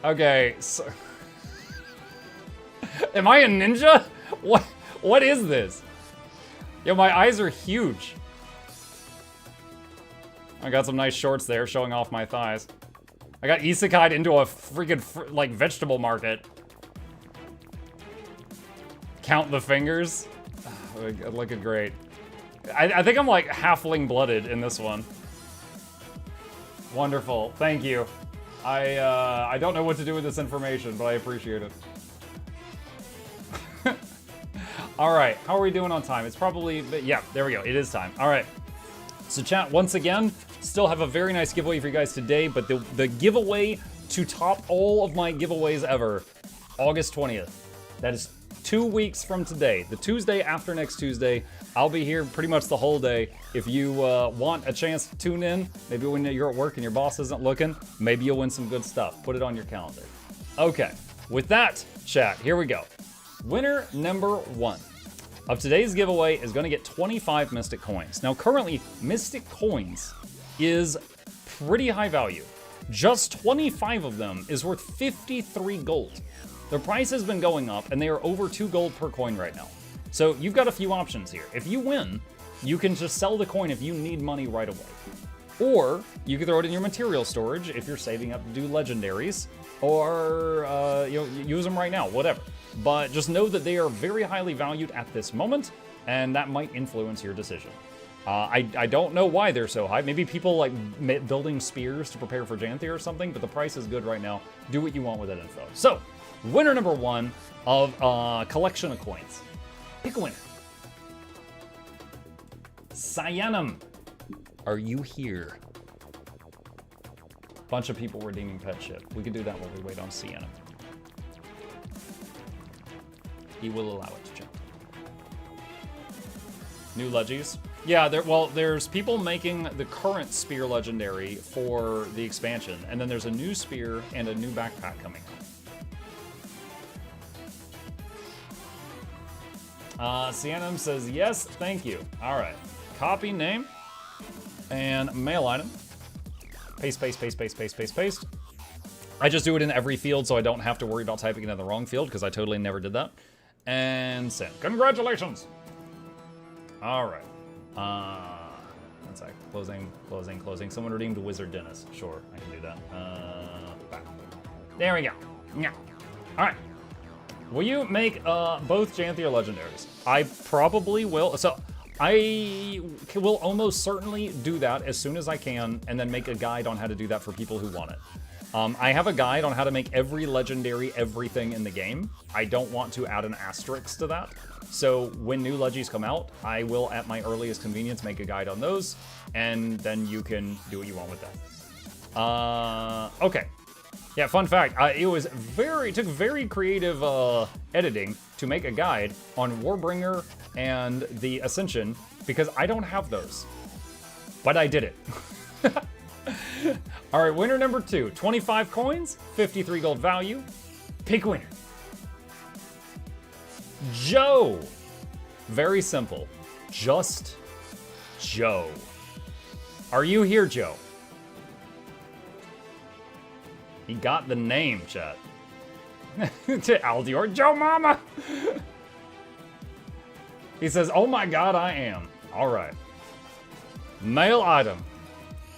Okay, so... Am I a ninja? What is this? Yo, my eyes are huge. I got some nice shorts there showing off my thighs. I got isekai'd into a freaking, like, vegetable market. Count the fingers. Looking great. I think I'm, like, halfling blooded in this one. Wonderful. Thank you. I don't know what to do with this information, but I appreciate it. All right, how are we doing on time? It's probably, yeah, there we go. It is time. All right. So chat, once again, still have a very nice giveaway for you guys today, but the giveaway to top all of my giveaways ever, August 20th. That is 2 weeks from today, the Tuesday after next Tuesday. I'll be here pretty much the whole day. If you want a chance to tune in, maybe when you're at work and your boss isn't looking, maybe you'll win some good stuff. Put it on your calendar. Okay, with that, chat, here we go. Winner number 1 of today's giveaway is going to get 25 Mystic Coins. Now, currently, Mystic Coins is pretty high value. Just 25 of them is worth 53 gold. The price has been going up, and they are over 2 gold per coin right now. So you've got a few options here. If you win, you can just sell the coin if you need money right away. Or you can throw it in your material storage if you're saving up to do legendaries, or use them right now, whatever. But just know that they are very highly valued at this moment, and that might influence your decision. I don't know why they're so high. Maybe people like building spears to prepare for Janthia or something, but the price is good right now. Do what you want with that info. So, winner number 1 of collection of coins. Pick a winner. Cyanum, are you here? Bunch of people redeeming pet ship. We could do that while we wait on Cyanum. He will allow it to jump. New leggies. Yeah, there's people making the current spear legendary for the expansion, and then there's a new spear and a new backpack coming out. Cyanum says, yes, thank you. All right. Copy name and mail item. Paste, paste, paste, paste, paste, paste, paste. I just do it in every field so I don't have to worry about typing it in the wrong field because I totally never did that. And send. Congratulations! All right. One sec. Closing, closing, closing. Someone redeemed Wizard Dennis. Sure, I can do that. Back. There we go. Yeah. All right. Will you make both Janthia legendaries? I probably will. So I will almost certainly do that as soon as I can, and then make a guide on how to do that for people who want it. I have a guide on how to make every legendary everything in the game. I don't want to add an asterisk to that. So when new legis come out, I will, at my earliest convenience, make a guide on those, and then you can do what you want with that. Okay. Yeah, fun fact, it took very creative editing to make a guide on Warbringer and the Ascension, because I don't have those. But I did it. All right, winner number 2, 25 coins, 53 gold value. Pick winner. Joe. Very simple. Just Joe. Are you here, Joe? He got the name, chat. To Aldior. Joe Mama! He says, oh my god, I am. Alright. Mail item.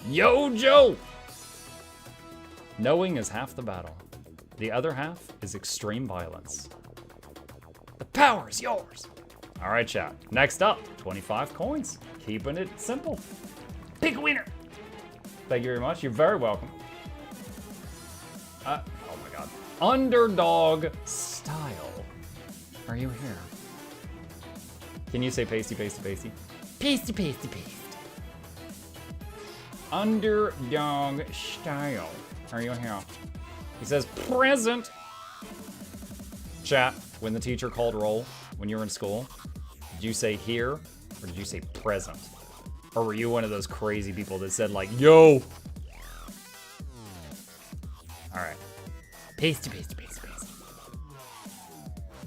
Yo, Joe! Knowing is half the battle. The other half is extreme violence. The power is yours. All right, chat. Next up, 25 coins. Keeping it simple. Big winner. Thank you very much. You're very welcome. Oh my god. Underdog style. Are you here? Can you say pasty, pasty, pasty? Pasty, pasty, pasty. Underdog style. Are you here? He says present. Chat, when the teacher called roll when you were in school, did you say here or did you say present? Or were you one of those crazy people that said like, yo? All right. Pasty, pasty, pasty, pasty.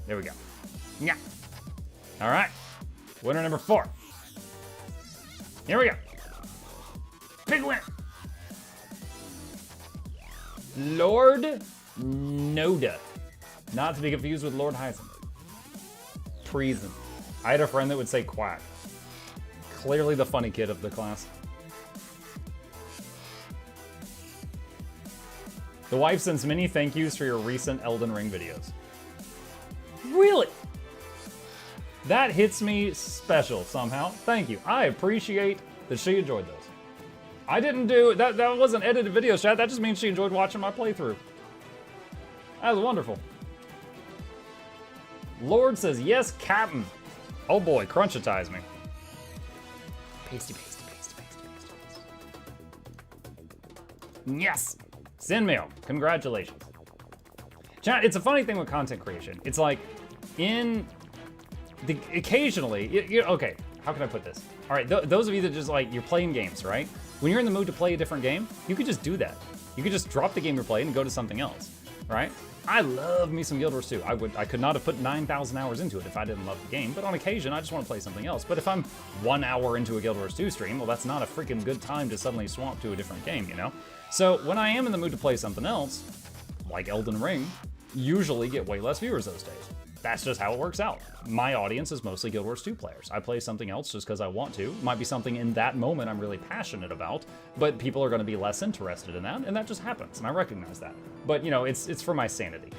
There we go. Yeah. All right. Winner number 4. Here we go. Big winner. Lord Noda. Not to be confused with Lord Heisenberg. Treason. I had a friend that would say quack. Clearly the funny kid of the class. The wife sends many thank yous for your recent Elden Ring videos. Really? That hits me special somehow. Thank you. I appreciate that she enjoyed those. I didn't do that. That wasn't edited video, chat. That just means she enjoyed watching my playthrough. That was wonderful. Lord says, yes, Captain. Oh boy, crunchitize me. Pasty, pasty, pasty, pasty, pasty, pasty. Yes! Send mail. Congratulations. Chat, it's a funny thing with content creation. It's like, occasionally, okay, how can I put this? All right, those of you that just like, you're playing games, right? When you're in the mood to play a different game, you could just do that. You could just drop the game you're playing and go to something else, right? I love me some Guild Wars 2. I could not have put 9,000 hours into it if I didn't love the game, but on occasion, I just want to play something else. But if I'm 1 hour into a Guild Wars 2 stream, well, that's not a freaking good time to suddenly swamp to a different game, you know? So when I am in the mood to play something else, like Elden Ring, usually get way less viewers those days. That's just how it works out. My audience is mostly Guild Wars 2 players. I play something else just because I want to. Might be something in that moment I'm really passionate about, but people are going to be less interested in that, and that just happens, and I recognize that. But, you know, it's for my sanity.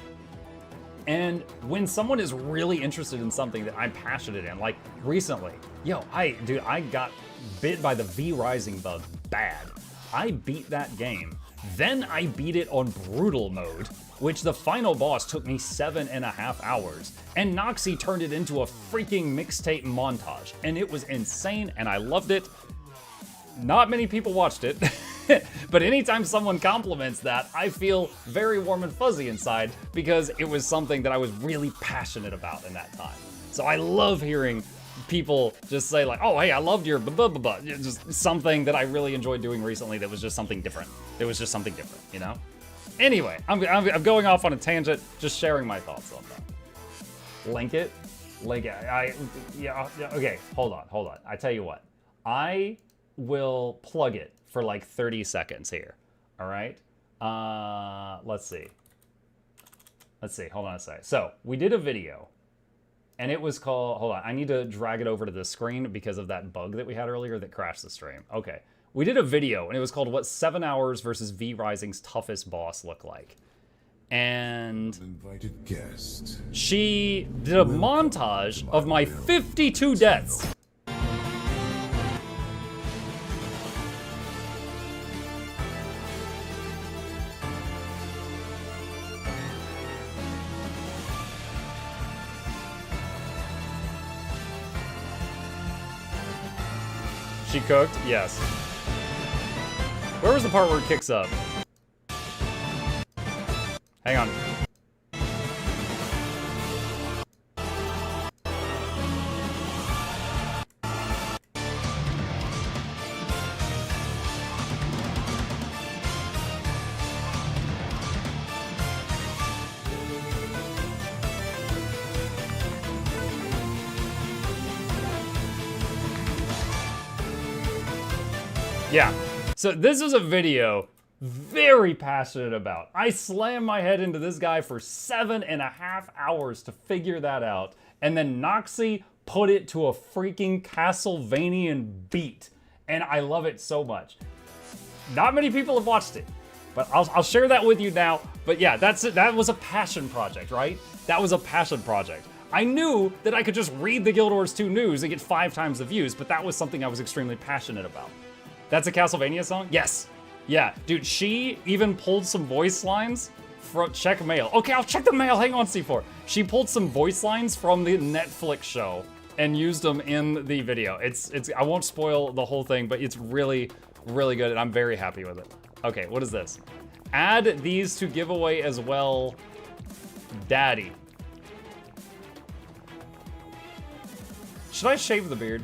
And when someone is really interested in something that I'm passionate in, like recently, I got bit by the V Rising bug bad. I beat that game. Then I beat it on brutal mode, which the final boss took me 7.5 hours. And Noxxi turned it into a freaking mixtape montage. And it was insane, and I loved it. Not many people watched it, but anytime someone compliments that, I feel very warm and fuzzy inside because it was something that I was really passionate about in that time. So I love hearing people just say like, oh, hey, I loved your blah. Just something that I really enjoyed doing recently that was just something different. It was just something different, you know? Anyway, I'm going off on a tangent, just sharing my thoughts on that. Link it. Okay, hold on. I tell you what, I will plug it for like 30 seconds here, all right? Let's see, hold on a sec. So, we did a video, and it was called, hold on, I need to drag it over to the screen because of that bug that we had earlier that crashed the stream. Okay, we did a video, and it was called What 7 Hours versus V Rising's Toughest Boss Look Like. And Invited guest. She did a montage of my 52 deaths. She cooked? Yes. Where was the part where it kicks up? Hang on. Yeah. So this is a video very passionate about. I slammed my head into this guy for 7.5 hours to figure that out. And then Noxxi put it to a freaking Castlevanian beat. And I love it so much. Not many people have watched it, but I'll share that with you now. But yeah, that was a passion project, right? That was a passion project. I knew that I could just read the Guild Wars 2 news and get 5 times the views, but that was something I was extremely passionate about. That's a Castlevania song? Yes. Yeah, dude, she even pulled some voice lines from check mail. Okay, I'll check the mail. Hang on, C4. She pulled some voice lines from the Netflix show and used them in the video. It's I won't spoil the whole thing, but it's really, really good, and I'm very happy with it. Okay, what is this? Add these to giveaway as well, Daddy. Should I shave the beard?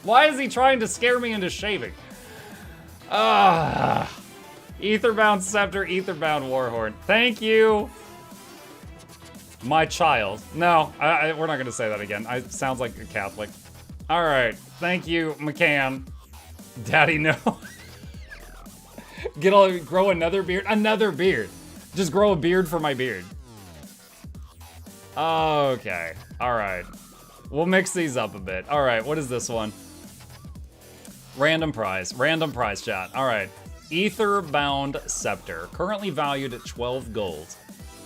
Why is he trying to scare me into shaving? Etherbound Scepter, Etherbound Warhorn. Thank you, my child. No, we're not gonna say that again. Sounds like a Catholic. All right, thank you, McCann. Daddy, no. Grow another beard? Another beard. Just grow a beard for my beard. Okay, all right. We'll mix these up a bit. All right, what is this one? Random prize, chat. All right, Etherbound Scepter, currently valued at 12 gold.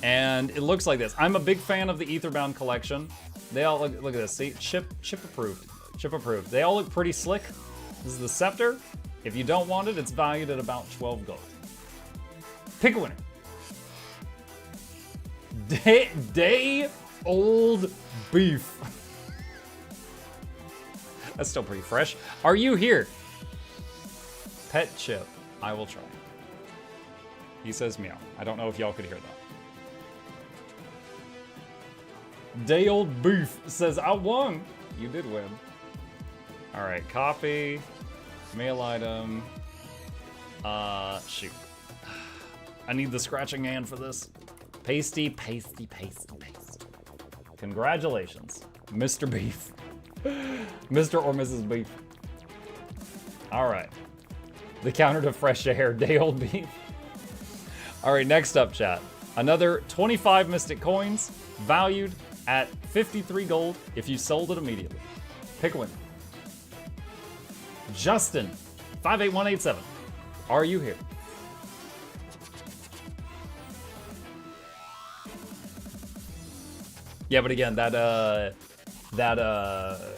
And it looks like this. I'm a big fan of the Etherbound collection. They all, look at this, see, chip approved, chip approved. They all look pretty slick. This is the Scepter. If you don't want it, it's valued at about 12 gold. Pick a winner. Day old beef. That's still pretty fresh. Are you here? Pet chip. I will try. He says meow. I don't know if y'all could hear that. Day old beef says I won. You did win. All right, copy, mail item. Shoot. I need the scratching hand for this. Pasty. Congratulations, Mr. Beef. Mr. or Mrs. Beef. All right. The counter to fresh air, day old beef. All right, next up, chat. Another 25 Mystic Coins, valued at 53 gold if you sold it immediately. Pick a winner. Justin, 58187. Are you here? Yeah, but again, that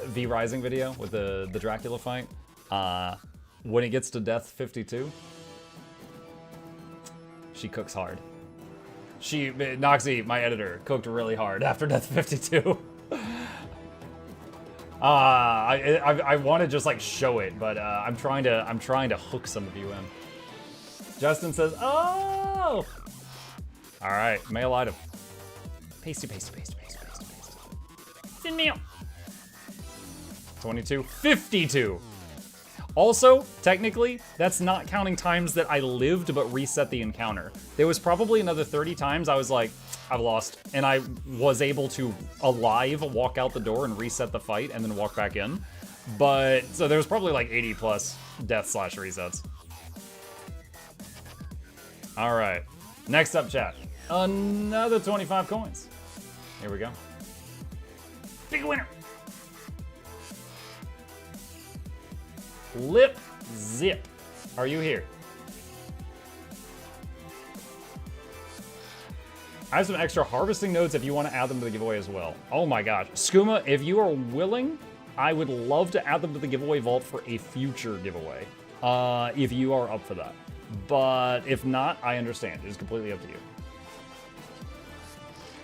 V Rising video with the Dracula fight, when it gets to death 52, she cooks hard. Noxxi, my editor, cooked really hard after death 52. I want to just like show it, but I'm trying to hook some of you in. Justin says, "Oh, all right, mail item, pasty. Send mail. 22, 52. Also, technically, that's not counting times that I lived but reset the encounter. There was probably another 30 times I was like, I've lost, and I was able to alive walk out the door and reset the fight and then walk back in. But so there was probably like 80 plus death / resets. All right, next up, chat. Another 25 coins. Here we go. Big winner. Lip Zip. Are you here? I have some extra harvesting nodes if you want to add them to the giveaway as well. Oh my gosh. Skooma, if you are willing, I would love to add them to the giveaway vault for a future giveaway. If you are up for that. But if not, I understand. It is completely up to you.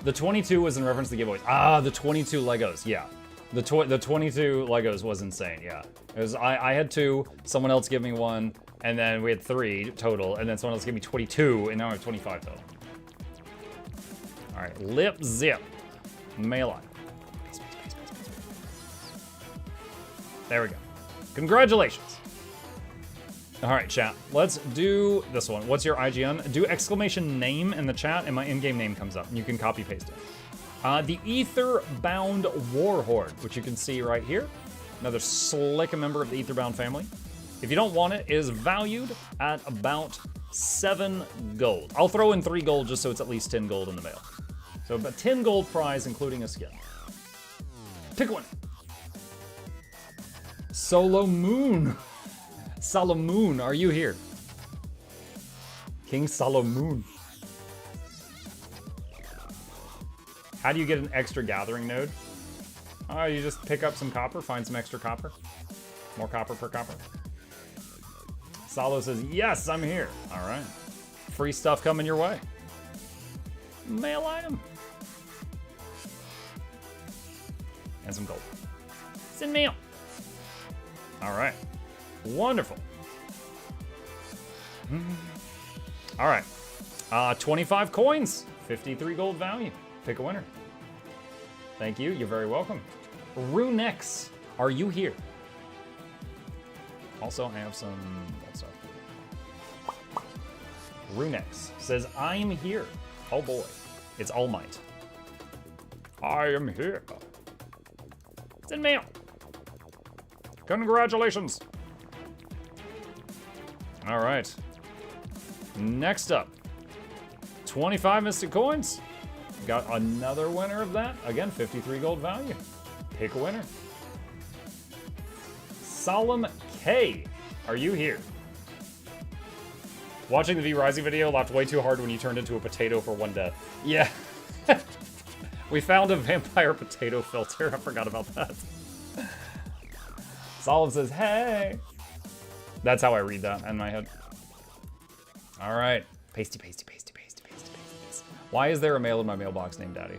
The 22 was in reference to the giveaways. Ah, the 22 Legos, yeah. The 22 Legos was insane, yeah. It was, I had 2, someone else gave me 1, and then we had 3 total, and then someone else gave me 22, and now I have 25 total. All right, Lip Zip, mail on. There we go. Congratulations. All right, chat, let's do this one. What's your IGN? Do exclamation name in the chat, and my in-game name comes up, and you can copy paste it. The Ether-bound Warhorde, which you can see right here. Another slick member of the Ether-bound family. If you don't want it, it is valued at about 7 gold. I'll throw in 3 gold just so it's at least 10 gold in the mail. So about 10 gold prize, including a skin. Pick one. Solomoon. Salomoon, are you here? King Salomoon. How do you get an extra gathering node? Oh, you just pick up some copper, find some extra copper. More copper per copper. Salo says, yes, I'm here. All right. Free stuff coming your way. Mail item. And some gold. Send mail. All right. Wonderful. All right. 25 coins. 53 gold value. Pick a winner. Thank you. You're very welcome. Runex, are you here? Also, I have some stuff. Runex says, I am here. Oh boy. It's All Might. I am here. It's in mail. Congratulations. All right. Next up, 25 Mystic Coins. Got another winner of that. Again, 53 gold value. Pick a winner. Solemn K, are you here? Watching the V Rising video, laughed way too hard when you turned into a potato for one death. Yeah. We found a vampire potato filter. I forgot about that. Solemn says, hey. That's how I read that in my head. All right. Pasty, pasty, pasty, pasty, pasty, pasty. Why is there a mail in my mailbox named Daddy?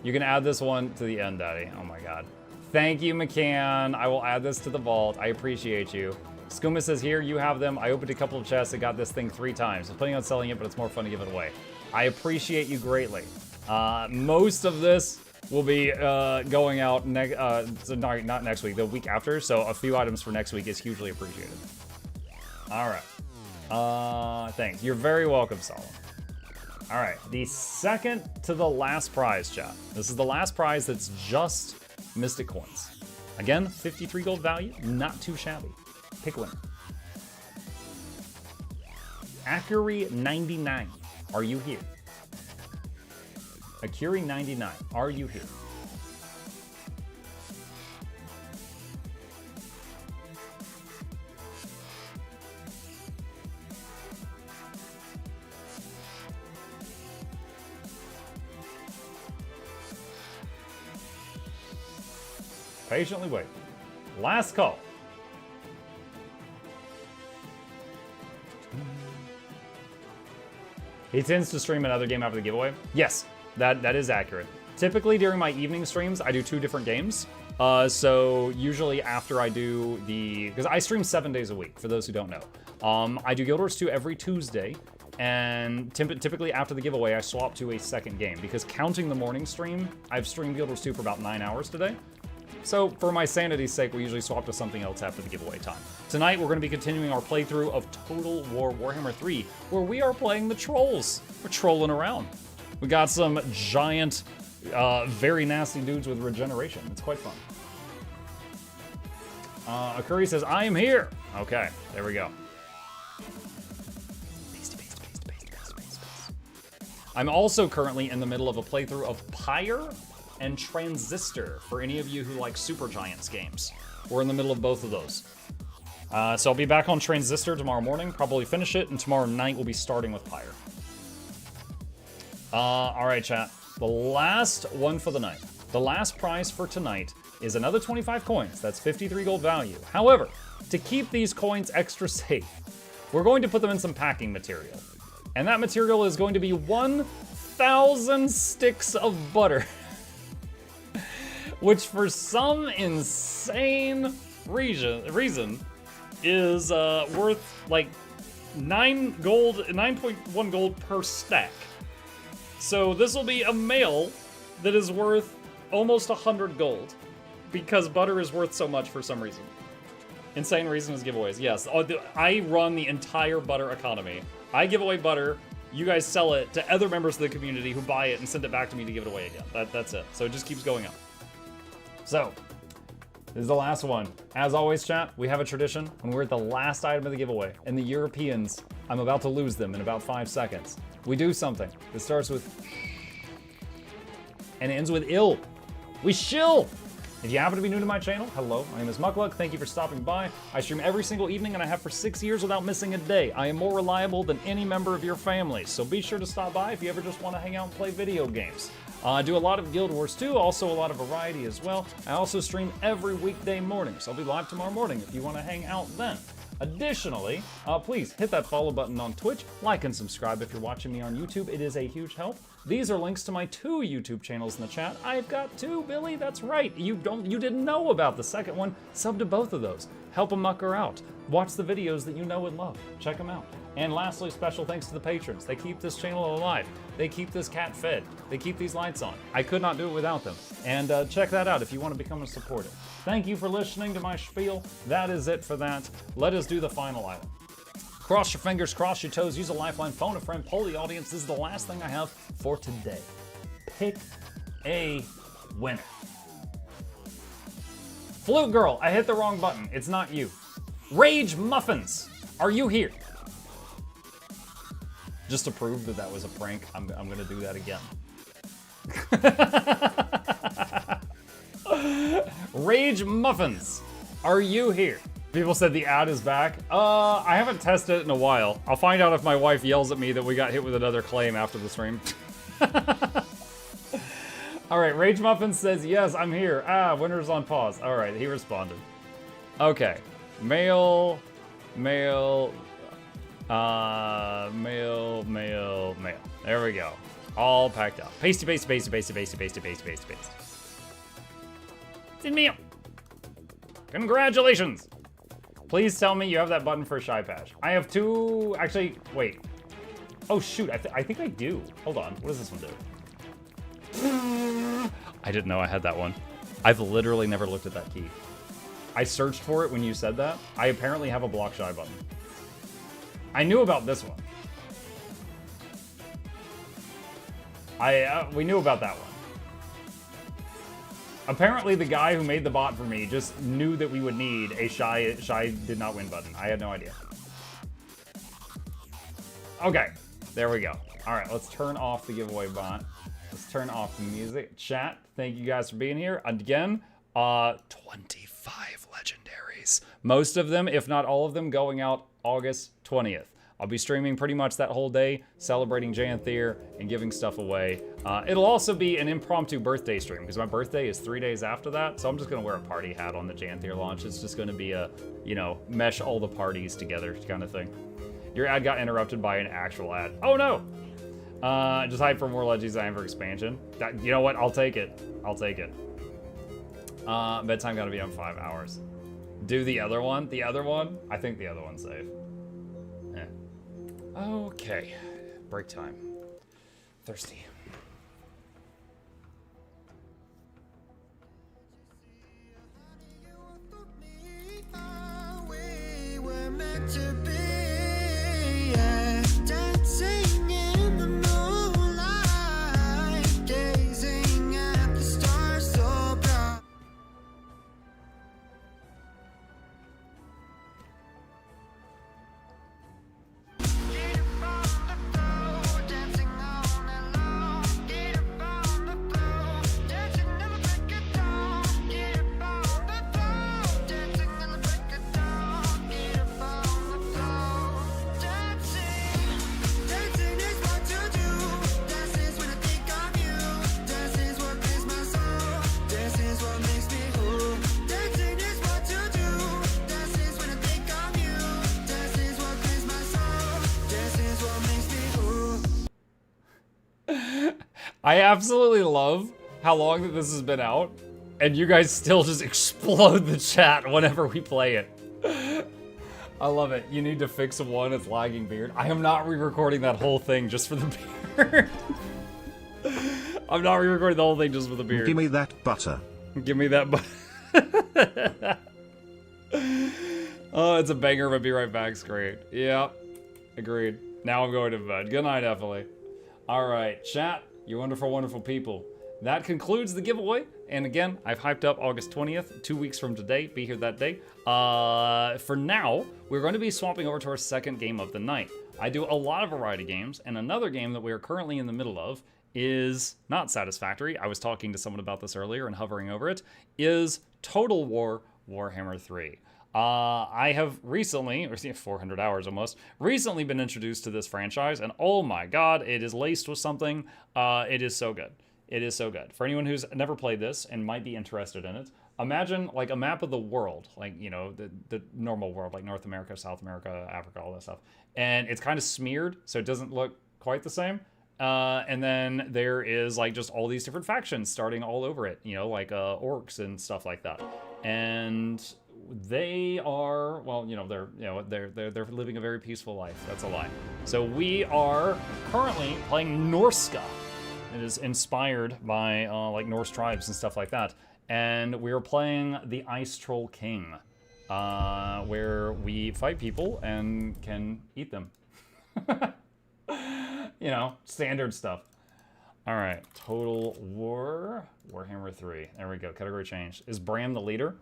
You can add this one to the end, Daddy. Oh my God. Thank you, McCann. I will add this to the vault. I appreciate you. Skooma says, here, you have them. I opened a couple of chests and got this thing 3 times. I'm planning on selling it, but it's more fun to give it away. I appreciate you greatly. Most of this will be going out so not next week, the week after. So a few items for next week is hugely appreciated. All right. Thanks. You're very welcome, Solomon. All right. The second to the last prize, chat. This is the last prize that's just Mystic Coins. Again, 53 gold value. Not too shabby. Pick a winner. Akuri 99. Are you here? Akuri 99. Are you here? Patiently wait. Last call. He tends to stream another game after the giveaway. Yes, that is accurate. Typically during my evening streams, I do 2 different games. So usually after I do because I stream 7 days a week, for those who don't know. I do Guild Wars 2 every Tuesday, and typically after the giveaway, I swap to a second game, because counting the morning stream, I've streamed Guild Wars 2 for about 9 hours today. So for my sanity's sake, we usually swap to something else after the giveaway time. Tonight, we're going to be continuing our playthrough of Total War Warhammer 3, where we are playing the trolls. We're trolling around. We got some giant, very nasty dudes with regeneration. It's quite fun. Akuri says, I am here. Okay, there we go. I'm also currently in the middle of a playthrough of Pyre and Transistor, for any of you who like Supergiants games. We're in the middle of both of those. So I'll be back on Transistor tomorrow morning, probably finish it, and tomorrow night we'll be starting with Pyre. All right, chat. The last one for the night. The last prize for tonight is another 25 coins. That's 53 gold value. However, to keep these coins extra safe, we're going to put them in some packing material. And that material is going to be 1,000 sticks of butter. Which for some insane reason is worth like 9.1 gold per stack. So this will be a mail that is worth almost 100 gold, because butter is worth so much for some reason. Insane reason is giveaways. Yes, I run the entire butter economy. I give away butter you guys sell it to other members of the community who buy it and send it back to me to give it away again. That's it. So it just keeps going up. So, this is the last one. As always, chat, we have a tradition when we're at the last item of the giveaway, and the Europeans, I'm about to lose them in about 5 seconds. We do something that starts with and ends with ill. We shill. If you happen to be new to my channel, hello, my name is Mukluk. Thank you for stopping by. I stream every single evening, and I have for 6 years without missing a day. I am more reliable than any member of your family, so be sure to stop by if you ever just want to hang out and play video games. I do a lot of Guild Wars too, also a lot of variety as well. I also stream every weekday morning, so I'll be live tomorrow morning if you want to hang out then. Additionally, please hit that follow button on Twitch, like and subscribe if you're watching me on YouTube. It is a huge help. These are links to my 2 YouTube channels in the chat. I've got 2, Billy, that's right. You didn't know about the second one. Sub to both of those. Help a mucker out. Watch the videos that you know and love. Check them out. And lastly, special thanks to the patrons. They keep this channel alive. They keep this cat fed. They keep these lights on. I could not do it without them. And check that out if you want to become a supporter. Thank you for listening to my spiel. That is it for that. Let us do the final item. Cross your fingers, cross your toes, use a lifeline, phone a friend, poll the audience. This is the last thing I have for today. Pick a winner. Flute Girl, I hit the wrong button. It's not you. Rage Muffins, are you here? Just to prove that that was a prank, I'm gonna do that again. Rage Muffins, are you here? People said the ad is back. I haven't tested it in a while. I'll find out if my wife yells at me that we got hit with another claim after the stream. All right, Rage Muffin says, yes, I'm here. Winner's on pause. All right, he responded. Okay, mail. There we go. All packed up. Pasty. It's in mail. Congratulations. Please tell me you have that button for a Shy Patch. I have 2, actually, wait. Oh shoot, I think I do. Hold on, what does this one do? I didn't know I had that one. I've literally never looked at that key. I searched for it when you said that. I apparently have a block Shy button. I knew about this one. We knew about that one. Apparently the guy who made the bot for me just knew that we would need a Shy did not win button. I had no idea. Okay, there we go. All right, let's turn off the giveaway bot. Let's turn off the music. Chat, thank you guys for being here. Again, 25 legendaries. Most of them, if not all of them, going out August 20th. I'll be streaming pretty much that whole day, celebrating Janthier and giving stuff away. It'll also be an impromptu birthday stream because my birthday is 3 days after that. So I'm just gonna wear a party hat on the Janthier launch. It's just gonna be a, mesh all the parties together kind of thing. Your ad got interrupted by an actual ad. Oh no! Just hype for more Legends I am for expansion. You know what? I'll take it. I'll take it. Bedtime gotta be on 5 hours. Do the other one? The other one? I think the other one's safe. Okay, break time. Thirsty. We were meant to be, yeah, dancing in the moonlight, gazing at the stars so bright. I absolutely love how long that this has been out, and you guys still just explode the chat whenever we play it. I love it. You need to fix one, it's lagging beard. I am not re-recording that whole thing just for the beard. I'm not re-recording the whole thing just for the beard. Give me that butter. Give me that butter. Oh, it's a banger, but be right back's great. Yeah, agreed. Now I'm going to bed. Good night, Emily. All right, chat, you wonderful, wonderful people. That concludes the giveaway. And again, I've hyped up August 20th, 2 weeks from today. Be here that day. For now, we're going to be swapping over to our second game of the night. I do a lot of variety games, and another game that we are currently in the middle of is not satisfactory. I was talking to someone about this earlier and hovering over it, is Total War Warhammer 3. I have recently, or 400 hours almost, recently been introduced to this franchise, and oh my god, it is laced with something. It is so good. It is so good. For anyone who's never played this and might be interested in it, imagine like a map of the world, like, you know, the normal world, like North America, South America, Africa, all that stuff. And it's kind of smeared, so it doesn't look quite the same. And then there is like just all these different factions starting all over it, you know, like orcs and stuff like that. And they are, well, you know, they're living a very peaceful life. That's a lie. So we are currently playing Norska. It is inspired by like Norse tribes and stuff like that. And we are playing the Ice Troll King, where we fight people and can eat them. You know, standard stuff. All right, Total War, Warhammer 3. There we go, category change. Is Bram the leader?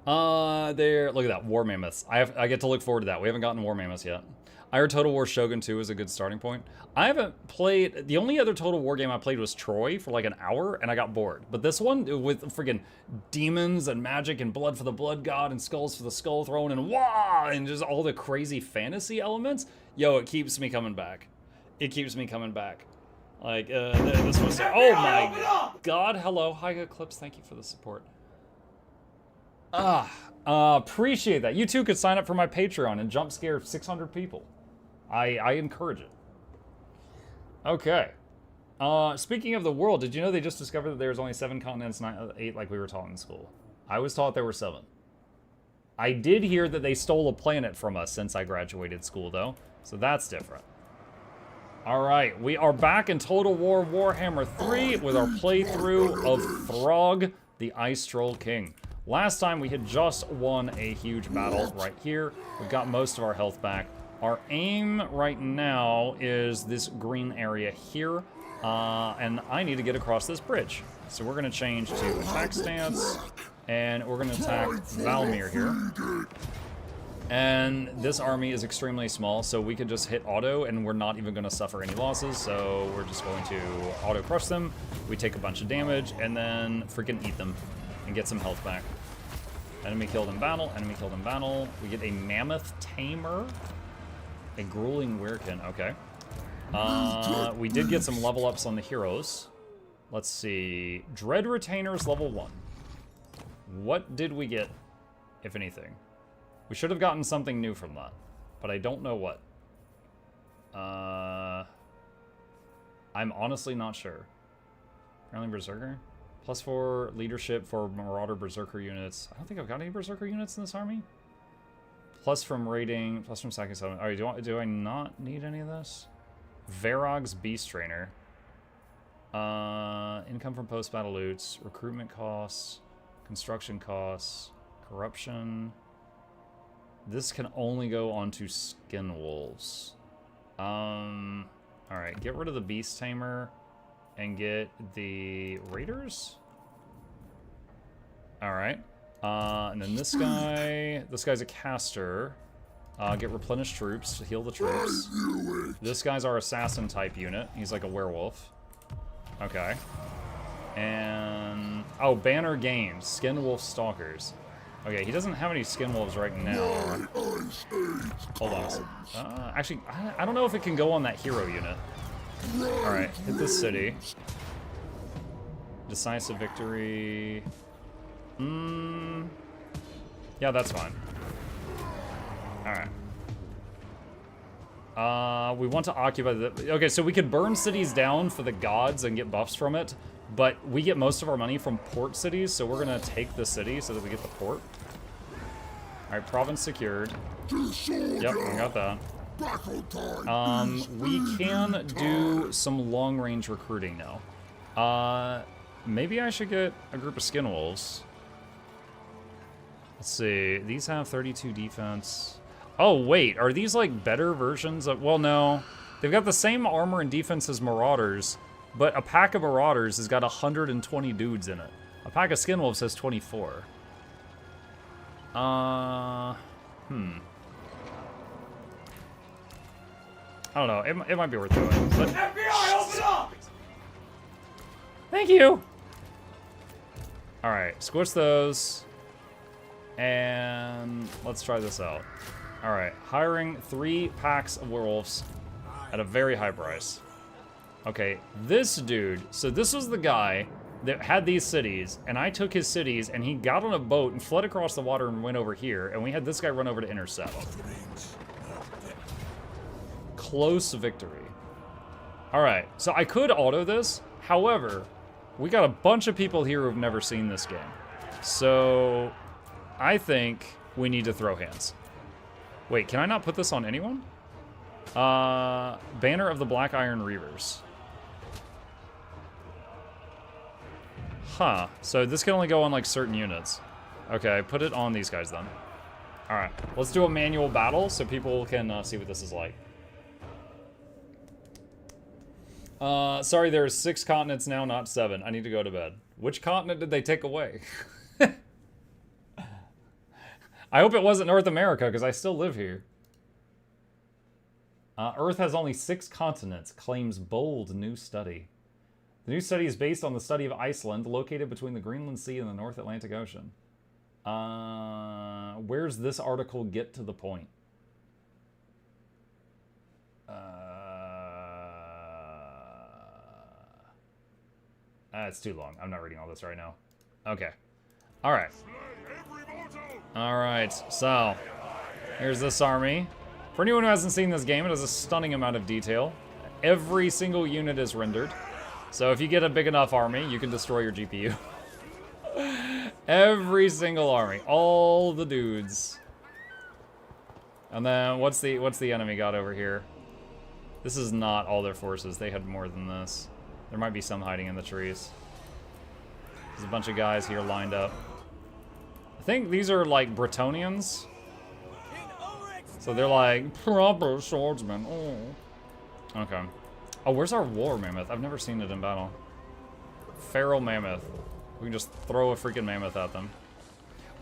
There, look at that, War Mammoths. I get to look forward to that. We haven't gotten War Mammoths yet. I heard Total War Shogun 2 is a good starting point. I haven't played, the only other Total War game I played was Troy for like an hour, and I got bored. But this one, with friggin' demons and magic and blood for the blood god and skulls for the skull throne and wah, and just all the crazy fantasy elements, yo, it keeps me coming back. It keeps me coming back. Like, this was, oh my god, hello, hi Eclipse, thank you for the support. Appreciate that. You too could sign up for my Patreon and jump scare 600 people. I encourage it. Okay. Speaking of the world, did you know they just discovered that there's only 7 continents, not 8 like we were taught in school? I was taught there were 7. I did hear that they stole a planet from us since I graduated school, though, so that's different. All right, we are back in Total War Warhammer 3 with our playthrough of Throg, the Ice Troll King. Last time we had just won a huge battle right here. We've got most of our health back. Our aim right now is this green area here, and I need to get across this bridge. So we're gonna change to attack stance, and we're gonna attack Valmir here. And this army is extremely small, so we can just hit auto, and we're not even gonna suffer any losses, so we're just going to auto crush them. We take a bunch of damage, and then freaking eat them, and get some health back. Enemy killed in battle, enemy killed in battle. We get a Mammoth Tamer. A Grueling Weirkin, okay. We did get some level ups on the heroes. Let's see. Dread Retainers level 1. What did we get, if anything? We should have gotten something new from that, but I don't know what. I'm honestly not sure. Apparently Berserker? +4 leadership for Marauder Berserker units. I don't think I've got any Berserker units in this army. Plus from raiding, plus from sacking settlement. Alright, do I not need any of this? Varog's Beast Trainer. Income from post-battle loots, recruitment costs, construction costs, corruption. This can only go onto Skin Wolves. Alright, get rid of the Beast Tamer and get the Raiders? Alright. And then this guy's a caster. Get replenished troops to heal the troops. This guy's our assassin type unit. He's like a werewolf. Okay. And, oh, Banner Games, Skinwolf Stalkers. Okay, he doesn't have any Skinwolves right now. Hold on a second. Actually, I don't know if it can go on that hero unit. Alright, hit this city. Decisive victory. Yeah, that's fine. Alright. We want to occupy the... Okay, so we could burn cities down for the gods and get buffs from it, but we get most of our money from port cities, so we're gonna take the city so that we get the port. Alright, province secured. Yep, we got that. We can do some long-range recruiting now. Maybe I should get a group of skin wolves. Let's see, these have 32 defense. Oh, wait. Are these, like, better versions of... Well, no. They've got the same armor and defense as Marauders, but a pack of Marauders has got 120 dudes in it. A pack of Skinwolves has 24. I don't know. It might be worth doing. But... FBI, open up! Thank you! Alright, squish those. And let's try this out. Alright, hiring 3 packs of werewolves at a very high price. Okay, this dude, so this was the guy that had these cities, and I took his cities, and he got on a boat and fled across the water and went over here, and we had this guy run over to intercept. Close victory. Alright, so I could auto this, however, we got a bunch of people here who've never seen this game. So, I think we need to throw hands. Wait, can I not put this on anyone? Banner of the Black Iron Reavers. Huh, so this can only go on like certain units. Okay, put it on these guys then. Alright, let's do a manual battle so people can see what this is like. Sorry, there's 6 continents now, not 7. I need to go to bed. Which continent did they take away? I hope it wasn't North America, because I still live here. Earth has only 6 continents, claims bold new study. The new study is based on the study of Iceland, located between the Greenland Sea and the North Atlantic Ocean. Where's this article get to the point? It's too long. I'm not reading all this right now. Okay. Alright. Alright, so here's this army. For anyone who hasn't seen this game, it has a stunning amount of detail. Every single unit is rendered. So if you get a big enough army, you can destroy your GPU. Every single army. All the dudes. And then what's the enemy got over here? This is not all their forces. They had more than this. There might be some hiding in the trees. There's a bunch of guys here lined up. I think these are like Bretonians. So they're like proper swordsmen. Oh. Okay. Oh, where's our war mammoth? I've never seen it in battle. Feral mammoth. We can just throw a freaking mammoth at them.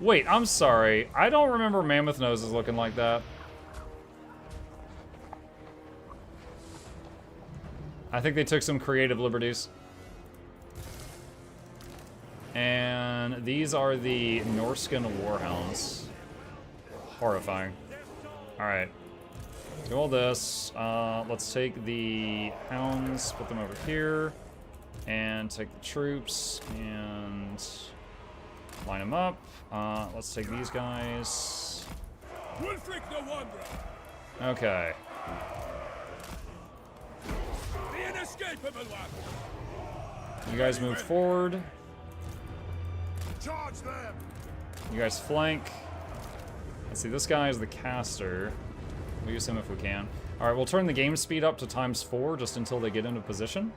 Wait, I'm sorry. I don't remember mammoth noses looking like that. I think they took some creative liberties. And these are the Norscan Warhounds. Horrifying. Alright. Do all this. Let's take the hounds, put them over here. And take the troops and line them up. Let's take these guys. Okay. You guys move forward. You guys flank. Let's see, this guy is the caster. We'll use him if we can. Alright, we'll turn the game speed up to ×4 just until they get into position.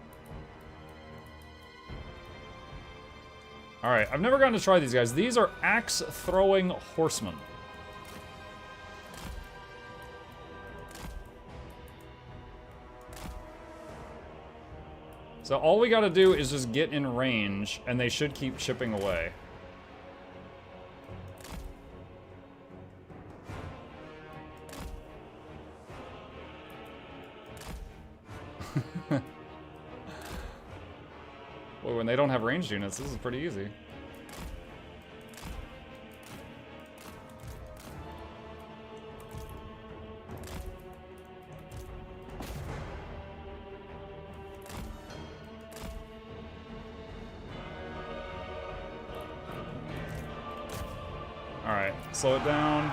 Alright, I've never gotten to try these guys. These are axe-throwing horsemen. So all we gotta do is just get in range, and they should keep chipping away. Boy, when they don't have ranged units, this is pretty easy. Alright, slow it down.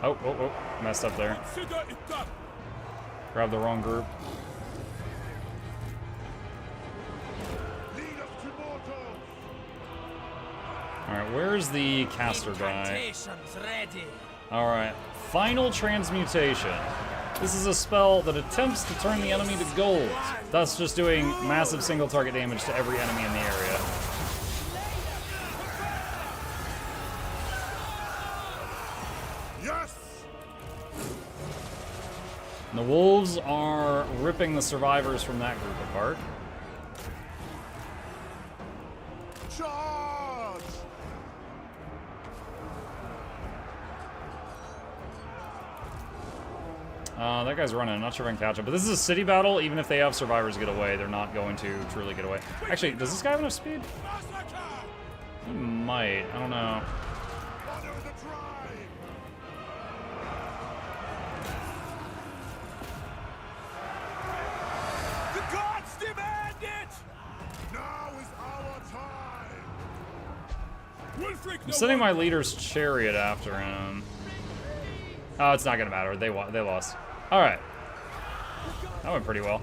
Oh, messed up there. Grab the wrong group. Alright, where's the caster guy? Alright, final transmutation. This is a spell that attempts to turn the enemy to gold, thus just doing massive single target damage to every enemy in the area. And the wolves are ripping the survivors from that group apart. Charge! That guy's running. I'm not sure if I can catch him. But this is a city battle. Even if they have survivors get away, they're not going to truly get away. Actually, does this guy have enough speed? He might. I don't know. The gods demand it! Now is our time! I'm sending my leader's chariot after him. Oh, it's not gonna matter. They lost. All right. That went pretty well.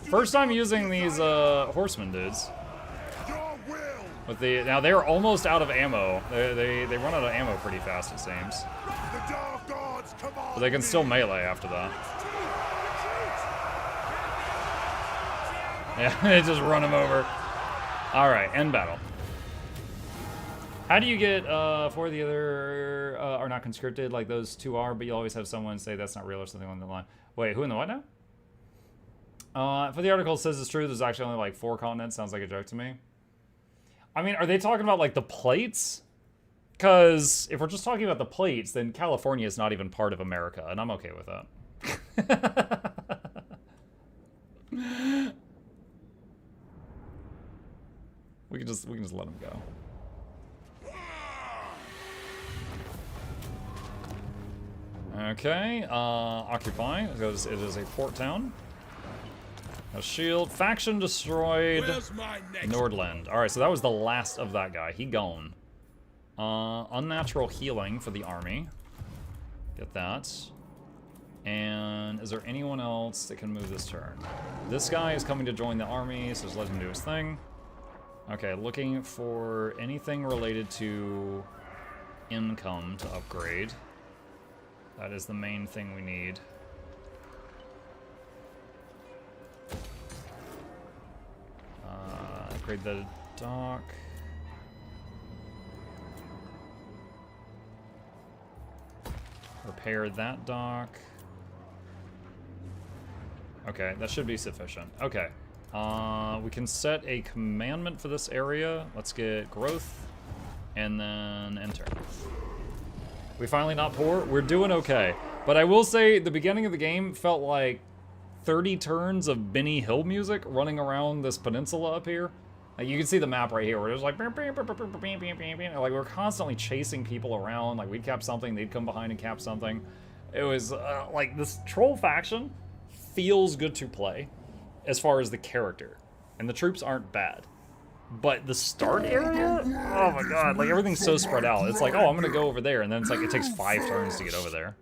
First time using these horseman dudes. With the now they are almost out of ammo. They run out of ammo pretty fast, it seems. But they can still melee after that. Yeah, they just run them over. All right, end battle. How do you get four of the other are not conscripted like those two are, but you always have someone say that's not real or something along the line. Wait, who in the what now? For the article, it says it's true. There's actually only like 4 continents. Sounds like a joke to me. I mean, are they talking about like the plates? Because if we're just talking about the plates, then California is not even part of America, and I'm okay with that. we can just let them go. Okay, occupy, because it is a port town. A shield, faction destroyed, Nordland. Alright, so that was the last of that guy, he gone. Unnatural healing for the army. Get that. And is there anyone else that can move this turn? This guy is coming to join the army, so just let him do his thing. Okay, looking for anything related to income to upgrade. That is the main thing we need. Upgrade the dock. Repair that dock. Okay, that should be sufficient. Okay. We can set a commandment for this area. Let's get growth and then enter. We finally not poor? We're doing okay. But I will say the beginning of the game felt like 30 turns of Benny Hill music running around this peninsula up here. Like you can see the map right here where there's like we're constantly chasing people around. Like we'd cap something, they'd come behind and cap something. It was like this troll faction feels good to play as far as the character. And the troops aren't bad. But the start area? Oh my god, like everything's so spread out. It's like, oh, I'm gonna go over there, and then it's like it takes 5 turns to get over there.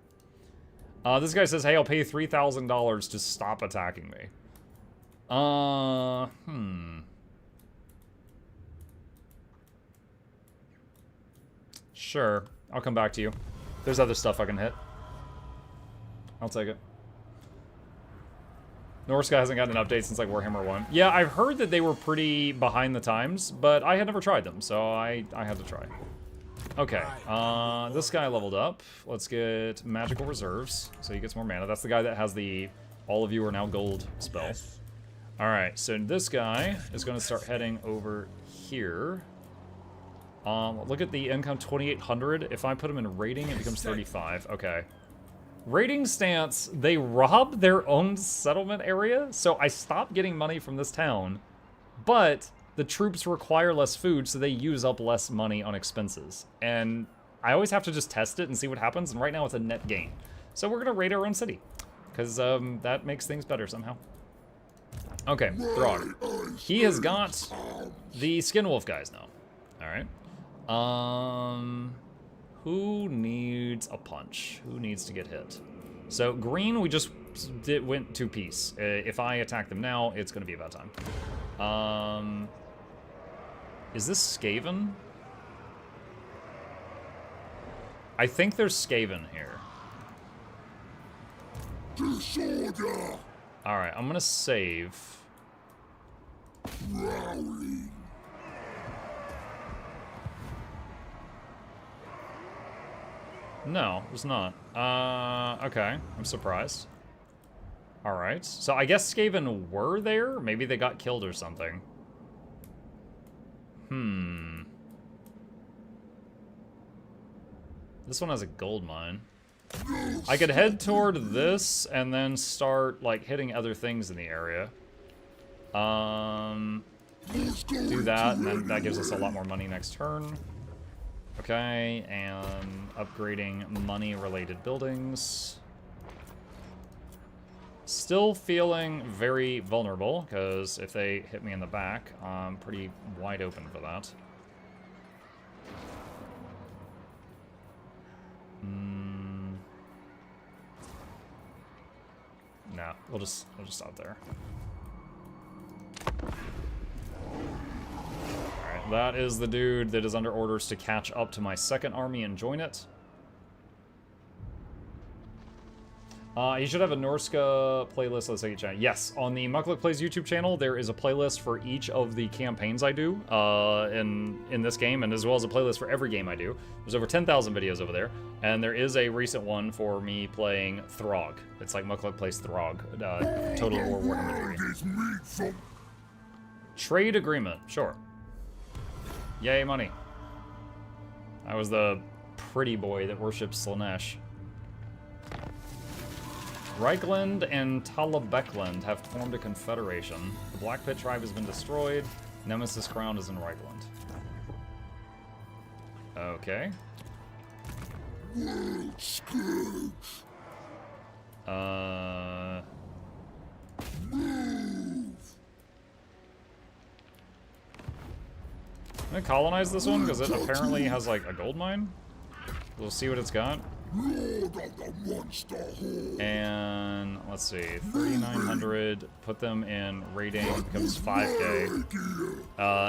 This guy says, hey, I'll pay you $3,000 to stop attacking me. Sure, I'll come back to you. There's other stuff I can hit. I'll take it. Norska hasn't gotten an update since like Warhammer 1. Yeah, I've heard that they were pretty behind the times, but I had never tried them, so I had to try. Okay, this guy leveled up. Let's get magical reserves, so he gets more mana. That's the guy that has the all of you are now gold spell. Alright, so this guy is going to start heading over here. Look at the income, 2,800. If I put him in rating, it becomes 35. Okay. Rating stance, they rob their own settlement area, so I stopped getting money from this town, but the troops require less food, so they use up less money on expenses. And I always have to just test it and see what happens, and right now it's a net gain. So we're gonna raid our own city, because that makes things better somehow. Okay, Throg. He has got the Skin Wolf guys now. Alright. Who needs a punch? Who needs to get hit? So green, we just went to peace. If I attack them now, it's going to be about time. Is this Skaven? I think there's Skaven here. Disorder! Alright, I'm going to save. Rowling. No, it's not. Okay, I'm surprised. Alright, so I guess Skaven were there? Maybe they got killed or something. This one has a gold mine. I could head toward this and then start, like, hitting other things in the area. Do that, and then that gives us a lot more money next turn. Okay, and upgrading money-related buildings. Still feeling very vulnerable, because if they hit me in the back, I'm pretty wide open for that. Nah, we'll just stop there. Alright, that is the dude that is under orders to catch up to my second army and join it. You should have a Norska playlist. Let's take a chat. Yes, on the Mukluk Plays YouTube channel, there is a playlist for each of the campaigns I do in this game, and as well as a playlist for every game I do. There's over 10,000 videos over there, and there is a recent one for me playing Throg. It's like Mukluk Plays Throg, Total War Warhammer 3. Trade agreement, sure. Yay, money. I was the pretty boy that worships Slanesh. Reichland and Talabekland have formed a confederation. The Black Pit tribe has been destroyed. Nemesis Crown is in Reichland. Okay. I'm gonna colonize this one because it apparently has like a gold mine. We'll see what it's got. And let's see, 3,900, put them in raiding, becomes 5k.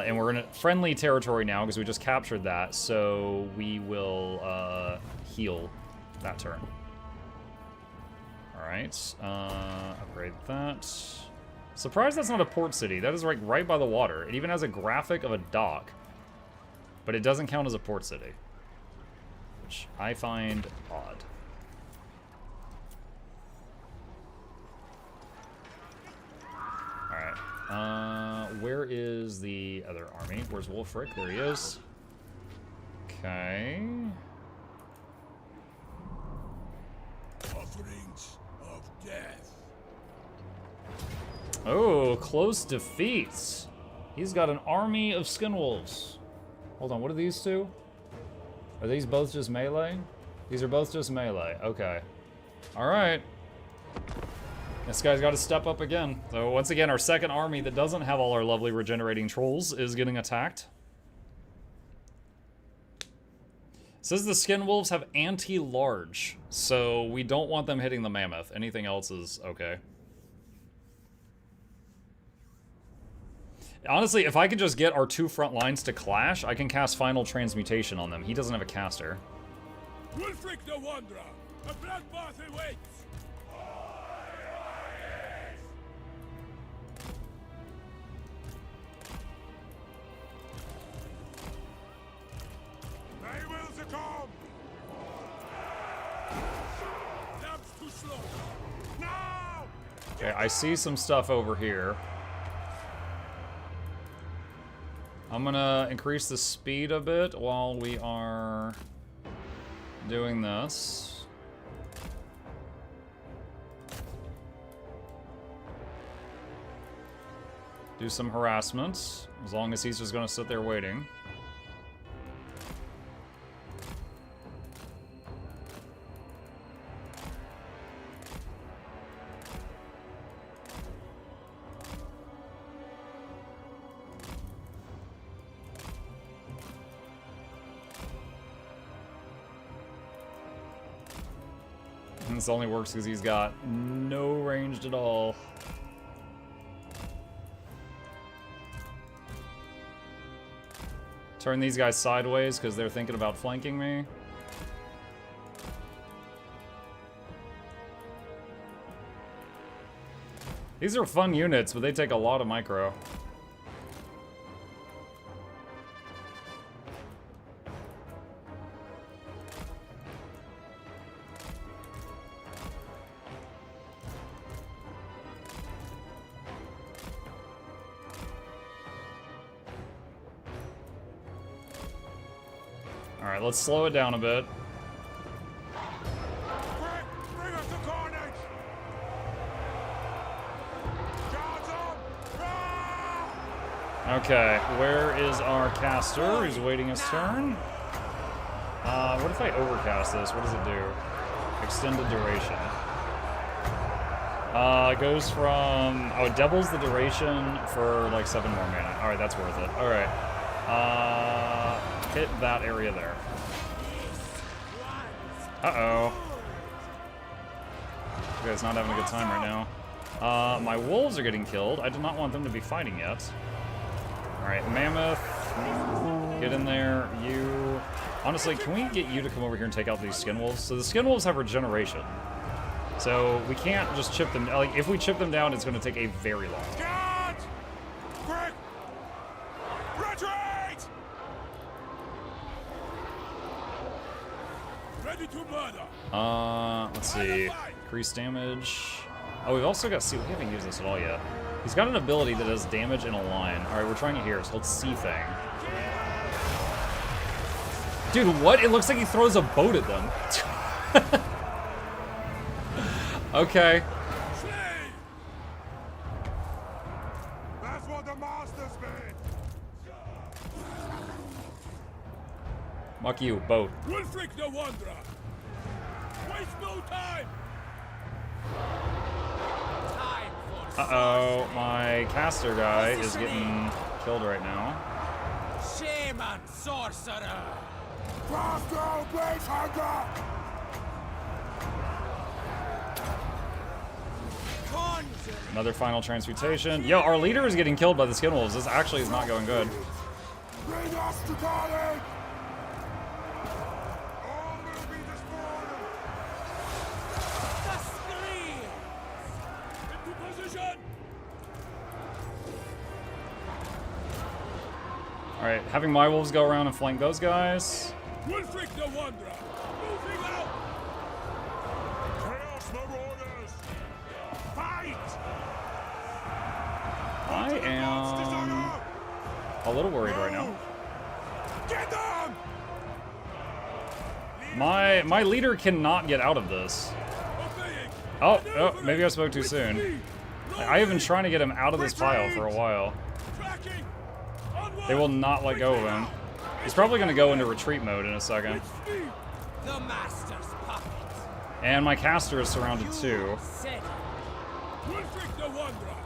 And we're in a friendly territory now because we just captured that, so we will heal that turn. Alright, upgrade that. Surprised that's not a port city. That is like right by the water. It even has a graphic of a dock, but it doesn't count as a port city, which I find odd. Alright, where is the other army? Where's Wolfric? There he is. Okay. Offerings of death. Oh, close defeats. He's got an army of skinwolves. Hold on, what are these two? Are these both just melee? These are both just melee. Okay. Alright. This guy's got to step up again. So once again, our second army that doesn't have all our lovely regenerating trolls is getting attacked. It says the skinwolves have anti-large, so we don't want them hitting the mammoth. Anything else is okay. Honestly, if I could just get our two front lines to clash, I can cast Final Transmutation on them. He doesn't have a caster. Wolfric the Wanderer, a bloodbath awaits. They will succumb. Lamps to slaughter. Now! Okay, I see some stuff over here. I'm gonna increase the speed a bit while we are doing this. Do some harassment, as long as he's just gonna sit there waiting. This only works because he's got no ranged at all. Turn these guys sideways because they're thinking about flanking me. These are fun units, but they take a lot of micro. Alright, let's slow it down a bit. Bring us to carnage! Guards up! Ah! Okay, where is our caster who's waiting his turn? What if I overcast this? What does it do? Extended duration. It goes from... Oh, it doubles the duration for like 7 more mana. Alright, that's worth it. Alright. Hit that area there. Uh-oh. You guys not having a good time right now. My wolves are getting killed. I do not want them to be fighting yet. Alright, Mammoth. Get in there. You... Honestly, can we get you to come over here and take out these skin wolves? So the skin wolves have regeneration. So we can't just chip them... Like, if we chip them down, it's going to take a very long time. Guards! Quick! Retreat! Ready to murder! Let's see. Increase damage. Oh, we've also got... See, we haven't used this at all yet. He's got an ability that does damage in a line. Alright, we're trying it here. It's called Sea Fang. Dude, what? It looks like he throws a boat at them. Okay. That's what the masters made! Fuck you, boat. Wulfric the Wanderer! Waste no time! Uh-oh, my caster guy is getting killed right now. Shaman sorcerer! Faster, base hunger! Another final transmutation. Yo, our leader is getting killed by the skin wolves. This actually is not going good. Bring us to carnage! All will be destroyed! Into position! Alright, having my wolves go around and flank those guys. Wulfric the Wanderer! Moving out! Chaos Marauders! Fight! I am a little worried right now. Get them! My leader cannot get out of this. Oh, maybe I spoke too soon. I have been trying to get him out of this pile for a while. They will not let go of him. He's probably going to go into retreat mode in a second. The master's puppet. And my caster is surrounded too. Wulfric the Wanderer!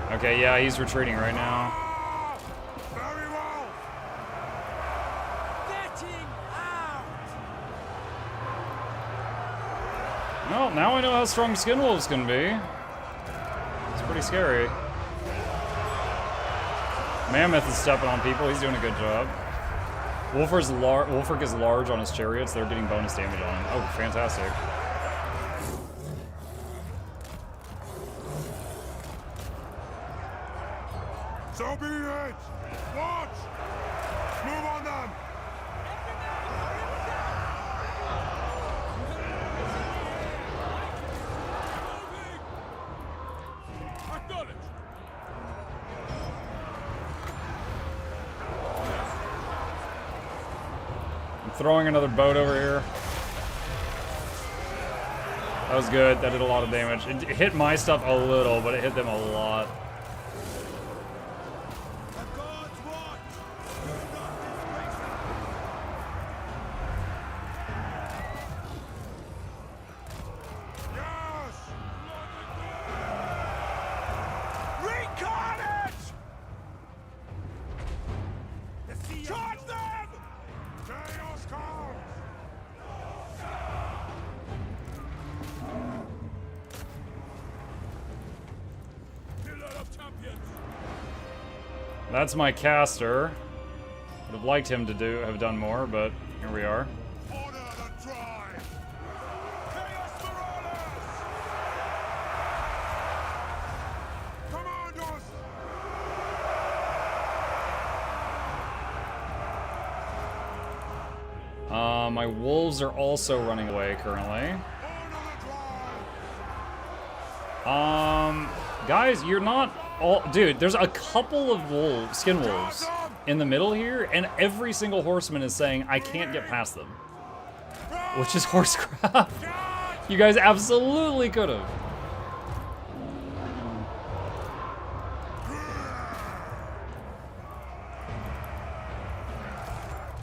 Okay, yeah, he's retreating right now. Very well! Getting out. Well, now I know how strong skin wolves can be. It's pretty scary. Mammoth is stepping on people. He's doing a good job. Wulfric is large on his chariots. They're getting bonus damage on him. Oh, fantastic. So be it! Watch! Move on them! Acknowledge! I'm throwing another boat over here. That was good. That did a lot of damage. It hit my stuff a little, but it hit them a lot. That's my caster. Would have liked him to have done more, but here we are. Order the drive! Chaos Marauders! Commandos! My wolves are also running away currently. Guys, you're not all... Dude, there's a couple of skin wolves in the middle here, and every single horseman is saying, I can't get past them. Which is horsecraft. You guys absolutely could have.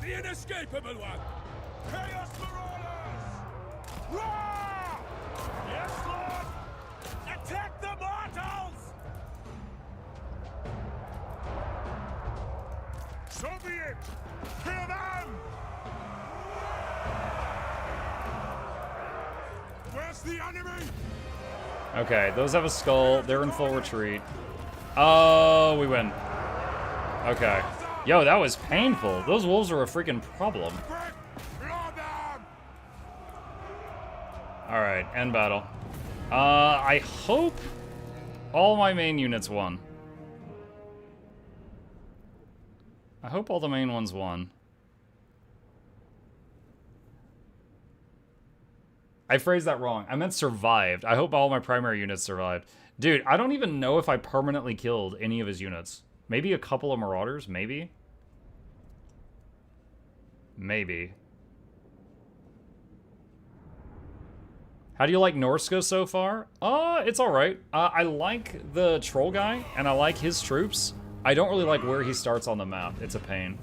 The inescapable one! Chaos Marauders! Roar! Yes, Lord! Attack the mortals! So be it! Kill them! Where's the enemy? Okay, those have a skull. They're in full retreat. Oh, we win. Okay. Yo, that was painful. Those wolves are a freaking problem. Alright, end battle. I hope all my main units won. I hope all the main ones won. I phrased that wrong. I meant survived. I hope all my primary units survived. Dude, I don't even know if I permanently killed any of his units. Maybe a couple of marauders, maybe? Maybe. How do you like Norska so far? It's alright. I like the troll guy, and I like his troops. I don't really like where he starts on the map. It's a pain.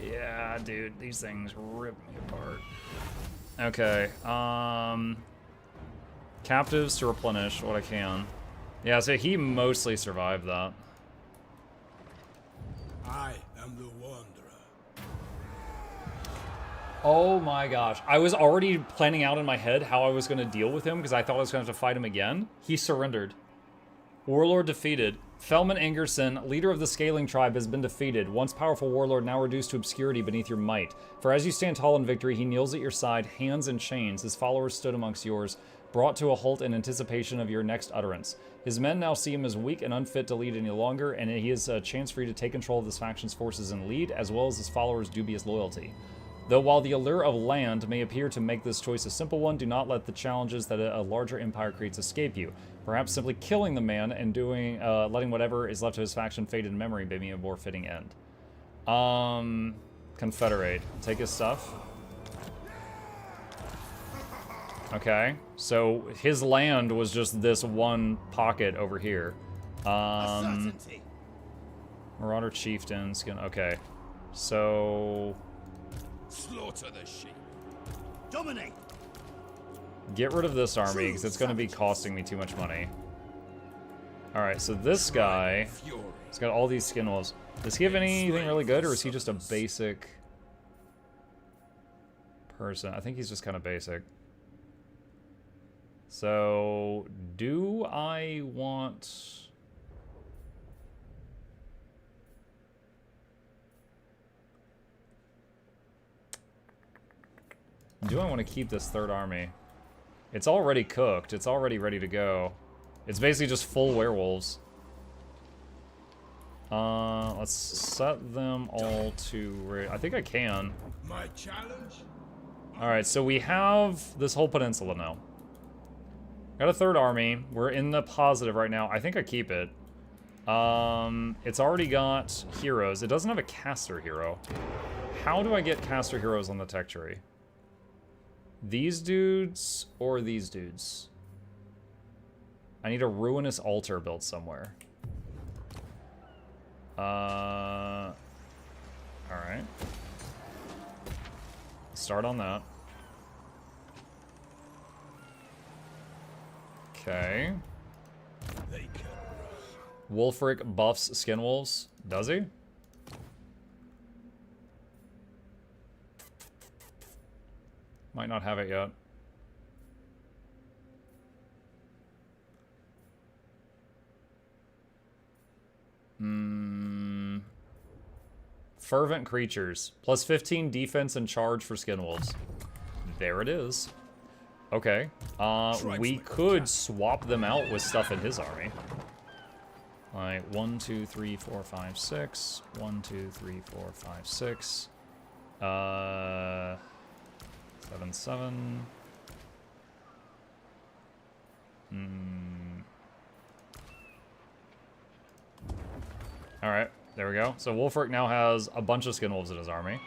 Yeah, dude, these things rip me apart. Okay, captives to replenish what I can. Yeah, so he mostly survived that. I am the Wanderer. Oh my gosh. I was already planning out in my head how I was going to deal with him because I thought I was going to have to fight him again. He surrendered. Warlord defeated. Felman Ingerson, leader of the Scaling Tribe, has been defeated. Once powerful warlord, now reduced to obscurity beneath your might. For as you stand tall in victory, he kneels at your side, hands in chains. His followers stood amongst yours, brought to a halt in anticipation of your next utterance. His men now see him as weak and unfit to lead any longer, and he has a chance for you to take control of this faction's forces and lead, as well as his followers' dubious loyalty. Though while the allure of land may appear to make this choice a simple one, do not let the challenges that a larger empire creates escape you. Perhaps simply killing the man and letting whatever is left of his faction fade in memory may be a more fitting end. Confederate. Take his stuff. Okay, so his land was just this one pocket over here. Marauder Chieftains. Okay, so... Slaughter the sheep. Dominate. Get rid of this army, because it's going to be costing me too much money. Alright, so this guy... He's got all these skin wolves. Does he have anything really good, or is he just a basic... person? I think he's just kind of basic. So... do I want... do I want to keep this third army? It's already cooked. It's already ready to go. It's basically just full werewolves. Let's set them all to... I think I can. My challenge? Alright, so we have this whole peninsula now. Got a third army. We're in the positive right now. I think I keep it. It's already got heroes. It doesn't have a caster hero. How do I get caster heroes on the tech tree? These dudes or these dudes? I need a ruinous altar built somewhere. Alright. Start on that. Okay. Wolfric buffs Skinwolves. Does he? Might not have it yet. Fervent Creatures. Plus 15 defense and charge for Skinwolves. There it is. Okay. We could swap them out with stuff in his army. Alright, 1, 2, 3, 4, 5, 6. 1, 2, 3, 4, 5, 6. 7, 7. Alright, there we go. So Wolfric now has a bunch of skin wolves in his army.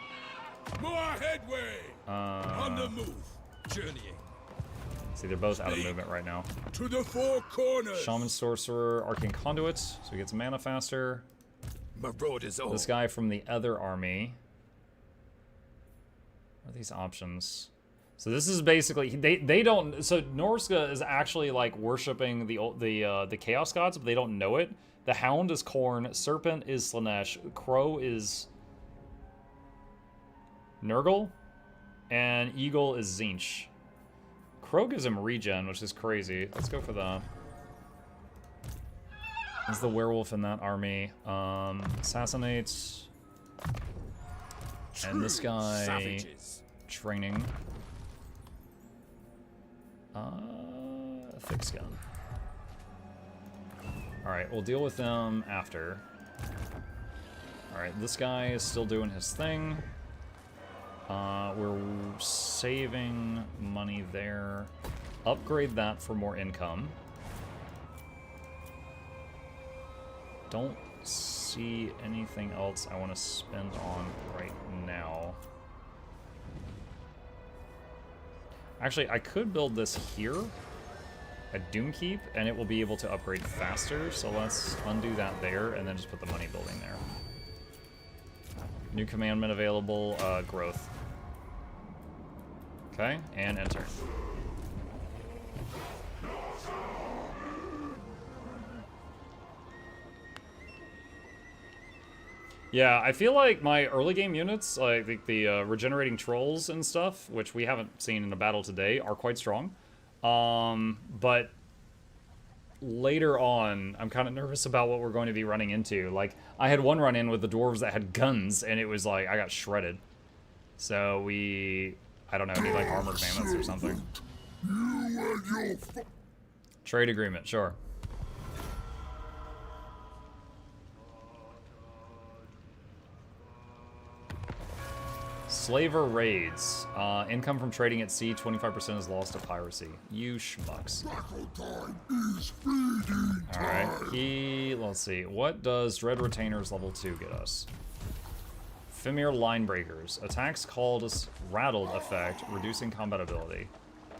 More headway! On the move, journeying. See, they're both out of movement right now. To the four corners! Shaman, Sorcerer, Arcane Conduit, so he gets mana faster. Marauders all. This guy from the other army. What are these options? So this is basically they don't. So Norska is actually like worshiping the Chaos Gods, but they don't know it. The Hound is Khorne, Serpent is Slanesh, Crow is Nurgle, and Eagle is Zinch. Crow gives him regen, which is crazy. Let's go for that. Is the werewolf in that army? Assassinates. And this guy Savages. training. Thick skin. Alright, we'll deal with them after. Alright, this guy is still doing his thing. We're saving money there. Upgrade that for more income. Don't see anything else I want to spend on right now. Actually, I could build this here at Doomkeep, and it will be able to upgrade faster, so let's undo that there, and then just put the money building there. New commandment available, growth. Okay, and enter. Yeah, I feel like my early game units, like the regenerating trolls and stuff, which we haven't seen in a battle today, are quite strong. But later on, I'm kind of nervous about what we're going to be running into. Like, I had one run-in with the dwarves that had guns, and it was like, I got shredded. So I don't know, need like armored mammoths or something. Trade agreement, sure. Slaver raids. Income from trading at sea, 25% is lost to piracy. You schmucks. Alright, let's see. What does Dread Retainers level 2 get us? Fimir Linebreakers. Attacks called as rattled effect, reducing combat ability.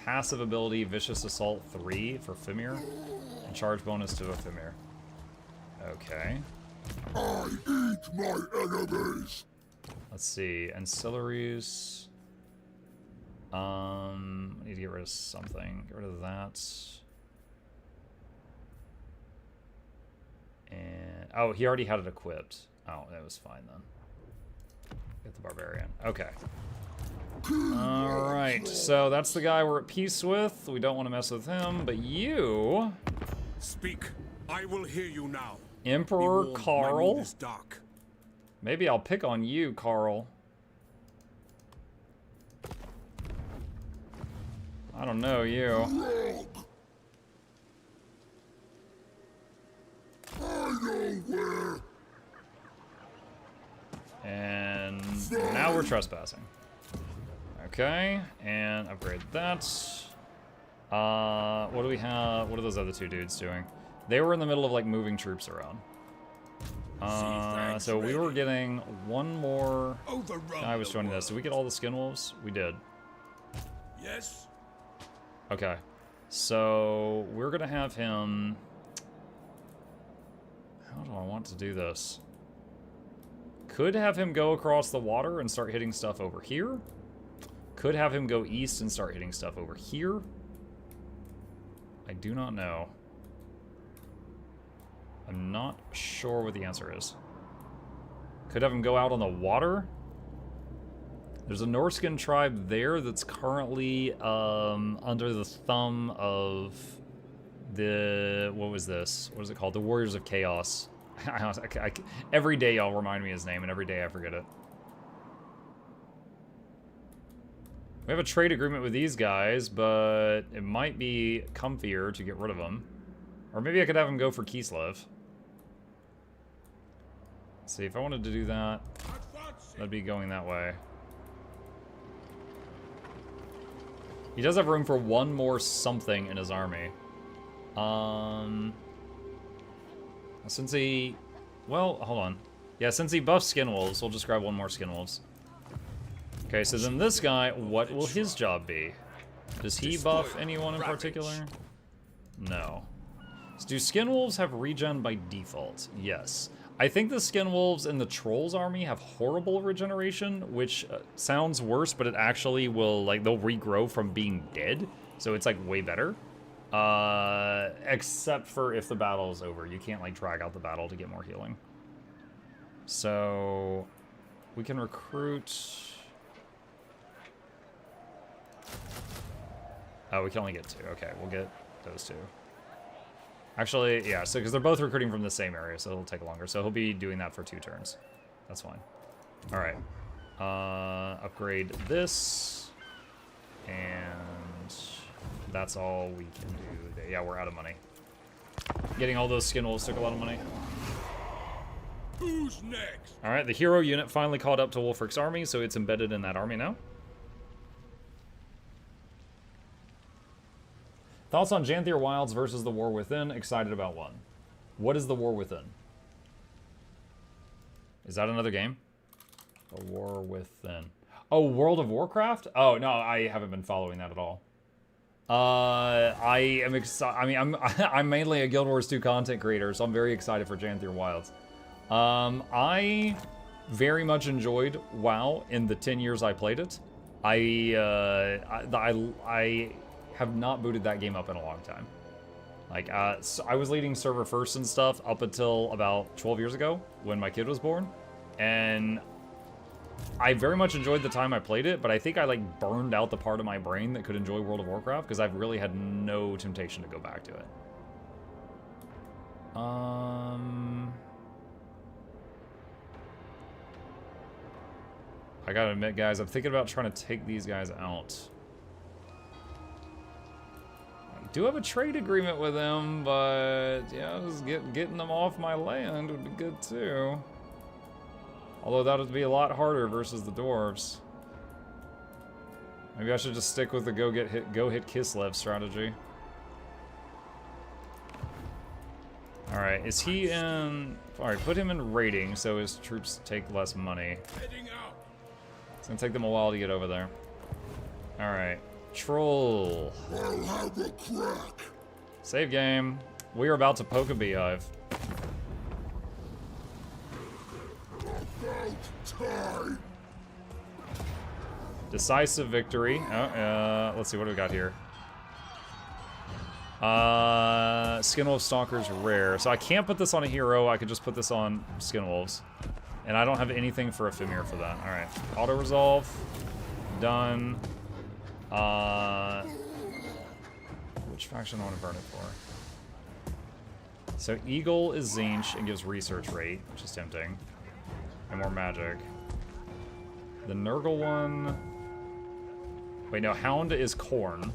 Passive ability, Vicious Assault 3 for Fimir. And charge bonus to a Fimir. Okay. I eat my enemies. Let's see, ancillaries. I need to get rid of something. Get rid of that. And oh, he already had it equipped. Oh, that was fine then. Get the barbarian. Okay. All right, so that's the guy we're at peace with. We don't want to mess with him, but you. Speak. I will hear you now. Emperor Be warned, my Carl. mood is dark. Maybe I'll pick on you, Carl. I don't know you. And now we're trespassing. Okay, and upgrade that. What do we have? What are those other two dudes doing? They were in the middle of like moving troops around. So we were getting one more guy was joining us. Did we get all the skin wolves? We did. Yes. Okay. So we're gonna have him. How do I want to do this? Could have him go across the water and start hitting stuff over here. Could have him go east and start hitting stuff over here. I do not know. I'm not sure what the answer is. Could have him go out on the water. There's a Norskin tribe there that's currently under the thumb of the... What was this? What is it called? The Warriors of Chaos. Every day y'all remind me his name, and every day I forget it. We have a trade agreement with these guys, but it might be comfier to get rid of them. Or maybe I could have him go for Kislev. Let's see, if I wanted to do that, that'd be going that way. He does have room for one more something in his army. Since he Well, hold on. Yeah, since he buffs Skin Wolves, we'll just grab one more Skin Wolves. Okay, so then this guy, what will his job be? Does he buff anyone in particular? No. So do Skin Wolves have regen by default? Yes. I think the Skin Wolves in the Trolls army have horrible regeneration, which sounds worse, but it actually will, like, they'll regrow from being dead. So it's, like, way better. Except for if the battle is over. You can't, like, drag out the battle to get more healing. So we can recruit... Oh, we can only get 2. Okay, we'll get those 2. Actually, yeah, so because they're both recruiting from the same area, so it'll take longer. So he'll be doing that for 2 turns. That's fine. All right. Upgrade this. And that's all we can do. Yeah, we're out of money. Getting all those Skin Wolves took a lot of money. Who's next? All right, the hero unit finally caught up to Wulfric's army, so it's embedded in that army now. Thoughts on Janthier Wilds versus the War Within? Excited about one. What is the War Within? Is that another game? The War Within. Oh, World of Warcraft? Oh, no, I haven't been following that at all. I am excited. I mean, I'm mainly a Guild Wars 2 content creator, so I'm very excited for Janthier Wilds. I very much enjoyed WoW in the 10 years I played it. I have not booted that game up in a long time. Like, so I was leading server first and stuff up until about 12 years ago when my kid was born. And I very much enjoyed the time I played it, but I think I, like, burned out the part of my brain that could enjoy World of Warcraft because I've really had no temptation to go back to it. I gotta admit, guys, I'm thinking about trying to take these guys out. I do have a trade agreement with them, but yeah, just getting them off my land would be good too. Although that would be a lot harder versus the dwarves. Maybe I should just stick with the go hit Kislev strategy. All right, is he in? All right, put him in raiding so his troops take less money. It's gonna take them a while to get over there. All right, troll. I'll have a crack. Save game. We are about to poke a beehive. About time. Decisive victory. Let's see, what do we got here? Skinwolf Stalker's rare. So I can't put this on a hero. I could just put this on Skinwolves. And I don't have anything for Ephemera for that. Alright. Auto-resolve. Done. Which faction do I want to burn it for? So Eagle is Zinch and gives research rate, which is tempting. And more magic. The Nurgle one... Wait, no, Hound is Khorne.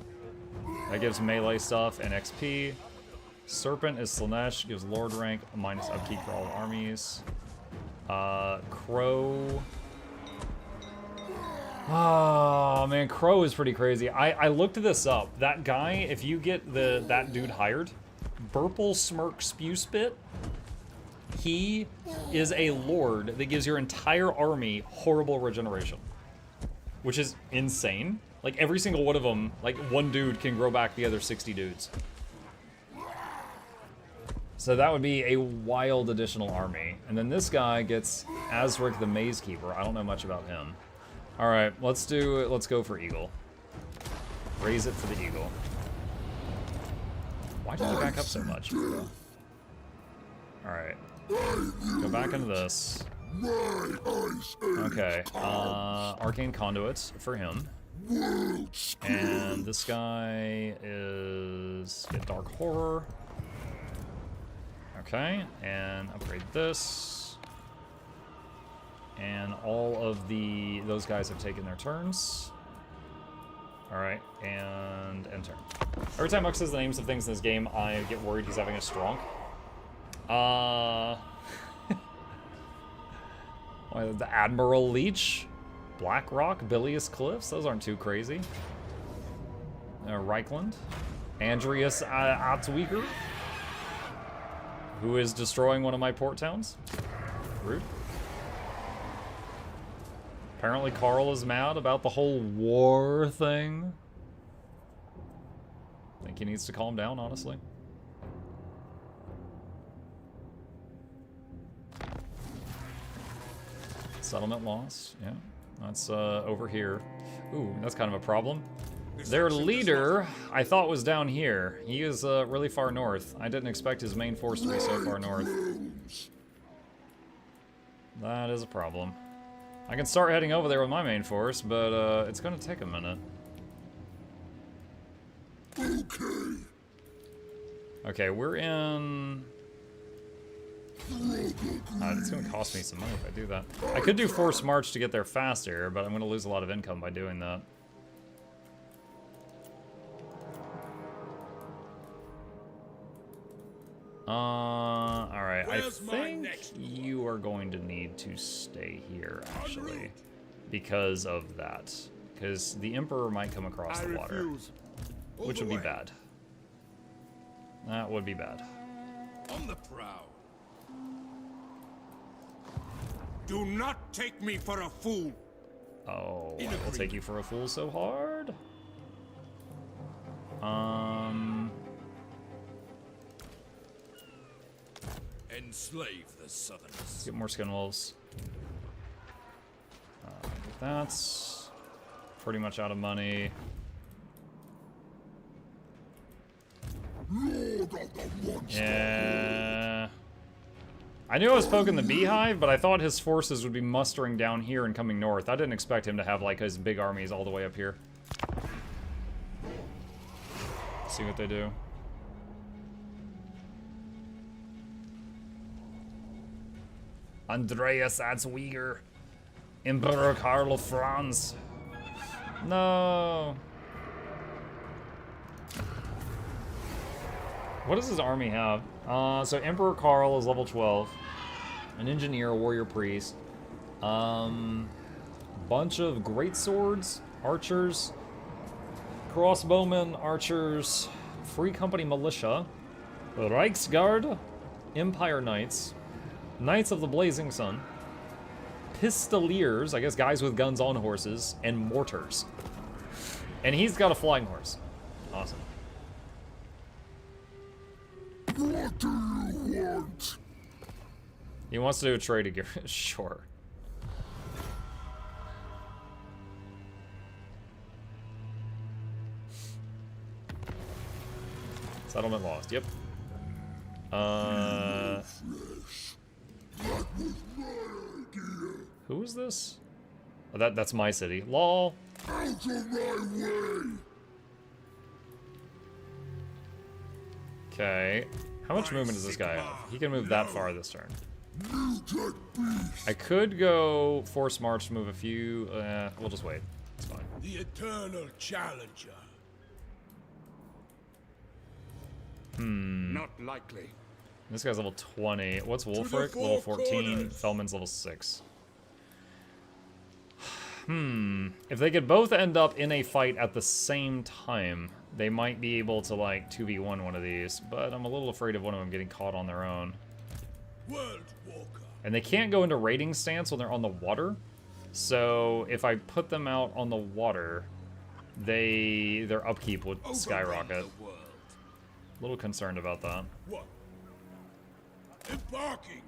That gives melee stuff and XP. Serpent is Slanesh, gives Lord rank, minus upkeep for all armies. Crow. Oh man, Crow is pretty crazy. I looked this up. That guy, if you get that dude hired, Burple Smirk Spew Spit, he is a lord that gives your entire army horrible regeneration. Which is insane. Like, every single one of them, like, one dude can grow back the other 60 dudes. So that would be a wild additional army. And then this guy gets Azric the Maze Keeper. I don't know much about him. Alright, let's go for Eagle. Raise it for the Eagle. Why did he back up so much? Alright. Go back into this. Okay, Arcane Conduits for him. And this guy is get Dark Horror. Okay, and upgrade this. And all of those guys have taken their turns. Alright, and end turn. Every time Mux says the names of things in this game, I get worried he's having a strong. The Admiral Leech, Black Rock, Bilious Cliffs, those aren't too crazy. Reichland, Andreas Atzweger. Who is destroying one of my port towns? Rude. Apparently Carl is mad about the whole war thing. I think he needs to calm down, honestly. Settlement lost, yeah. That's over here. Ooh, that's kind of a problem. Their leader, I thought, was down here. He is really far north. I didn't expect his main force to be so far north. That is a problem. I can start heading over there with my main force, but it's gonna take a minute. Okay, we're in... it's gonna cost me some money if I do that. I could do forced march to get there faster, but I'm gonna lose a lot of income by doing that. Alright, I think you are going to need to stay here, actually, because of that. Because the Emperor might come across the water, which would be bad. That would be bad. On the prowl. Do not take me for a fool. Oh, I will take you for a fool so hard. Enslave the Southerners. Let's get more skin wolves. That's pretty much out of money. Yeah. I knew I was poking the beehive, but I thought his forces would be mustering down here and coming north. I didn't expect him to have like his big armies all the way up here. See what they do. Andreas Atzweger, Emperor Karl of France. No. What does his army have? So Emperor Karl is level 12. An engineer, a warrior priest. Bunch of great swords, archers, crossbowmen, archers, Free Company militia, Reichsguard, Empire Knights, Knights of the Blazing Sun, Pistoliers, I guess guys with guns on horses, and mortars. And he's got a flying horse. Awesome. What do you want? He wants to do a trade again. Sure. Settlement lost. Yep. Who is this? Oh, that's my city. Lol. Out of my way! Okay. How much movement does this guy have? He can move that far this turn. I could go force march to move a few. We'll just wait. It's fine. The eternal challenger. Not likely. This guy's level 20. What's Wolfric? Level 14. Fellman's level 6. If they could both end up in a fight at the same time, they might be able to, like, 2v1 one of these. But I'm a little afraid of one of them getting caught on their own. World Walker. And they can't go into raiding stance when they're on the water. So if I put them out on the water, their upkeep would skyrocket. A little concerned about that. What? Embarking.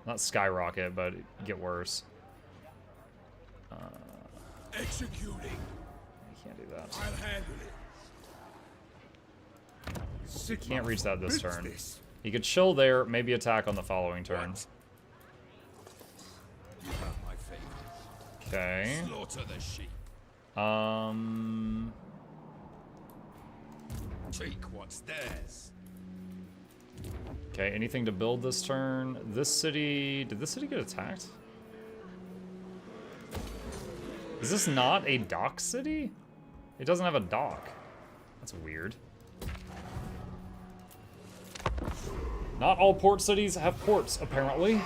Not skyrocket, but get worse. Executing. I can't do that. I'll handle it. Can't reach that this turn. He could chill there, maybe attack on the following turn. You have my faith. Okay. Slaughter the sheep. Take what's theirs. Okay, anything to build this turn? This city... Did this city get attacked? Is this not a dock city? It doesn't have a dock. That's weird. Not all port cities have ports, apparently.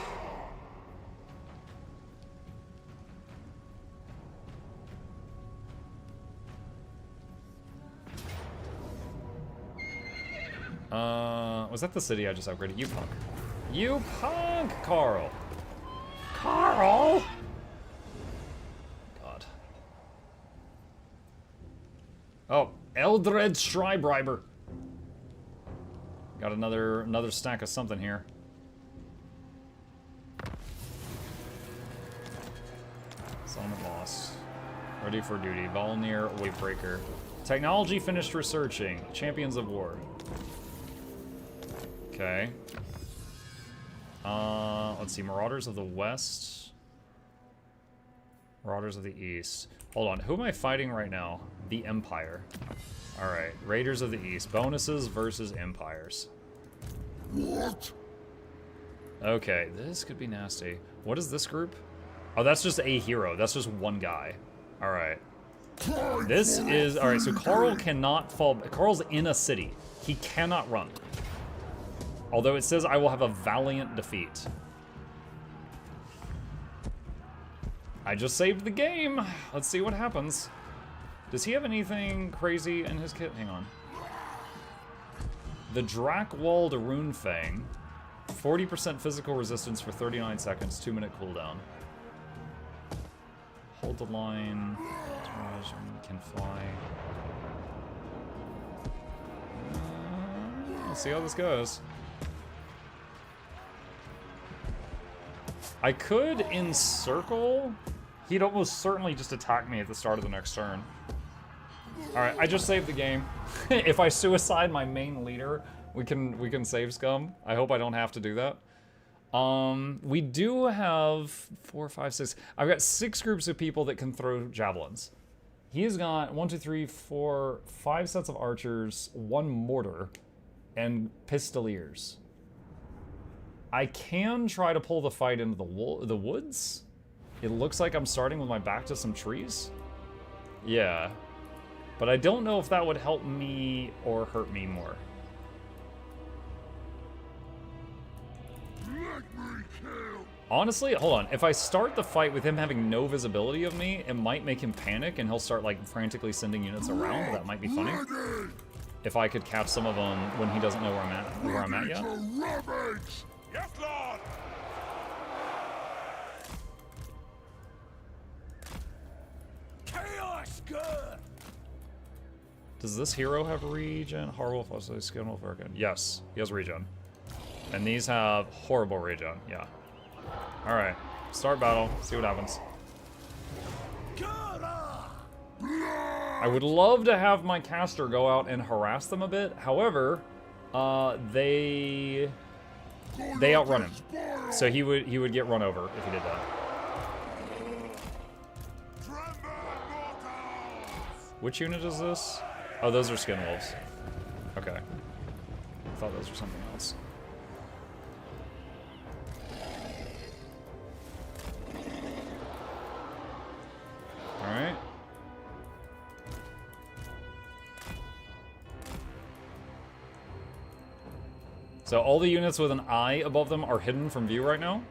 Was that the city I just upgraded? You punk. You punk, Carl. Carl! God. Oh, Eldred Schreibriber. Got another stack of something here. Settlement lost. Ready for duty. Volunteer, Wavebreaker. Technology finished researching. Champions of War. Okay. Let's see. Marauders of the West. Marauders of the East. Hold on. Who am I fighting right now? The Empire. Alright. Raiders of the East. Bonuses versus Empires. What? Okay. This could be nasty. What is this group? Oh, that's just a hero. That's just one guy. Alright. This is... Alright, so Carl cannot fall... Carl's in a city. He cannot run. Although it says I will have a valiant defeat. I just saved the game. Let's see what happens. Does he have anything crazy in his kit? Hang on. The Drakwold Runefang. 40% physical resistance for 39 seconds, 2-minute cooldown. Hold the line. Can fly. Let's see how this goes. I could encircle. He'd almost certainly just attack me at the start of the next turn. Alright, I just saved the game. If I suicide my main leader, we can save scum. I hope I don't have to do that. We do have 4, 5, 6. I've got 6 groups of people that can throw javelins. He's got 1, 2, 3, 4, 5 sets of archers, 1 mortar, and pistoliers. I can try to pull the fight into the woods. It looks like I'm starting with my back to some trees. Yeah. But I don't know if that would help me or hurt me more. Honestly, hold on. If I start the fight with him having no visibility of me, it might make him panic and he'll start like frantically sending units around. That might be funny. If I could catch some of them when he doesn't know where I'm at yet. Yes, Lord! Chaos good! Does this hero have regen? Harwolf also Skinwolf Arkin. Yes, he has regen. And these have horrible regen, yeah. Alright, start battle, see what happens. I would love to have my caster go out and harass them a bit. However, they outrun him. So he would get run over if he did that. Which unit is this? Oh, those are Skinwolves. Okay. I thought those were something else. Alright. So all the units with an eye above them are hidden from view right now.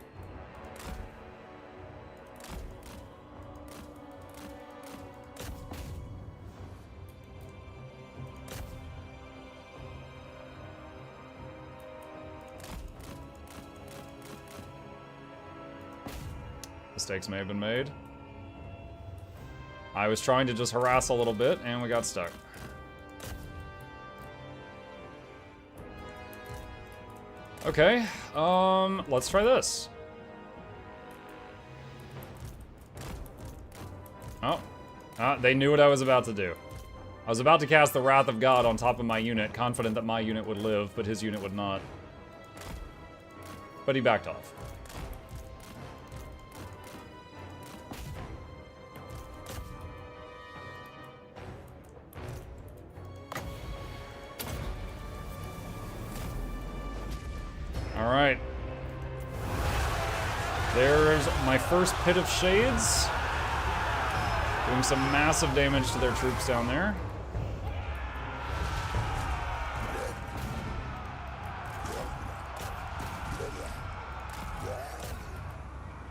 Mistakes may have been made. I was trying to just harass a little bit, and we got stuck. Okay, let's try this. Oh, they knew what I was about to do. I was about to cast the Wrath of God on top of my unit, confident that my unit would live, but his unit would not. But he backed off. Alright. There's my first Pit of Shades. Doing some massive damage to their troops down there.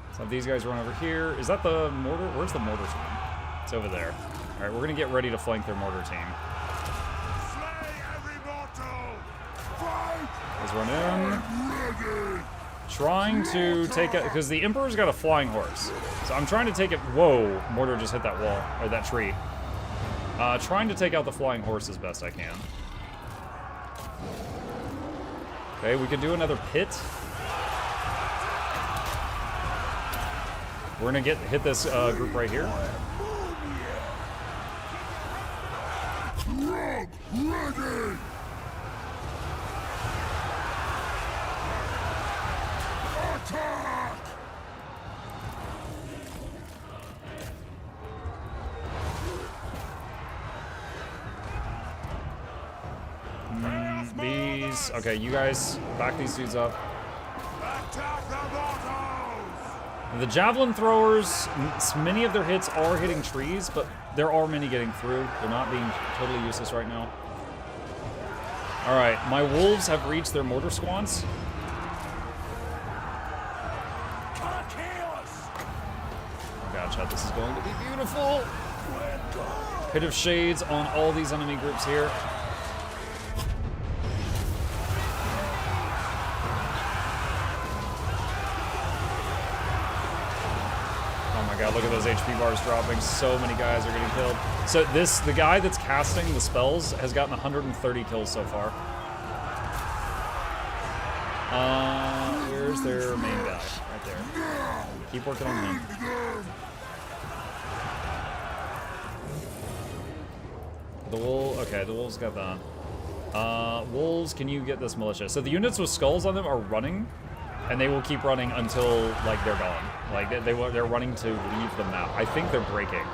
Let's have these guys run over here. Is that the mortar? Where's the mortar team? It's over there. Alright, we're gonna get ready to flank their mortar team. Slay every mortal! Let's run in. Trying to take it, because the Emperor's got a flying horse. So I'm trying to take it. Whoa, mortar just hit that wall, or that tree. Trying to take out the flying horse as best I can. Okay, we could do another pit. We're gonna hit this group right here. Ready! Attack! These, okay, you guys back these dudes up. Attack the mortals! The javelin throwers, many of their hits are hitting trees, but there are many getting through. They're not being totally useless right now. All right, my wolves have reached their mortar squads. Chat, this is going to be beautiful. Pit of Shades on all these enemy groups here. Oh my god, look at those HP bars dropping. So many guys are getting killed. So the guy that's casting the spells has gotten 130 kills so far. Where's their main guy? Right there. Keep working on him. The wolf, okay, the wolves got that. Wolves, can you get this militia? So the units with skulls on them are running, and they will keep running until, like, they're gone. Like, they're running to leave the map. I think they're breaking.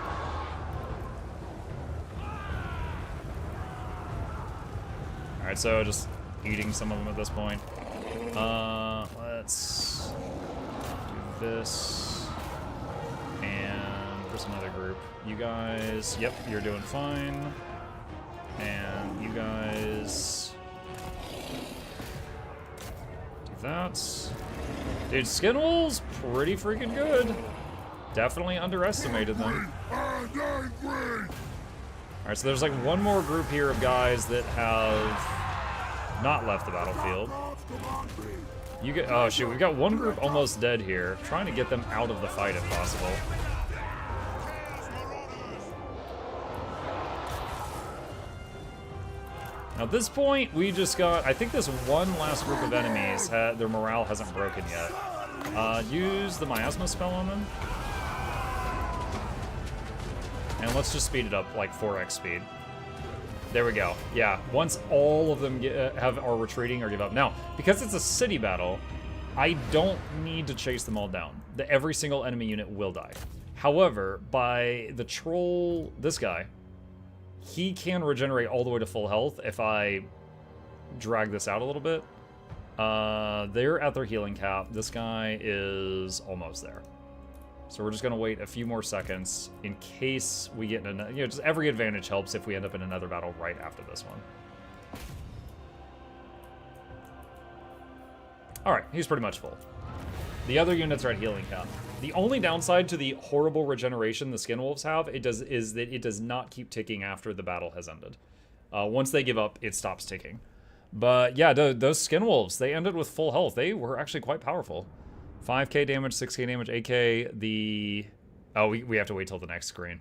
Alright, so just eating some of them at this point. Let's do this. And where's another group? You guys, yep, you're doing fine. And you guys do that. Dude, Skinwolves, pretty freaking good. Definitely underestimated them. Alright, so there's like one more group here of guys that have not left the battlefield. You get, oh shoot, we've got one group almost dead here. Trying to get them out of the fight if possible. Now at this point, we just got, I think this one last group of enemies, their morale hasn't broken yet. Use the miasma spell on them. And let's just speed it up, like 4x speed. There we go. Yeah, once all of them are retreating or give up. Now, because it's a city battle, I don't need to chase them all down. Every single enemy unit will die. However, by the troll, this guy, he can regenerate all the way to full health if I drag this out a little bit. They're at their healing cap. This guy is almost there. So we're just going to wait a few more seconds in case we get in another, you know, just every advantage helps if we end up in another battle right after this one. All right, he's pretty much full. The other units are at healing cap. The only downside to the horrible regeneration the Skinwolves have is that it does not keep ticking after the battle has ended. Once they give up, it stops ticking. But yeah, those Skinwolves, they ended with full health. They were actually quite powerful. 5k damage, 6k damage, 8k. Oh, we have to wait till the next screen.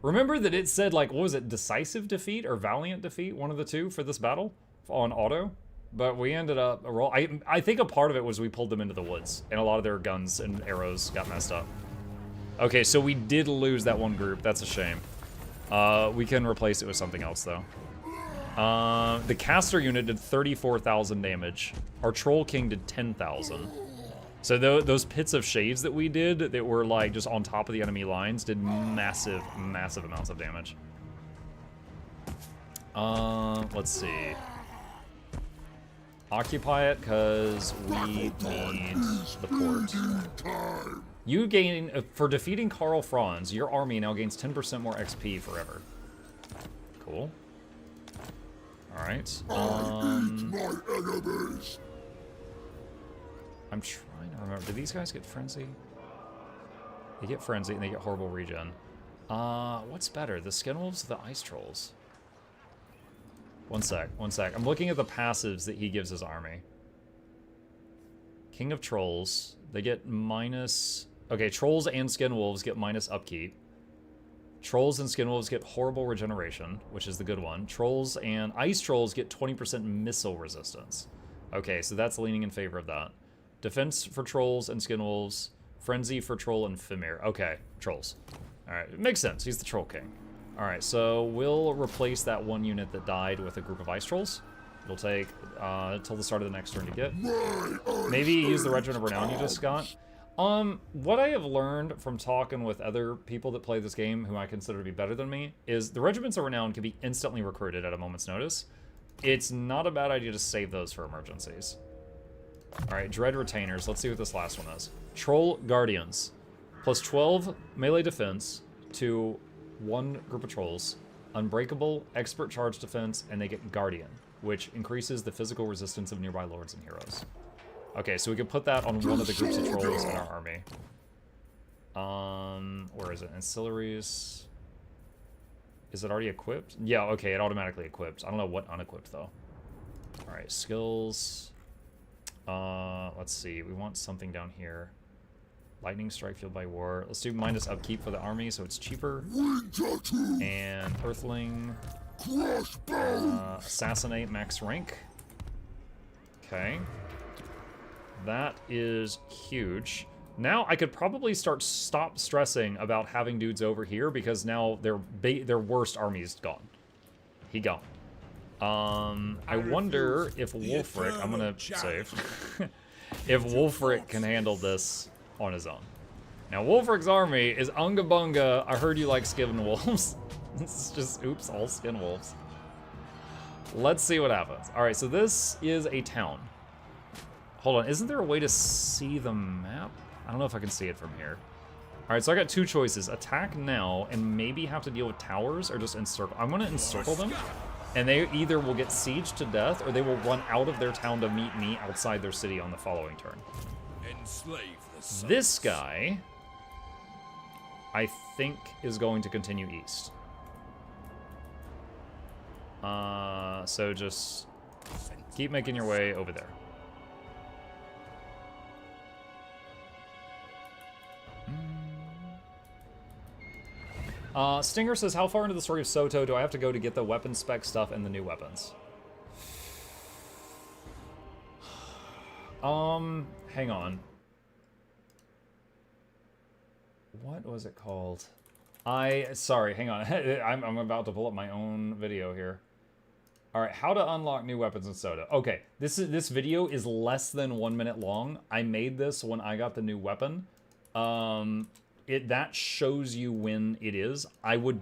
Remember that it said, like, what was it, decisive defeat or valiant defeat? One of the two for this battle on auto. But we ended up, I think a part of it was we pulled them into the woods, and a lot of their guns and arrows got messed up. Okay, so we did lose that one group. That's a shame. We can replace it with something else, though. The caster unit did 34,000 damage. Our Troll King did 10,000. So those pits of shades that we did, that were like just on top of the enemy lines, did massive, massive amounts of damage. Let's see. Occupy it, because we need the port. You gain, for defeating Karl Franz, your army now gains 10% more XP forever. Cool. Alright. I'm trying to remember. Do these guys get Frenzy? They get Frenzy and they get Horrible Regen. What's better, the Skinwolves or the Ice Trolls? One sec. I'm looking at the passives that he gives his army. King of Trolls. They get minus... Okay, Trolls and Skinwolves get minus upkeep. Trolls and Skinwolves get horrible regeneration, which is the good one. Trolls and Ice Trolls get 20% missile resistance. Okay, so that's leaning in favor of that. Defense for Trolls and Skinwolves. Frenzy for Troll and Fimir. Okay, Trolls. Alright, it makes sense. He's the Troll King. Alright, so we'll replace that one unit that died with a group of Ice Trolls. It'll take till the start of the next turn to get. Maybe use the Regiment of Renown you just got. What I have learned from talking with other people that play this game who I consider to be better than me is the Regiments of Renown can be instantly recruited at a moment's notice. It's not a bad idea to save those for emergencies. Alright, Dread Retainers. Let's see what this last one is. Troll Guardians. Plus 12 melee defense to one group of trolls. Unbreakable, expert charge defense, and they get Guardian, which increases the physical resistance of nearby lords and heroes. Okay, so we can put that on one of the groups of trolls in our army. Where is it? Ancillaries. Is it already equipped? Yeah, okay, it automatically equipped. I don't know what unequipped, though. Alright, skills. Let's see. We want something down here. Lightning strike fueled by war. Let's do minus upkeep for the army, so it's cheaper. And Earthling. Assassinate max rank. Okay. That is huge. Now I could probably stop stressing about having dudes over here because now their worst army's gone. He gone. I wonder if Wulfric, I'm gonna save, if Wulfric can handle this on his own. Now Wulfric's army is Unga Bunga, I heard you like skin wolves. This is just, oops, all skin wolves. Let's see what happens. Alright, so this is a town. Hold on, isn't there a way to see the map? I don't know if I can see it from here. Alright, so I got two choices. Attack now and maybe have to deal with towers or just encircle. I'm gonna encircle them. And they either will get sieged to death or they will run out of their town to meet me outside their city on the following turn. This guy, I think, is going to continue east. So just keep making your way over there. Stinger says, how far into the story of Soto do I have to go to get the weapon spec stuff and the new weapons? Hang on. What was it called? Sorry, hang on. I'm about to pull up my own video here. Alright, how to unlock new weapons in Soto. Okay, this video is less than 1 minute long. I made this when I got the new weapon. That shows you when it is. I would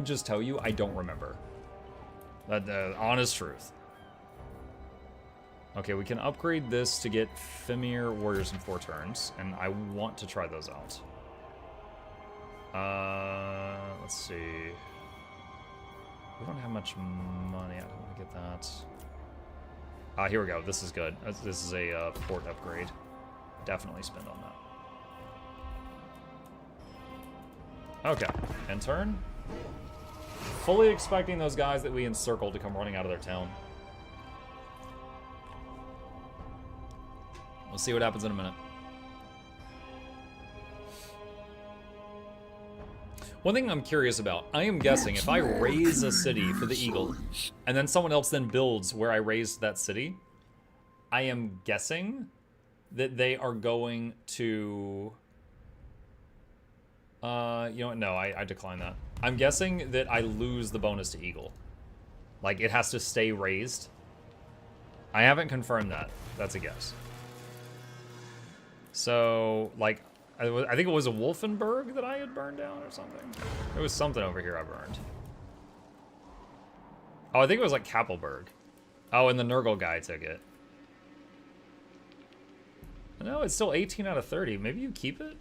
just tell you I don't remember. The honest truth. Okay, we can upgrade this to get Fimir Warriors in 4 turns, and I want to try those out. Let's see. We don't have much money. I don't want to get that. Here we go. This is good. This is a port upgrade. Definitely spend on that. Okay, end turn. Fully expecting those guys that we encircled to come running out of their town. We'll see what happens in a minute. One thing I'm curious about, I am guessing if I raise a city for the Eagle, and then someone else then builds where I raised that city, I am guessing that they are going to... you know what? No, I decline that. I'm guessing that I lose the bonus to Eagle. Like, it has to stay raised. I haven't confirmed that. That's a guess. So, like, I think it was a Wolfenburg that I had burned down or something. There was something over here I burned. Oh, I think it was like Kappelberg. Oh, and the Nurgle guy took it. No, it's still 18 out of 30. Maybe you keep it?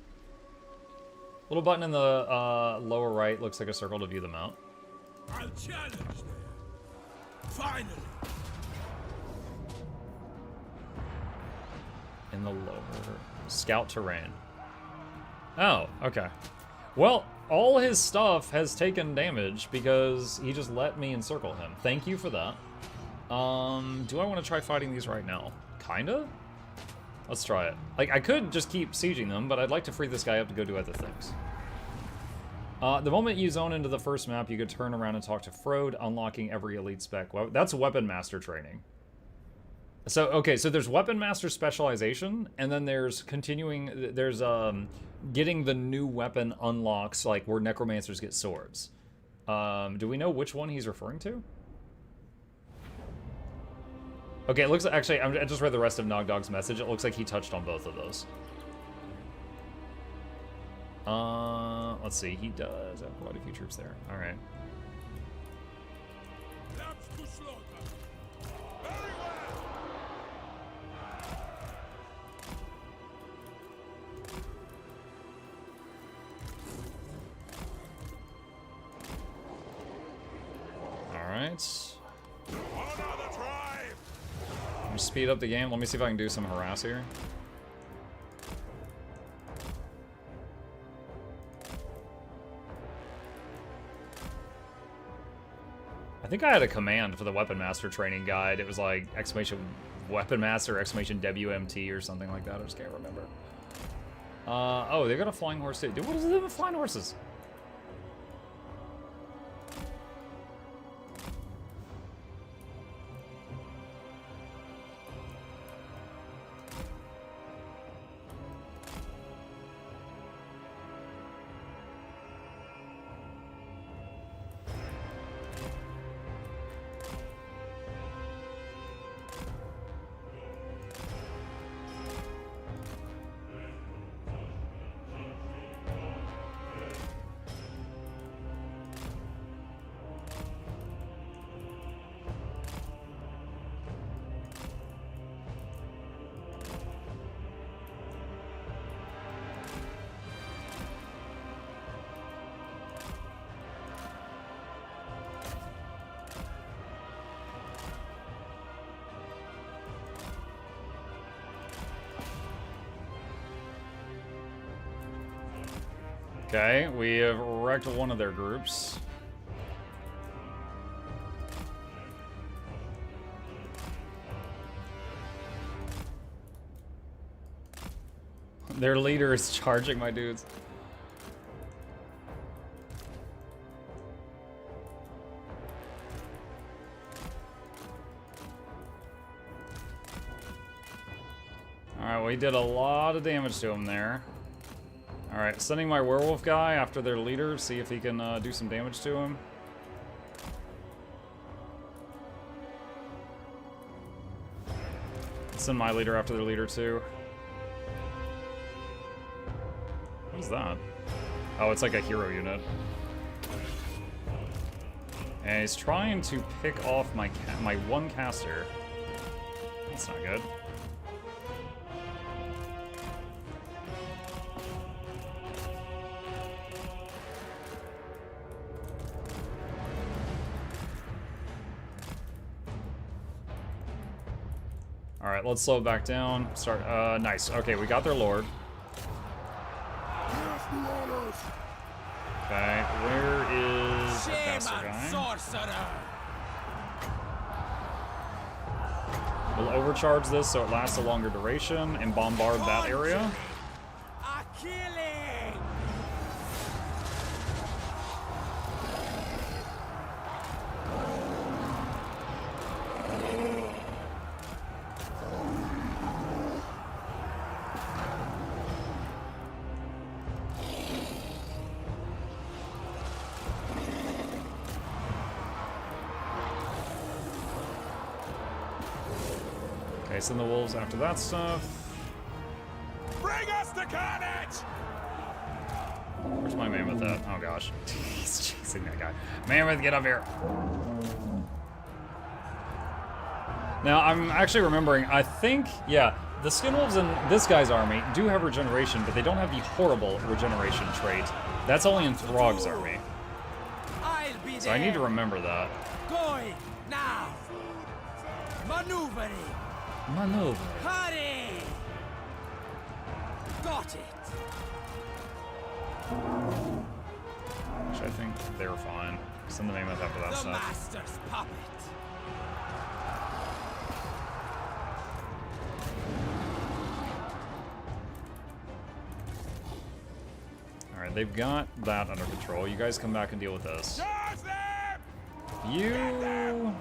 Little button in the lower right looks like a circle to view the mount. I'll challenge them. Finally. In the lower scout terrain. Oh, okay. Well, all his stuff has taken damage because he just let me encircle him. Thank you for that. Do I want to try fighting these right now? Kinda? Let's try it. Like, I could just keep sieging them, but I'd like to free this guy up to go do other things. The moment you zone into the first map, you could turn around and talk to Frode, unlocking every elite spec. That's Weapon Master training. So, okay, so there's Weapon Master specialization, and then there's getting the new weapon unlocks, like where Necromancers get swords. Do we know which one he's referring to? Okay, it looks actually, I just read the rest of Nogdog's message. It looks like he touched on both of those. Let's see, he does have quite a few troops there. All right. All right. Let me speed up the game. Let me see if I can do some harass here. I think I had a command for the Weapon Master training guide. It was like exclamation Weapon Master, exclamation WMT or something like that. I just can't remember. Oh, they got a flying horse too. Dude, what is it with flying horses? Okay, we have wrecked one of their groups. Their leader is charging my dudes. Alright, we did a lot of damage to him there. Alright, sending my werewolf guy after their leader, see if he can do some damage to him. Send my leader after their leader too. What is that? Oh, it's like a hero unit. And he's trying to pick off my one caster. That's not good. Alright, let's slow it back down. Start, nice. Okay, we got their lord. Okay, where is our caster guy? We'll overcharge this so it lasts a longer duration and bombard that area. Send the wolves after that stuff. Bring us the carnage! Where's my mammoth at? Oh gosh. He's chasing that guy. Mammoth, get up here. Now, I'm actually remembering, I think, yeah, the skinwolves in this guy's army do have regeneration, but they don't have the horrible regeneration trait. That's only in Throg's army. So I need to remember that. Going now. Maneuvering. Maneuver. Hurry! Got it. Which I think they're fine. Send the mammoth after that The stuff. master's puppet. they've got that under control. You guys come back and deal with this. Charge them! You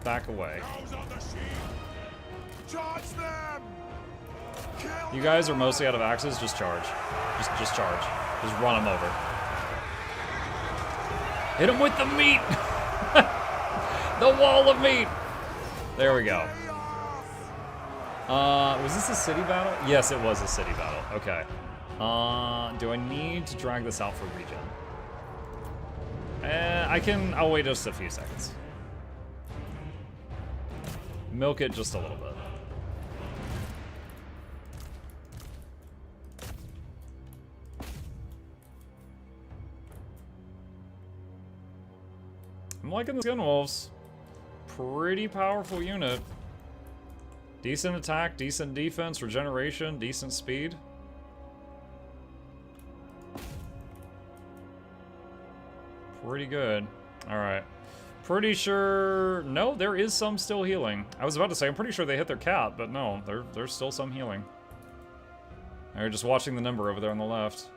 back away. Those on the sheet! Charge them! Kill You guys are mostly out of axes. Just charge. Just charge. Just run them over. Hit him with the meat. The wall of meat. There we go. Was this a city battle? Yes, it was a city battle. Okay. Do I need to drag this out for regen? I'll wait just a few seconds. Milk it just a little bit. I'm liking the Skin Wolves. Pretty powerful unit. Decent attack, decent defense, regeneration, decent speed. Pretty good. Alright. Pretty sure... No, there is some still healing. I was about to say, I'm pretty sure they hit their cap, but no, there's still some healing. Alright, just watching the number over there on the left.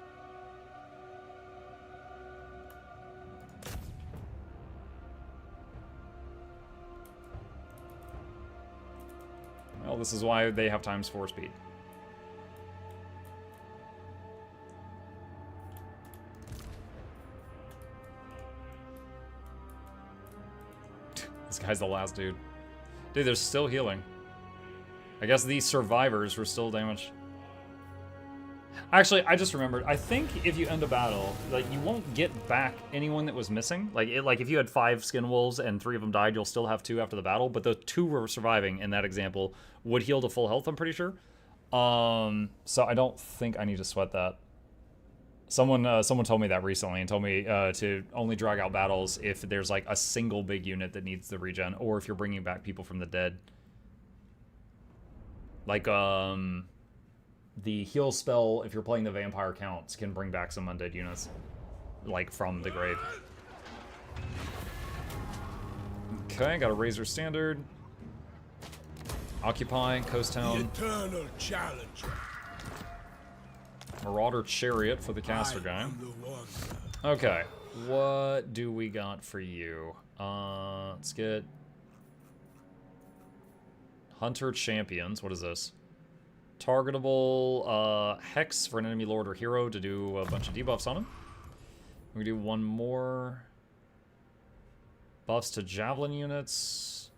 Well, this is why they have ×4 speed. This guy's the last dude. Dude, there's still healing. I guess these survivors were still damaged. Actually, I just remembered. I think if you end a battle, like, you won't get back anyone that was missing. Like, if you had 5 skin wolves and 3 of them died, you'll still have 2 after the battle. But the 2 were surviving in that example would heal to full health, I'm pretty sure. So I don't think I need to sweat that. Someone told me that recently and told me to only drag out battles if there's like a single big unit that needs the regen, or if you're bringing back people from the dead. Like the heal spell, if you're playing the vampire counts, can bring back some undead units, like from the grave. Okay, got a Razor Standard. Occupy Coast Town. Eternal challenger. Marauder Chariot for the caster guy. Okay, what do we got for you? Let's get Hunter Champions. What is this? Targetable Hex for an enemy lord or hero to do a bunch of debuffs on him. We do one more. Buffs to javelin units.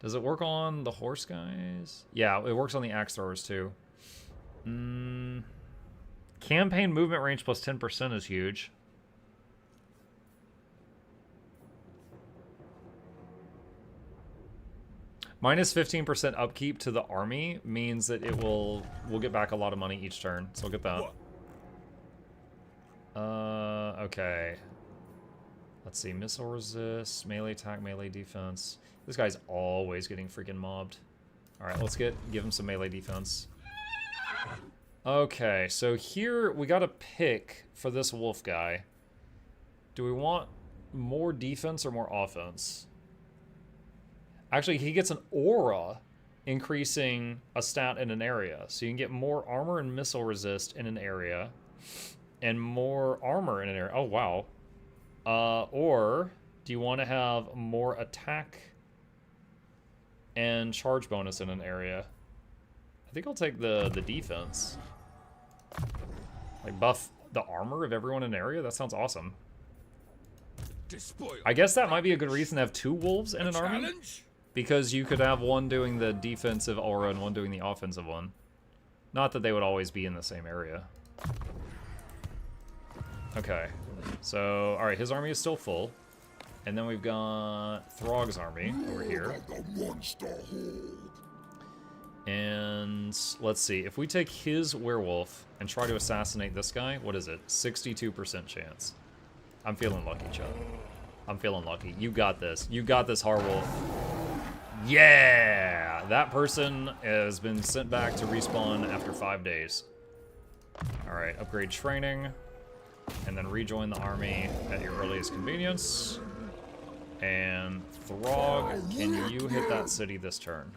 Does it work on the horse guys? Yeah, it works on the axe throwers too. Campaign movement range plus 10% is huge. Minus 15% upkeep to the army means that we'll get back a lot of money each turn. So we'll get that. Okay. Let's see. Missile resist, melee attack, melee defense. This guy's always getting freaking mobbed. Alright, let's give him some melee defense. Okay, so here we gotta pick for this wolf guy. Do we want more defense or more offense? Actually, he gets an aura increasing a stat in an area. So you can get more armor and missile resist in an area, and more armor in an area. Oh, wow. Or do you want to have more attack and charge bonus in an area? I think I'll take the defense. Like, buff the armor of everyone in an area? That sounds awesome. I guess that might be a good reason to have 2 wolves in an army. Because you could have one doing the defensive aura and one doing the offensive one. Not that they would always be in the same area. Okay. So, alright, his army is still full. And then we've got Throg's army over here. And let's see, if we take his werewolf and try to assassinate this guy, what is it? 62% chance. I'm feeling lucky, Chuck. I'm feeling lucky. You got this. You got this, Harwolf. Yeah! That person has been sent back to respawn after 5 days. Alright, upgrade training. And then rejoin the army at your earliest convenience. And Throg, can you hit that city this turn?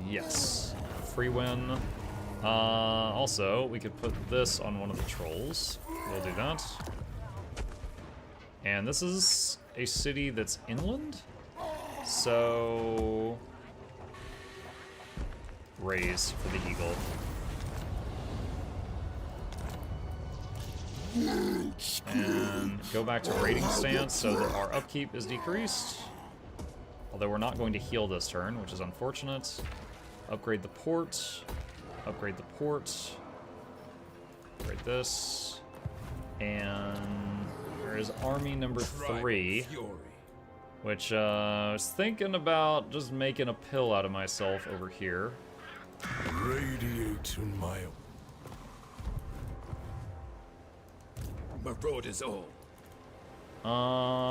Yes. Free win. Also, we could put this on one of the trolls. We'll do that. And this is a city that's inland. So... raise for the eagle. And go back to raiding stance so that our upkeep is decreased. Although we're not going to heal this turn, which is unfortunate. Upgrade the port. Upgrade the port. Upgrade this. And there is army number 3. Which I was thinking about just making a pill out of myself over here. Radiate to my... Marauders all.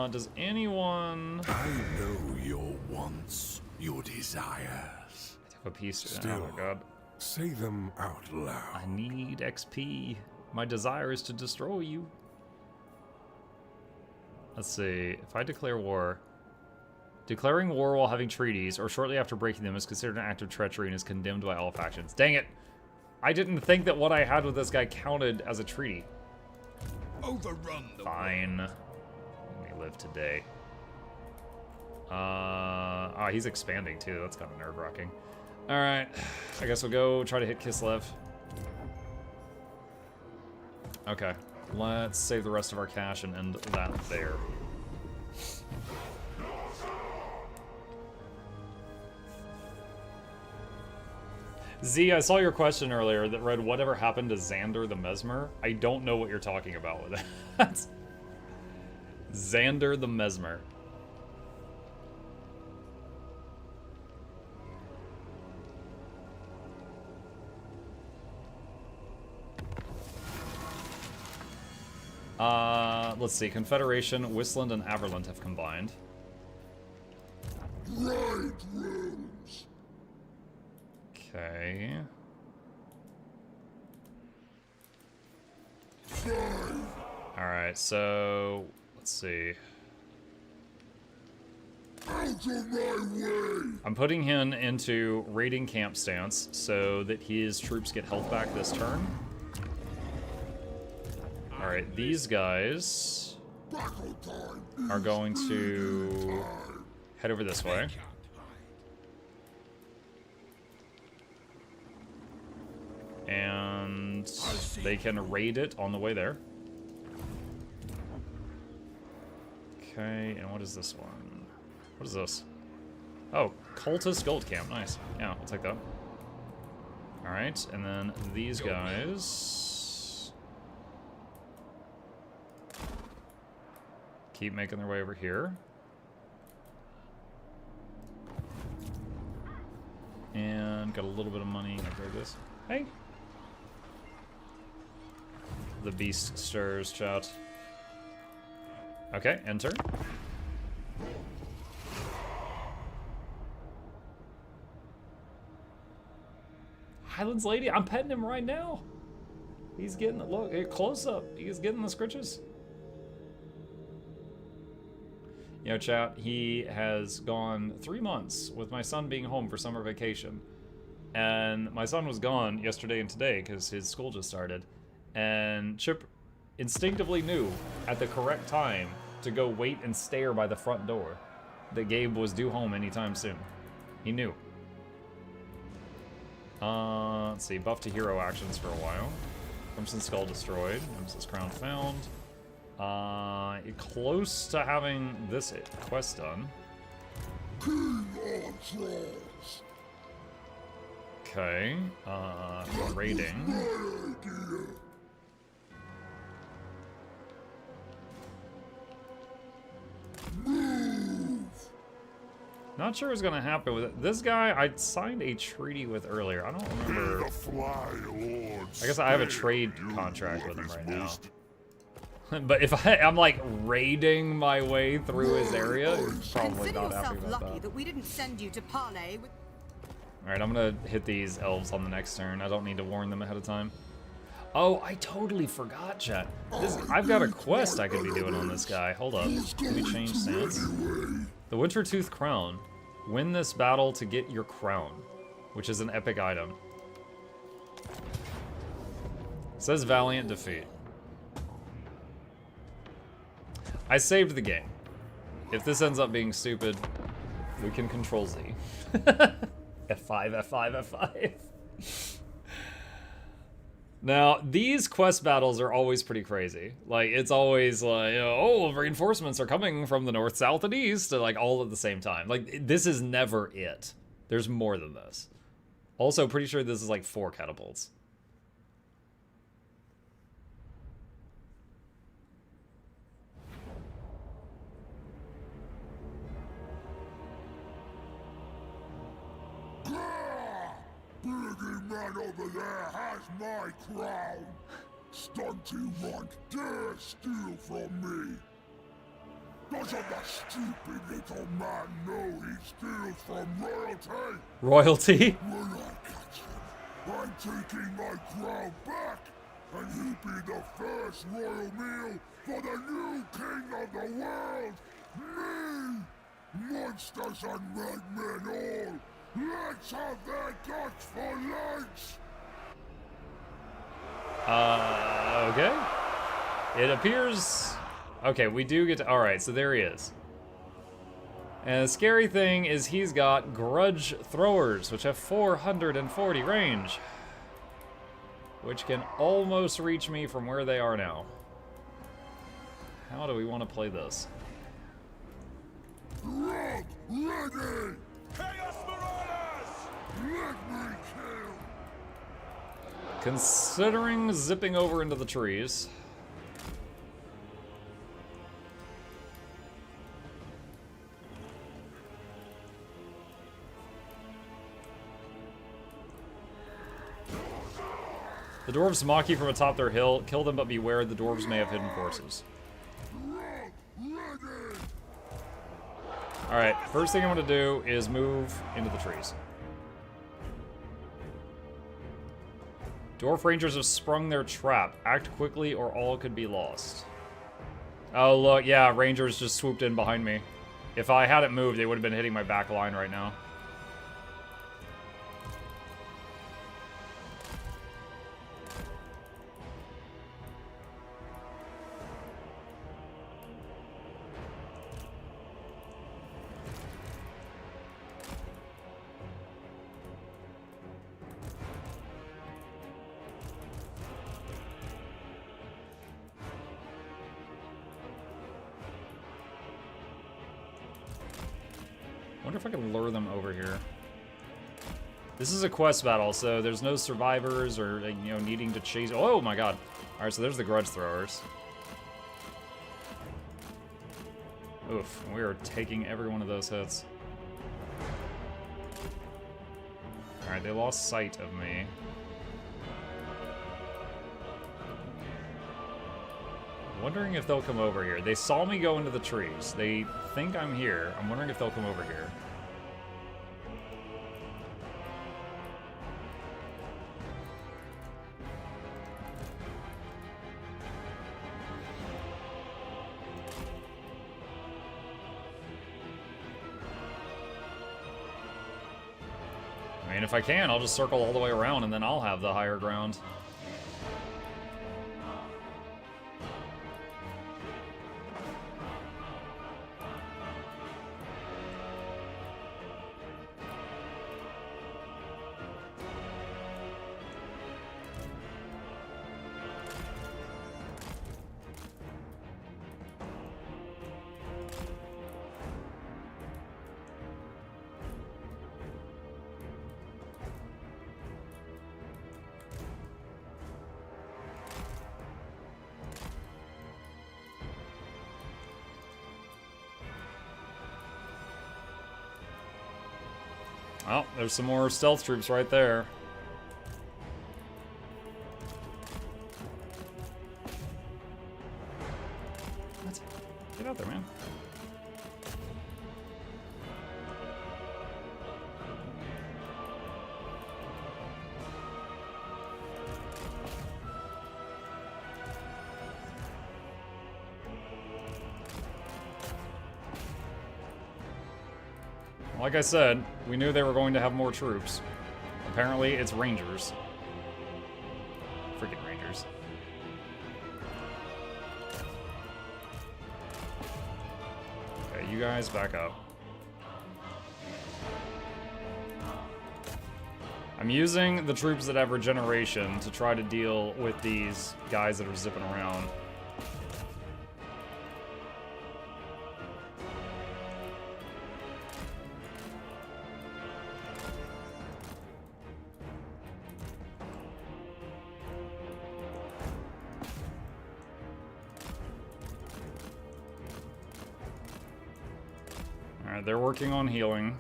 Does anyone... I know your wants, your desires. a piece? Still, oh my god. Say them out loud. I need XP. My desire is to destroy you. Let's see. If I declare war... Declaring war while having treaties, or shortly after breaking them, is considered an act of treachery and is condemned by all factions. Dang it! I didn't think that what I had with this guy counted as a treaty. Overrun the Fine. Let me live today. Oh, he's expanding too. That's kind of nerve-wracking. Alright. I guess we'll go try to hit Kislev. Okay. Let's save the rest of our cash and end that there. Z, I saw your question earlier that read, whatever happened to Xander the Mesmer? I don't know what you're talking about with that. Xander the Mesmer. Let's see. Confederation, Whistland, and Averland have combined. Right rooms. Okay. Alright, so let's see. Out of my way. I'm putting him into raiding camp stance so that his troops get health back this turn. Alright, these guys are going to head over this way. And they can raid it on the way there. Okay, and what is this one? What is this? Oh, Cultist Gold Camp. Nice. Yeah, I'll take that. Alright, and then these guys keep making their way over here. And got a little bit of money. Upgrade this. Hey! The beast stirs, chat. Okay, enter. Highlands Lady, I'm petting him right now. He's getting, look, close up. He's getting the scritches. You know, chat, he has gone 3 months with my son being home for summer vacation. And my son was gone yesterday and today because his school just started. And Chip instinctively knew at the correct time to go wait and stare by the front door that Gabe was due home anytime soon. He knew. Let's see, buff to hero actions for a while. Crimson Skull destroyed. Nemesis Crown found. Close to having this quest done. King on trolls. Okay, raiding. Not sure what's gonna happen with it. This guy I signed a treaty with earlier. I don't remember. I guess I have a trade contract with him right now. But if I'm like raiding my way through his area, he's probably not happy about lucky that. that we didn't send you to parley with... Alright, I'm gonna hit these elves on the next turn. I don't need to warn them ahead of time. Oh, I totally forgot, chat. I've got a quest I could be doing on this guy. Hold up. Let me change stance. The Wintertooth Crown. Win this battle to get your crown, which is an epic item. says valiant defeat. I saved the game. If this ends up being stupid, we can control Z. F5, F5, F5. Now, these quest battles are always pretty crazy. Like, it's always like, oh, reinforcements are coming from the north, south, and east, like, all at the same time. Like, this is never it. There's more than this. Also, pretty sure this is like 4 catapults. Biggie man over there has my crown. Stunty want dare steal from me. Doesn't the stupid little man know he steals from royalty? Royalty? When I catch him, I'm taking my crown back, and he'll be the first royal meal for the new king of the world, me! Monsters and madmen all! Let's have their guts for lunch! Okay. It appears... Okay, we do get to... Alright, so there he is. And the scary thing is he's got grudge throwers, which have 440 range. Which can almost reach me from where they are now. How do we want to play this? Rob, ready! Chaos Marauders! Let me kill! Considering zipping over into the trees. The dwarves mock you from atop their hill. Kill them, but beware, the dwarves may have hidden forces. Alright, first thing I want to do is move into the trees. Dwarf rangers have sprung their trap. Act quickly or all could be lost. Oh, look, yeah, rangers just swooped in behind me. If I hadn't moved, they would have been hitting my back line right now. I wonder if I can lure them over here. This is a quest battle, so there's no survivors or, you know, needing to chase. Oh my god. Alright, so there's the grudge throwers. Oof, we are taking every one of those hits. Alright, they lost sight of me. Wondering if they'll come over here. They saw me go into the trees. They think I'm here. I'm wondering if they'll come over here. I mean, if I can, I'll just circle all the way around and then I'll have the higher ground. Well, there's some more stealth troops right there. What? Get out there, man. Like I said, we knew they were going to have more troops. Apparently, it's rangers. Freaking rangers. you guys back up. I'm using the troops that have regeneration to try to deal with these guys that are zipping around. Alright, they're working on healing.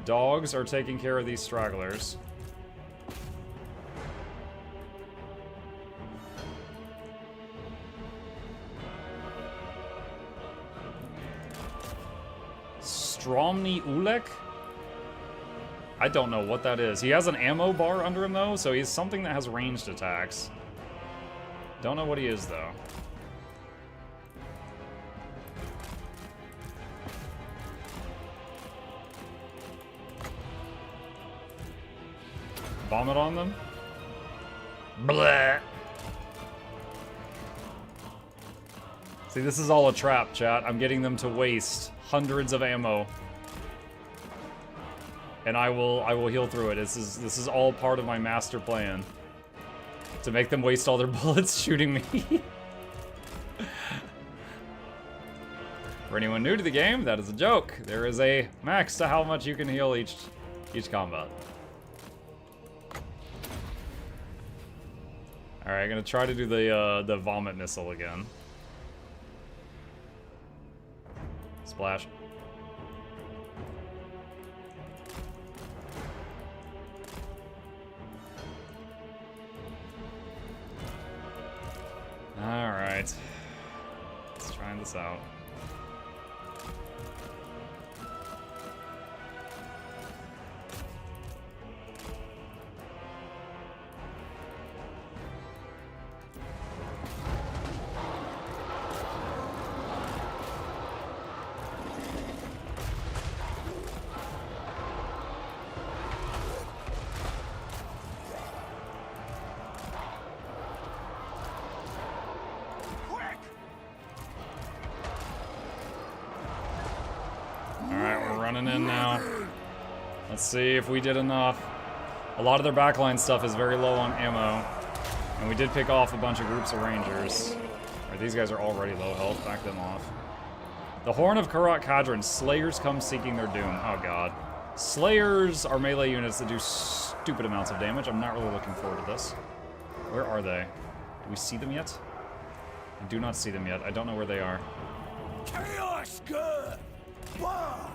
Dogs are taking care of these stragglers. Stromny Ulek? I don't know what that is. He has an ammo bar under him though, so he's something that has ranged attacks. Don't know what he is though. Vomit on them? Blah. See, this is all a trap, chat. I'm getting them to waste hundreds of ammo. And I will heal through it. This is all part of my master plan. To make them waste all their bullets shooting me. For anyone new to the game, that is a joke. There is a max to how much you can heal each combat. Alright, I'm gonna try to do the vomit missile again. Splash. Alright. Let's try this out. In now. Let's see if we did enough. A lot of their backline stuff is very low on ammo. And we did pick off a bunch of groups of rangers. Alright, these guys are already low health. Back them off. The Horn of Karat Kadron. Slayers come seeking their doom. Oh god. Slayers are melee units that do stupid amounts of damage. I'm not really looking forward to this. Where are they? Do we see them yet? I do not see them yet. I don't know where they are. Chaos good. Bah.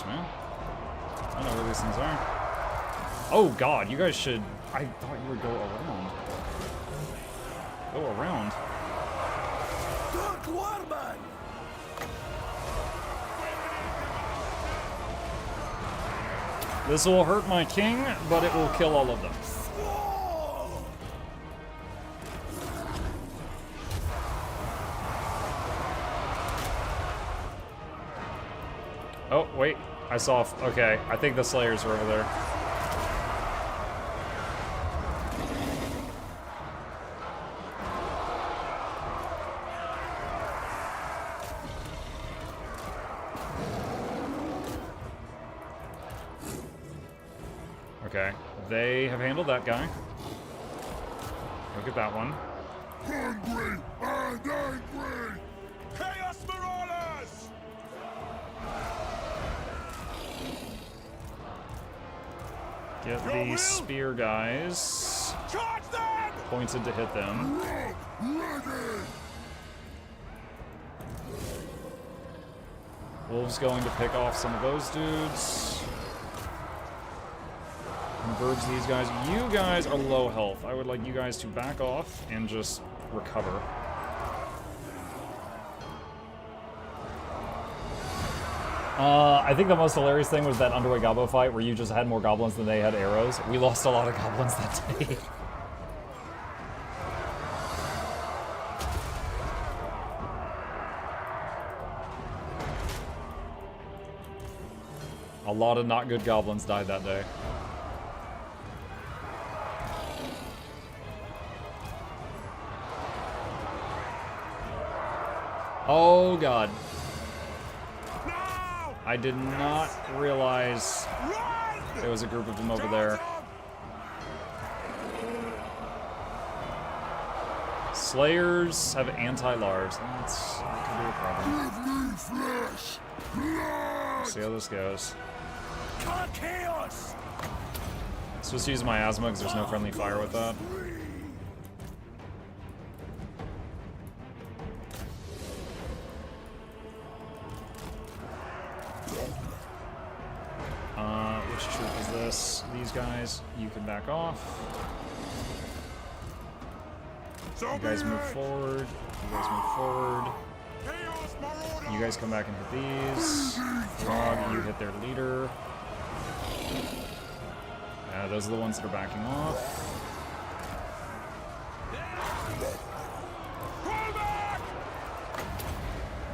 Man. I don't know where these things are. Oh god, you guys should... I thought you would go around. Go around. This will hurt my king, but it will kill all of them. Oh, wait. I saw... Okay, I think the Slayers are over there. Okay, they have handled that guy. Look at that one. Hungry and angry! Chaos Marauders! Get these spear guys pointed to hit them. Wolf's going to pick off some of those dudes. Converge these guys. You guys are low health. I would like you guys to back off and just recover. I think the most hilarious thing was that Underway Gobbo fight where you just had more goblins than they had arrows. We lost a lot of goblins that day. A lot of not good goblins died that day. Oh god. I did not realize there was a group of them over there. Slayers have anti-large. That could be a problem. See how this goes. Supposed to use miasma because there's no friendly fire with that. Which troop is this? These guys, you can back off. You guys move forward. You guys move forward. You guys come back and hit these. Frog, you hit their leader. Those are the ones that are backing off.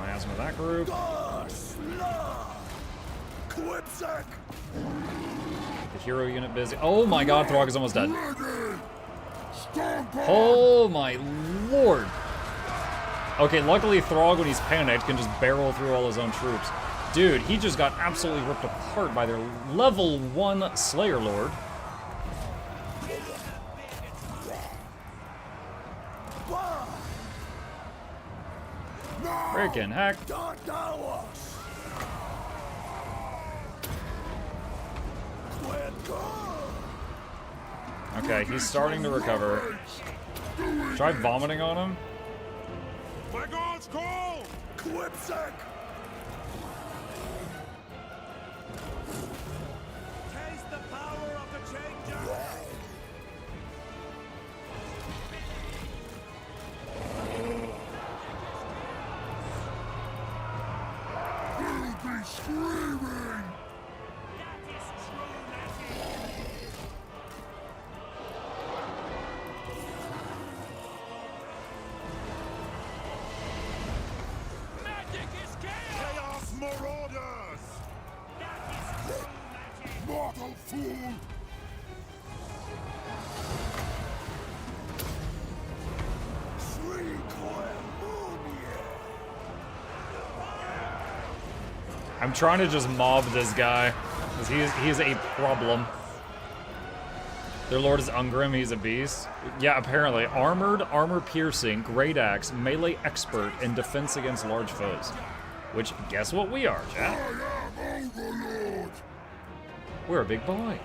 Miasma that group. The hero unit busy. Oh my god, Throg is almost dead. Oh my lord. Okay, luckily Throg, when he's panicked, can just barrel through all his own troops. Dude, he just got absolutely ripped apart by their level 1 Slayer Lord. Freaking heck. Okay, he's starting to recover. Try vomiting on him. My God's call! Quipsack! Taste the power of the changer! You'll be screaming! Marauders! Mortal fool! I'm trying to just mob this guy, because he is a problem. Their lord is Ungrim, he's a beast. Yeah, apparently. Armored, armor piercing, great axe, melee expert, and defense against large foes. Which, guess what we are, chat? We're a big boy.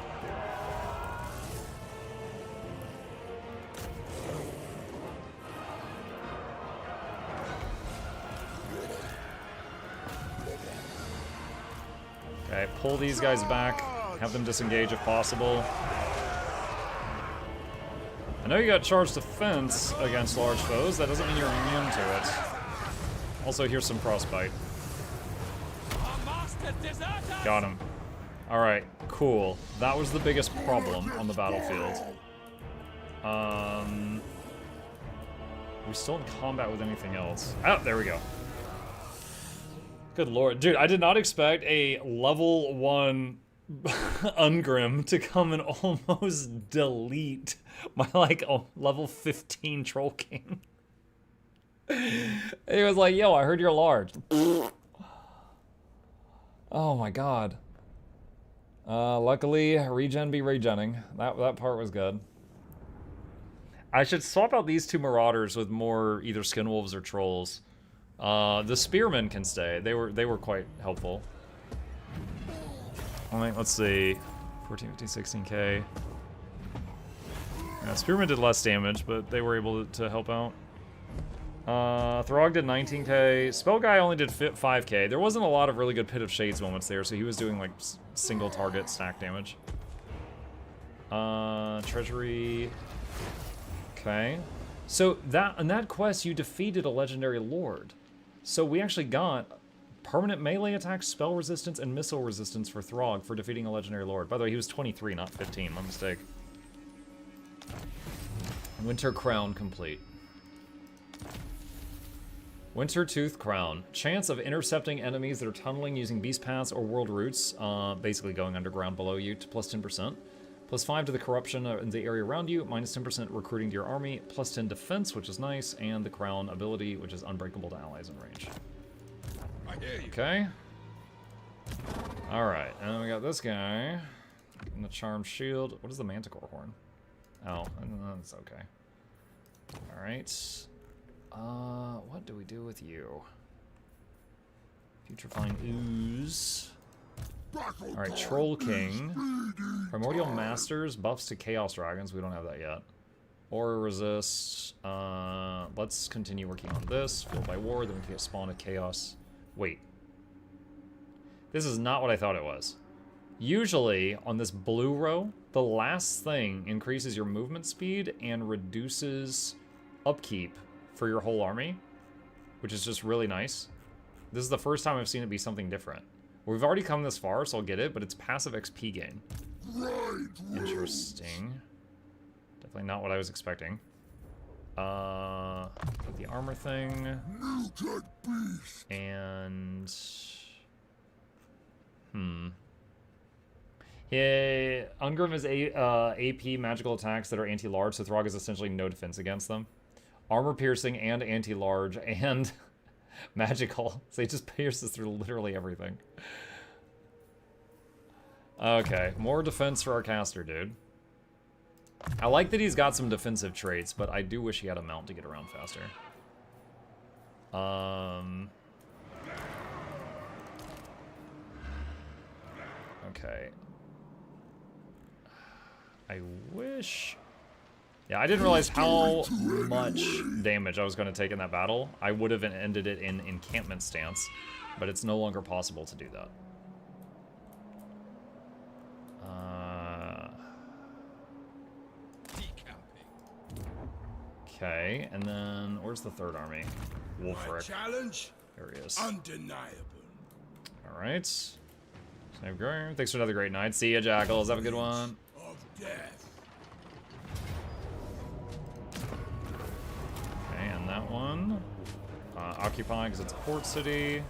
Okay, pull these guys back. Have them disengage if possible. I know you got charged defense against large foes. That doesn't mean you're immune to it. Also, here's some frostbite. Got him. Alright, cool. That was the biggest problem on the battlefield. We still in combat with anything else. Oh, there we go. Good lord. Dude, I did not expect a level 1 Ungrim to come and almost delete my, like, level 15 Troll King. He was like, yo, I heard you're large. Oh my god. Luckily, regen be regenning. That part was good. I should swap out these two Marauders with more either Skinwolves or Trolls. The Spearmen can stay. They were quite helpful. Alright, let's see. 14, 15, 16k. Yeah, Spearmen did less damage, but they were able to help out. Throg did 19k. Spell Guy only did 5k. There wasn't a lot of really good Pit of Shades moments there, so he was doing like single target stack damage. Treasury. Okay. So in that quest you defeated a legendary lord. So we actually got permanent melee attack, spell resistance, and missile resistance for Throg for defeating a legendary lord. By the way, he was 23, not 15. My mistake. Winter Crown complete. Wintertooth Crown. Chance of intercepting enemies that are tunneling using beast paths or world routes, basically going underground below you, to plus 10%. Plus 5 to the corruption in the area around you, minus 10% recruiting to your army, plus 10 defense, which is nice, and the crown ability, which is unbreakable to allies in range. I hear you. Okay. Alright, and then we got this guy. And the charmed shield. What is the manticore horn? Oh, that's okay. Alright. What do we do with you? Putrefying Ooze. Alright, Troll King. Primordial Masters, buffs to Chaos Dragons. We don't have that yet. Aura Resist. Let's continue working on this. Fueled by War, then we can spawn a Chaos. Wait. This is not what I thought it was. Usually, on this blue row, the last thing increases your movement speed and reduces upkeep for your whole army, which is just really nice. This is the first time I've seen it be something different. We've already come this far, so I'll get it, but it's passive XP gain. Interesting. Definitely not what I was expecting. The armor thing. And... Yeah, Ungrim is AP magical attacks that are anti-large, so Throg is essentially no defense against them. Armor piercing and anti-large and magical. So he just pierces through literally everything. Okay, more defense for our caster, dude. I like that he's got some defensive traits, but I do wish he had a mount to get around faster. Okay. I wish... Yeah, I didn't realize how much damage I was going to take in that battle. I would have ended it in encampment stance, but it's no longer possible to do that. Okay, and then where's the third army? Wolfric. Challenge? Here he is. Undeniable. All right. Save Graham. Thanks for another great night. See ya, Jackals. Have a good one. Of death. Okay, and that one. Occupy, because it's a port city.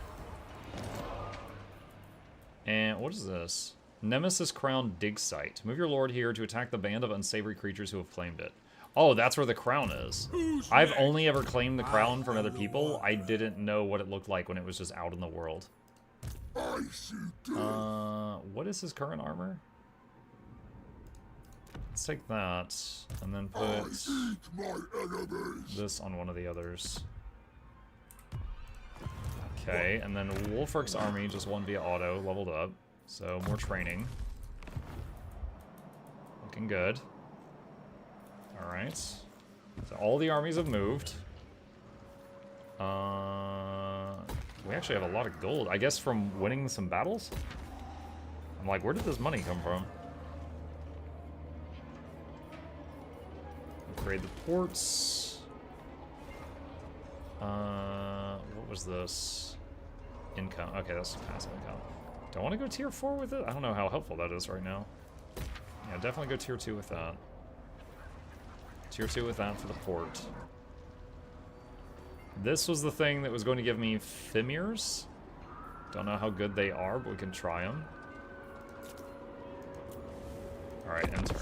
And what is this? Nemesis Crown Dig Site. Move your lord here to attack the band of unsavory creatures who have claimed it. Oh, that's where the crown is. I've only ever claimed the crown from other people. I didn't know what it looked like when it was just out in the world. What is his current armor? Let's take that, and then put this on one of the others. Okay, and then Wolfric's army just won via auto, leveled up. So, more training. Looking good. Alright. So all the armies have moved. We actually have a lot of gold. I guess from winning some battles? I'm like, where did this money come from? Upgrade the ports. What was this? Income. Okay, that's passive income. Do I want to go tier 4 with it? I don't know how helpful that is right now. Yeah, definitely go tier 2 with that. Tier 2 with that for the port. This was the thing that was going to give me Fimirs. Don't know how good they are, but we can try them. Alright, enter.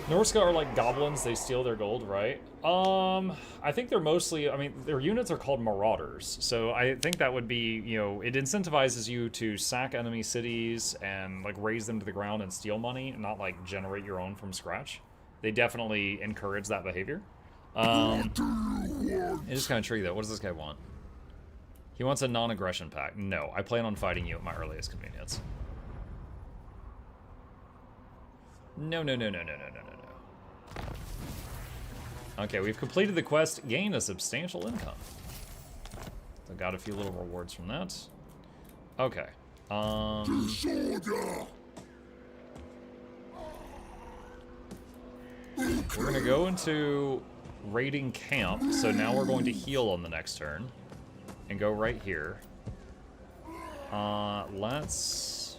Norska are like goblins, they steal their gold, right? I think they're mostly, I mean, their units are called marauders. So I think that would be, you know, it incentivizes you to sack enemy cities and like raise them to the ground and steal money, and not like generate your own from scratch. They definitely encourage that behavior. It is kind of tricky though. What does this guy want? He wants a non-aggression pact. No, I plan on fighting you at my earliest convenience. No, no, no, no, no, no, no, no, no. Okay, we've completed the quest. Gain a substantial income. So got a few little rewards from that. Okay. We're gonna go into raiding camp, so now we're going to heal on the next turn. And go right here. Let's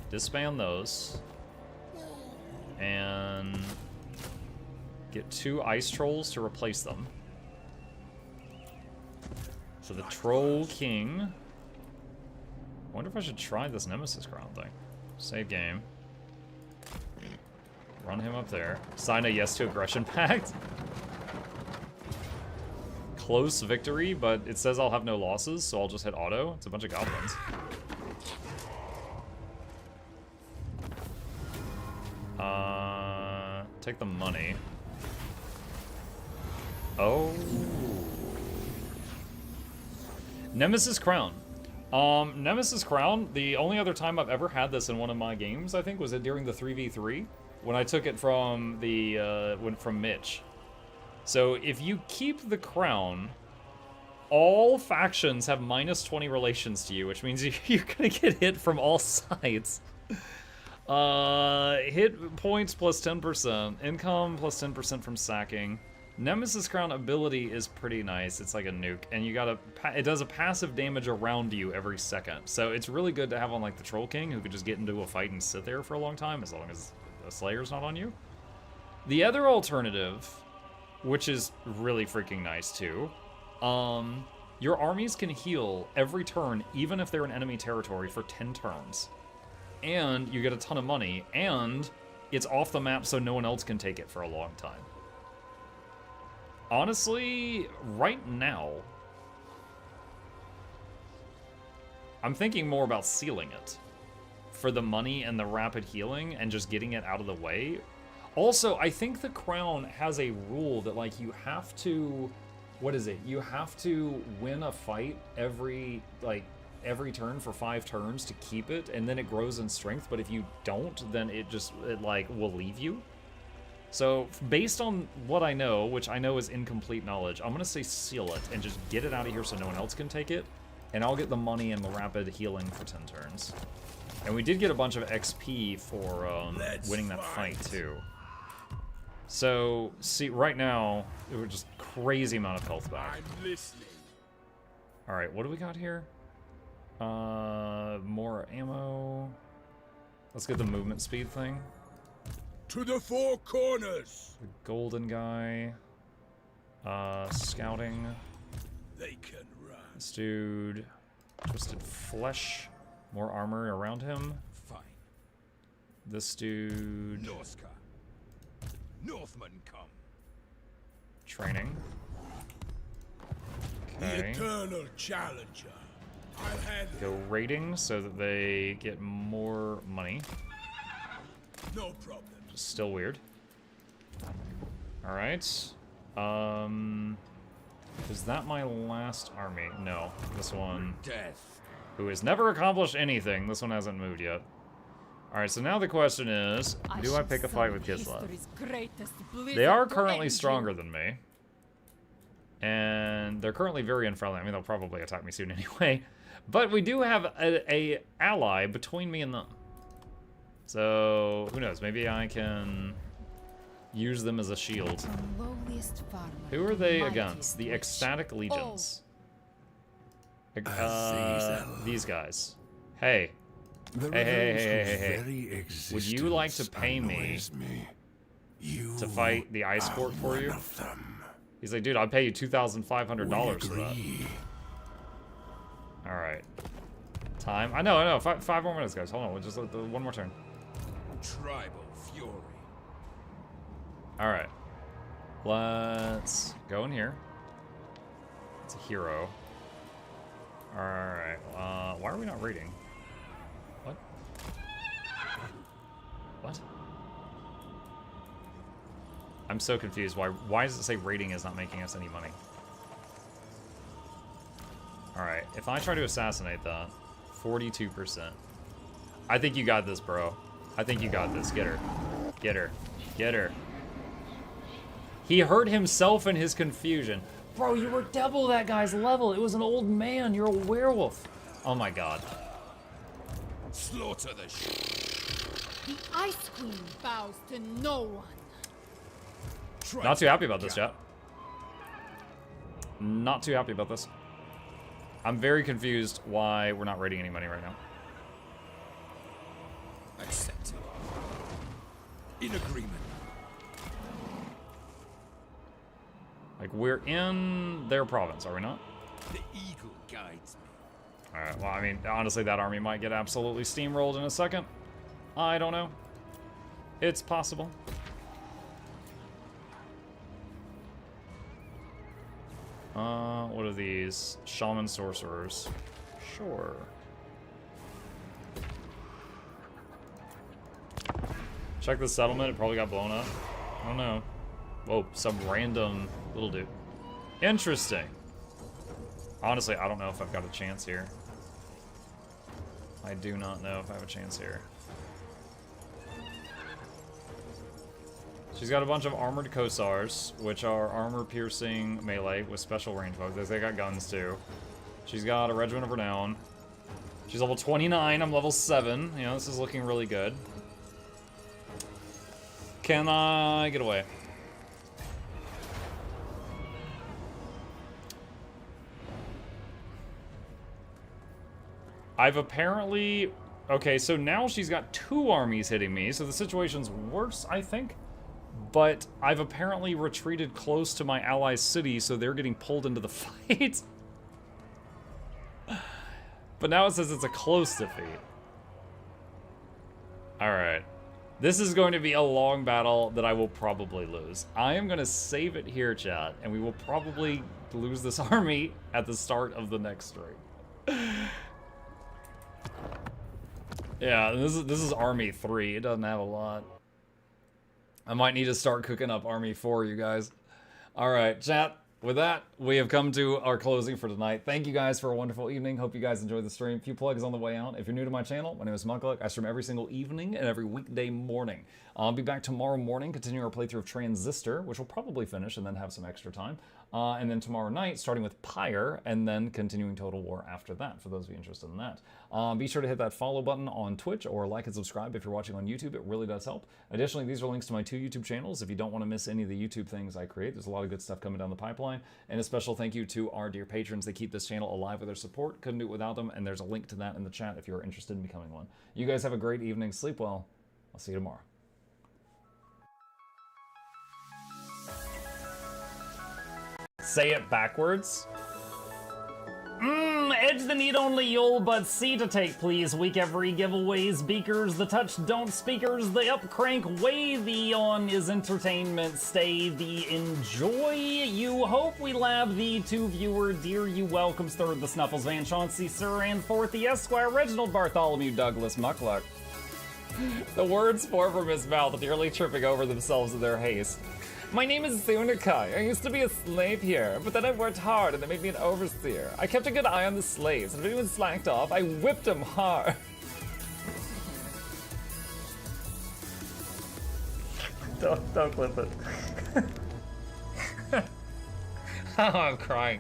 disband those. And get 2 ice trolls to replace them. to the Troll King. I wonder if I should try this Nemesis Crown thing. Save game. Run him up there. Sign a yes to aggression pact. Close victory, but it says I'll have no losses, so I'll just hit auto. It's a bunch of goblins. Take the money. Oh. Nemesis Crown. Nemesis Crown, the only other time I've ever had this in one of my games, I think, was during the 3v3, when I took it from the, from Mitch. So if you keep the crown, all factions have -20 relations to you, which means you're gonna get hit from all sides. Hit points plus 10%, income plus 10% from sacking. Nemesis Crown ability is pretty nice. It's like a nuke, and you gotta, it does a passive damage around you every second. So it's really good to have on like the Troll King, who could just get into a fight and sit there for a long time, as long as the Slayer's not on you. The other alternative, which is really freaking nice too, your armies can heal every turn, even if they're in enemy territory, for 10 turns. And you get a ton of money, and it's off the map so no one else can take it for a long time. Honestly, right now, I'm thinking more about sealing it for the money and the rapid healing and just getting it out of the way. Also, I think the crown has a rule that, like, you have to, what is it? You have to win a fight every turn for 5 turns to keep it, and then it grows in strength, but if you don't, then it like will leave you. So based on what I know, which I know is incomplete knowledge, I'm gonna say seal it and just get it out of here so no one else can take it, and I'll get the money and the rapid healing for 10 turns. And we did get a bunch of XP for winning that fight too. So see, right now it was just crazy amount of health back. All right, what do we got here? More ammo. Let's get the movement speed thing. To the 4 corners. The golden guy. Scouting. They can run. This dude. Twisted flesh. More armor around him. Fine. This dude. Norska. Northmen come. Training. The Okay. eternal challenger. I'll handle Go raiding so that they get more money. no problem. Still weird. Alright. Is that my last army? No. This one, Death. who has never accomplished anything. This one hasn't moved yet. Alright, so now the question is, do I pick a fight with Kislev? They are currently stronger than me. And they're currently very unfriendly. I mean, they'll probably attack me soon anyway. But we do have a ally between me and them. So, who knows? Maybe I can use them as a shield. Who are they against? The Ecstatic Legions. These guys. Hey. Hey. Would you like to pay me to fight the Ice Court for you? He's like, dude, I'll pay you $2,500 for that. Alright. Time. I know. 5 more minutes, guys. Hold on. We'll just one more turn. Tribal fury. Alright. Let's go in here. It's a hero. Alright. Why are we not raiding? What? What? I'm so confused. Why does it say raiding is not making us any money? Alright. If I try to assassinate that, 42%. I think you got this, bro. I think you got this. Get her. Get her. Get her. He hurt himself in his confusion. Bro, you were double that guy's level. It was an old man. You're a werewolf. Oh my god. Slaughter the The Ice Queen bows to no one. Not too happy about this, chat. Not too happy about this. I'm very confused why we're not raiding any money right now. Accepted. In agreement. Like, we're in their province, are we not? The eagle guides me. Alright, well, I mean, honestly, that army might get absolutely steamrolled in a second. I don't know. It's possible. What are these? Shaman sorcerers. Sure. Check the settlement, it probably got blown up. I don't know. Whoa, some random little dude. Interesting. Honestly, I don't know if I've got a chance here. I do not know if I have a chance here. She's got a bunch of armored Kosars, which are armor-piercing melee with special range bugs. They got guns, too. She's got a Regiment of Renown. She's level 29, I'm level 7. You know, this is looking really good. Can I get away? I've apparently... Okay, so now she's got 2 armies hitting me, so the situation's worse, I think. But I've apparently retreated close to my allies' city, so they're getting pulled into the fight. But now it says it's a close defeat. Alright. This is going to be a long battle that I will probably lose. I am going to save it here, chat, and we will probably lose this army at the start of the next stream. Yeah, this is Army 3. It doesn't have a lot. I might need to start cooking up Army 4, you guys. Alright, chat. With that, we have come to our closing for tonight. Thank you guys for a wonderful evening. Hope you guys enjoyed the stream. A few plugs on the way out. If you're new to my channel, my name is Mukluk. I stream every single evening and every weekday morning. I'll be back tomorrow morning, continuing our playthrough of Transistor, which we'll probably finish and then have some extra time. And then tomorrow night, starting with Pyre, and then continuing Total War after that, for those of you interested in that. Be sure to hit that follow button on Twitch, or like and subscribe if you're watching on YouTube. It really does help. Additionally, these are links to my 2 YouTube channels if you don't want to miss any of the YouTube things I create. There's a lot of good stuff coming down the pipeline. And a special thank you to our dear patrons. They keep this channel alive with their support. Couldn't do it without them, and there's a link to that in the chat if you're interested in becoming one. You guys have a great evening. Sleep well. I'll see you tomorrow. Say it backwards. Edge the need only you'll but C to take, please. Week every giveaways, beakers, the touch don't speakers, the up crank way, the on is entertainment, stay the enjoy. You hope we lab the 2 viewer, dear you welcomes, third the Snuffles, Van Chauncey, Sir, and fourth the Esquire, Reginald Bartholomew, Douglas, Mukluk. The words pour from his mouth, nearly tripping over themselves in their haste. My name is Zunikai. I used to be a slave here, but then I worked hard and they made me an overseer. I kept a good eye on the slaves, and if anyone slacked off, I whipped them hard. Don't clip it. Oh, I'm crying.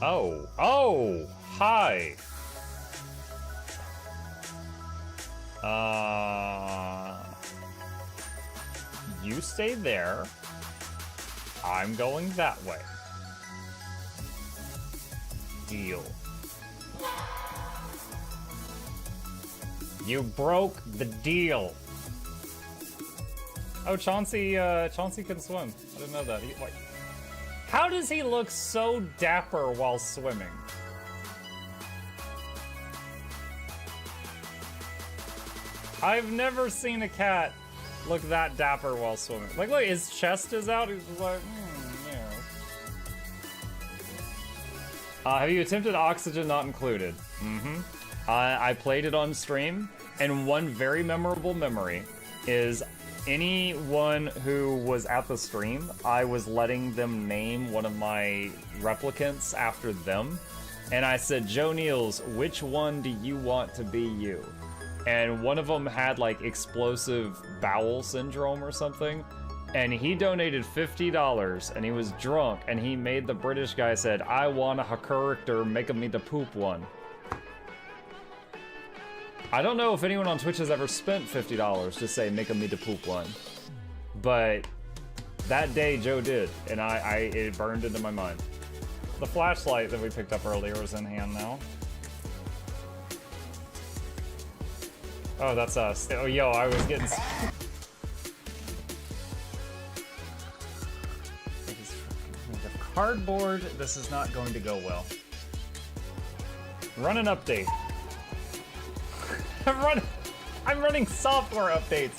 Oh, hi. You stay there. I'm going that way. Deal. You broke the deal. Oh, Chauncey can swim. I didn't know that. How does he look so dapper while swimming? I've never seen a cat look that dapper while swimming. Like, look, his chest is out. He's just like, yeah. Have you attempted Oxygen Not Included? I played it on stream, and one very memorable memory is anyone who was at the stream, I was letting them name one of my replicants after them, and I said, Joe Niels, which one do you want to be you? And one of them had like explosive bowel syndrome or something, and he donated $50, and he was drunk, and he made the British guy said, I want a character, make me the poop one. I don't know if anyone on Twitch has ever spent $50 to say make me the poop one, but that day Joe did, and it burned into my mind. The flashlight that we picked up earlier is in hand now. Oh, that's us. Oh, yo, I was getting... Hardboard, this is not going to go well. Run an update. I'm running software updates.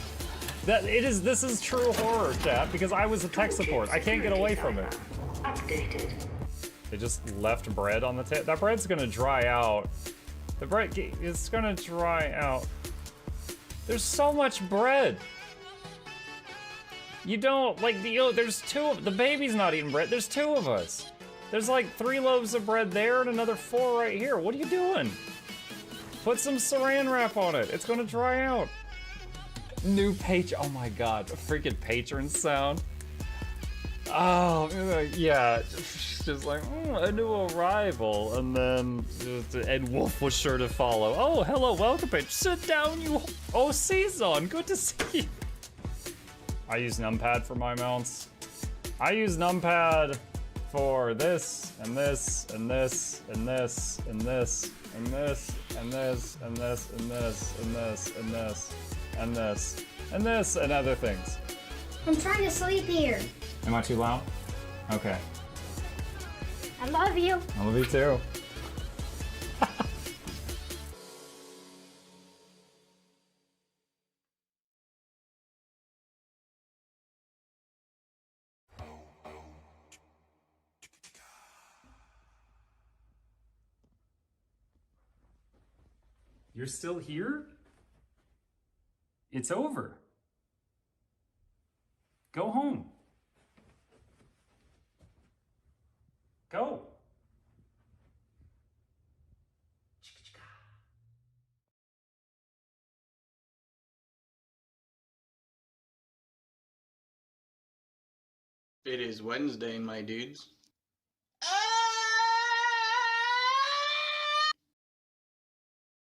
This is true horror, chat, because I was a tech support. I can't get away from it. Updated. They just left bread on the table. That bread's gonna dry out. The bread, it's gonna dry out. There's so much bread. You don't, like, there's the baby's not eating bread. There's 2 of us. There's like 3 loaves of bread there and another 4 right here. What are you doing? Put some saran wrap on it. It's gonna dry out. New page, oh my God, a freaking patron sound. Oh, yeah, just like, a new arrival, and then, and Wolf was sure to follow. Oh, hello, welcome page. Sit down, you, oh, Season, good to see you. I use numpad for my mounts. I use numpad for this, and this, and this, and this, and this, and this, and this, and this, and this, and this, and this, and this, and this, and other things. I'm trying to sleep here. Am I too loud? Okay. I love you. I love you too. You're still here? It's over. Go home. Go. It is Wednesday, my dudes.